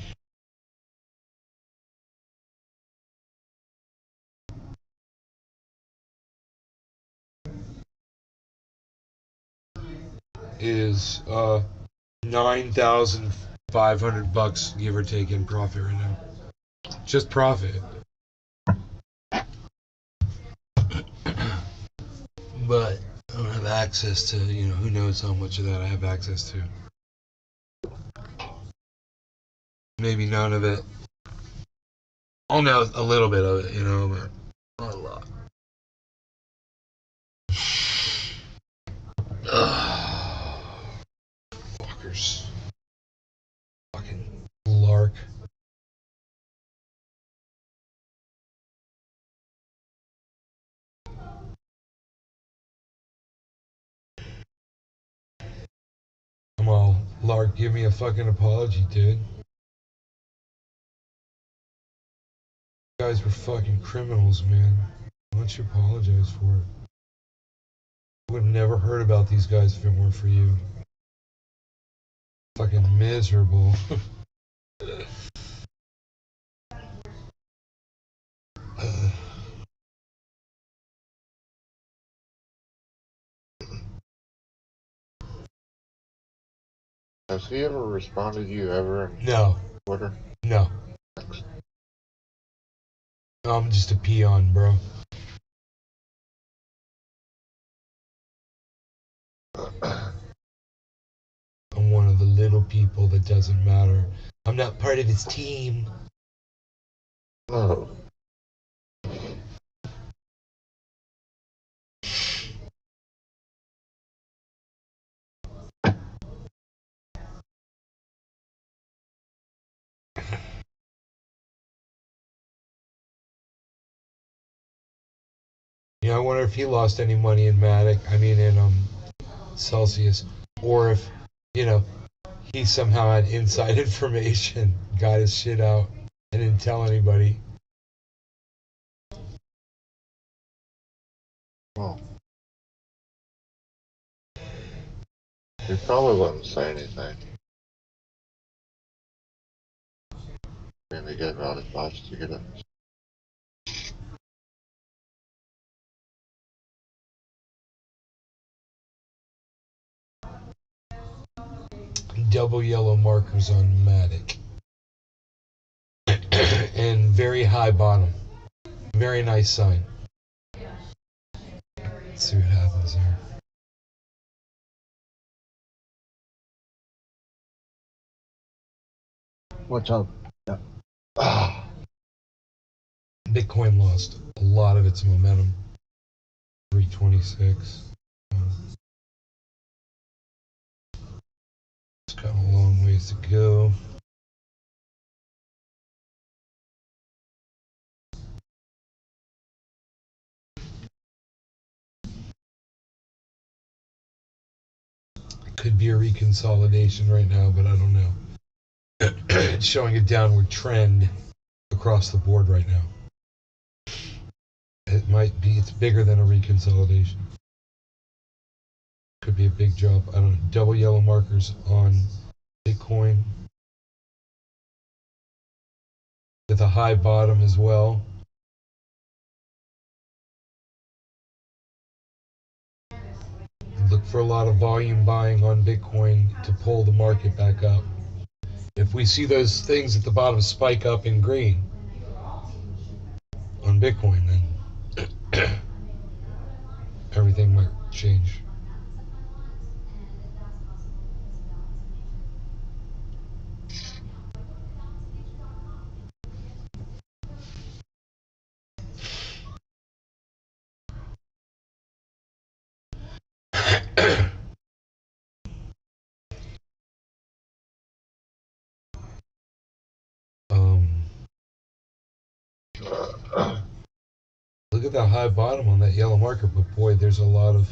Is $9,500 give or take in profit right now. Just profit. But I don't have access to, who knows how much of that I have access to. Maybe none of it. I'll know a little bit of it, but not a lot. Fuckers. Fucking lark. Come on, Lark, give me a fucking apology, dude. You guys were fucking criminals, man. Why don't you apologize for it? I would have never heard about these guys if it weren't for you. Fucking miserable. Has he ever responded to you ever in No, Twitter? no. I'm just a peon, bro. I'm one of the little people that doesn't matter. I'm not part of his team. No. You know, I wonder if he lost any money in Celsius, or if, you know, he somehow had inside information, got his shit out, and didn't tell anybody. Well, he probably wouldn't say anything. And he gave out advice to get it. Double yellow markers on Matic. And very high bottom. Very nice sign. Let's see what happens there. Watch out. Yeah. Ah. Bitcoin lost a lot of its momentum. 326. It's got a long ways to go. It could be a reconsolidation right now, but I don't know. It's showing a downward trend across the board right now. It might be, it's bigger than a reconsolidation. Could be a big drop. I don't know. Double yellow markers on Bitcoin with a high bottom as well. Look for a lot of volume buying on Bitcoin to pull the market back up. If we see those things at the bottom spike up in green on Bitcoin, then everything might change. Look at that high bottom on that yellow marker, but boy, there's not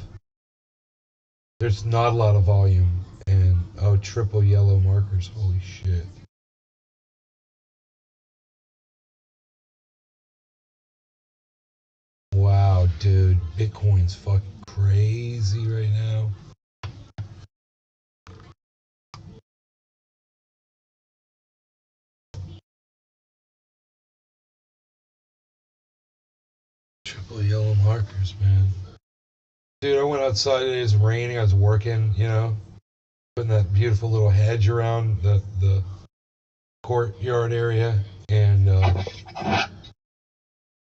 a lot of volume, and triple yellow markers, holy shit. Wow, dude, Bitcoin's fucking crazy right now. Triple yellow markers, man. Dude, I went outside today, it was raining, I was working, putting that beautiful little hedge around the courtyard area, and it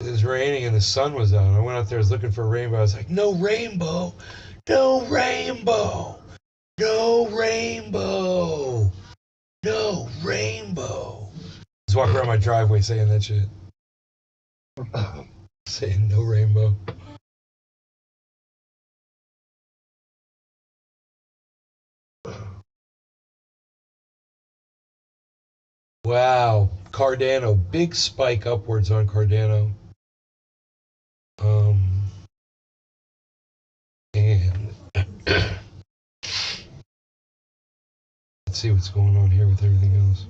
was raining and the sun was out. I went out there, I was looking for a rainbow. I was like, no rainbow, no rainbow, no rainbow, no rainbow. I was walking around my driveway saying that shit. Saying no rainbow. Wow, Cardano, big spike upwards on Cardano. And let's see what's going on here with everything else.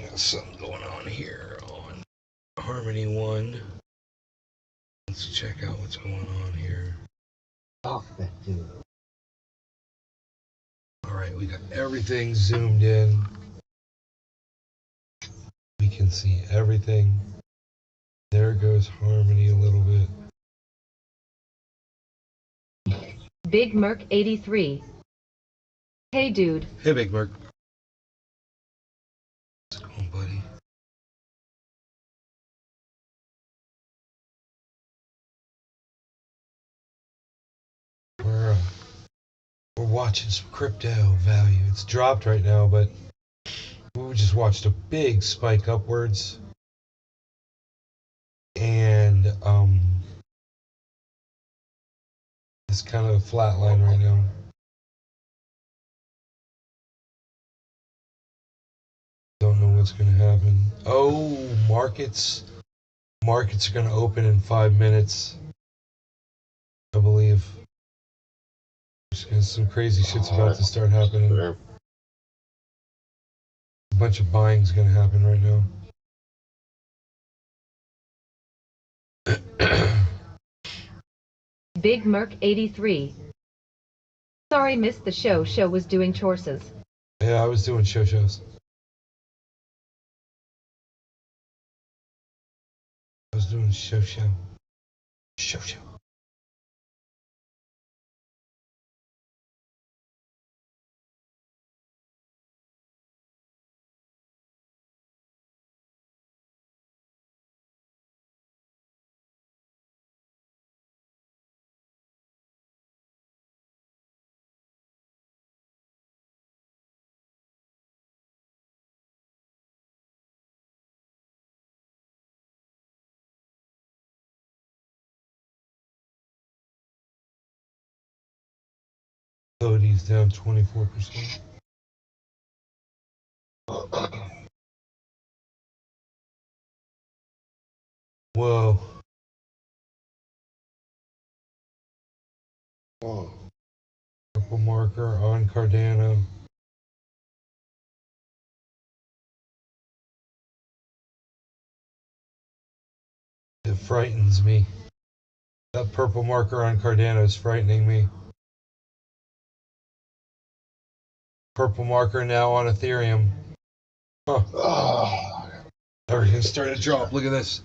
Got something going on here on Harmony 1. Let's check out what's going on here. Fuck that dude. Alright, we got everything zoomed in. We can see everything. There goes Harmony a little bit. Big Merc 83. Hey dude. Hey, Big Merc. What's going on, buddy? We're watching some crypto value. It's dropped right now, but we just watched a big spike upwards. And it's kind of a flat line right now. Don't know what's going to happen. Oh, markets are going to open in 5 minutes, I believe. Some crazy shit's about to start happening. A bunch of buying's going to happen right now. Big Merc 83. Sorry missed the show. Show was doing chores. Yeah, I was doing shows. I was doing show. Cody's down 24%. Whoa. Purple marker on Cardano. It frightens me. That purple marker on Cardano is frightening me. Purple marker now on Ethereum. Huh. Everything's starting to drop. Look at this.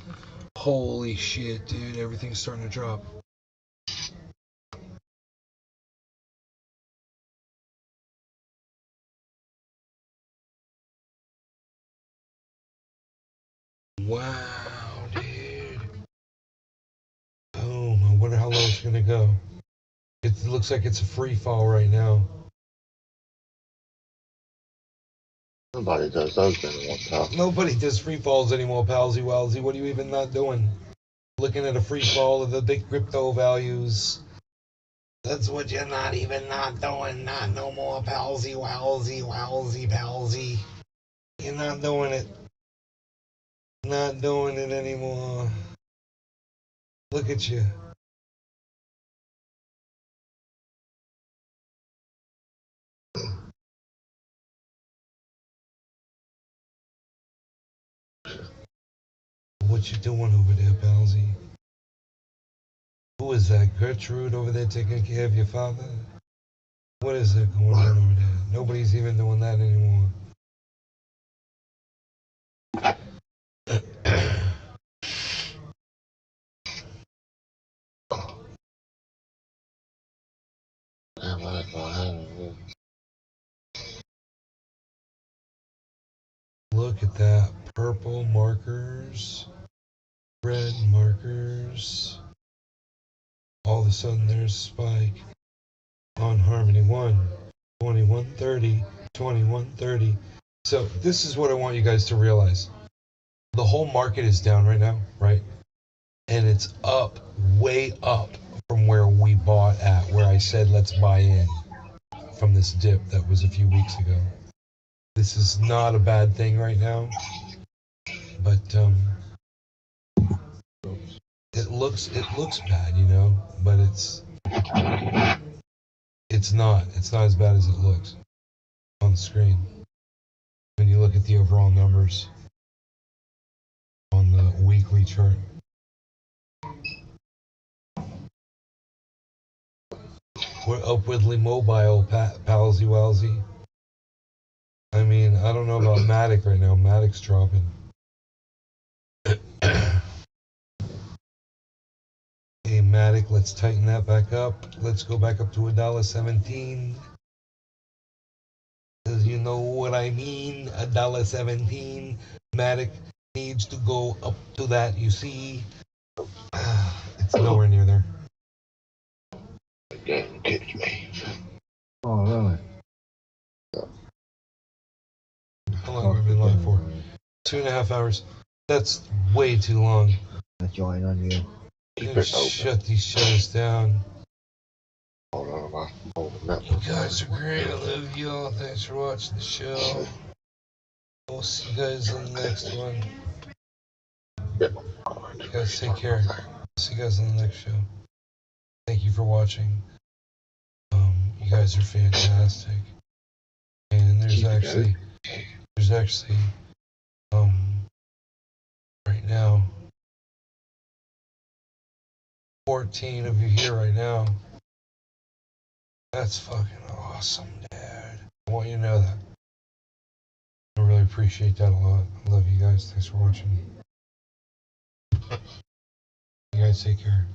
Holy shit, dude. Everything's starting to drop. Wow, dude. Boom. I wonder how low it's going to go. It looks like it's a free fall right now. Nobody does those anymore, pal. Nobody does free falls anymore, palsy walsy. What are you even not doing? Looking at a free fall of the big crypto values. That's what you're not even not doing. Not no more palsy walsy palsy. You're not doing it. Not doing it anymore. Look at you. What you doing over there, palsy? Who is that? Gertrude over there taking care of your father? What is that going on over there? Nobody's even doing that anymore. Look at that. Purple markers. Red markers. All of a sudden there's a spike on Harmony 1. 2130. 2130. So this is what I want you guys to realize. The whole market is down right now, right? And it's up, way up from where we bought at, where I said let's buy in from this dip that was a few weeks ago. This is not a bad thing right now, but it looks bad, you know. But it's not as bad as it looks on the screen when you look at the overall numbers on the weekly chart. We're upwardly mobile, palsy walsy. I mean, I don't know about Matic right now. Matic's dropping. Hey, Matic, let's tighten that back up. Let's go back up to $1.17. Cause you know what I mean, $1.17. Matic needs to go up to that. You see, it's nowhere near there. Kick me. Oh, really? How long have we been live for? 2.5 hours. That's way too long. I join on you. Keep Gonna it open. shut these shows down. Hold on, I'm holding that You one. guys are great. I love you all. Thanks for watching the show. We'll see you guys on the next one. You guys take care. See you guys on the next show. Thank you for watching. You guys are fantastic. And there's actually right now 14 of you here right now. That's fucking awesome, Dad. I want you to know that. I really appreciate that a lot. I love you guys. Thanks for watching. You guys take care.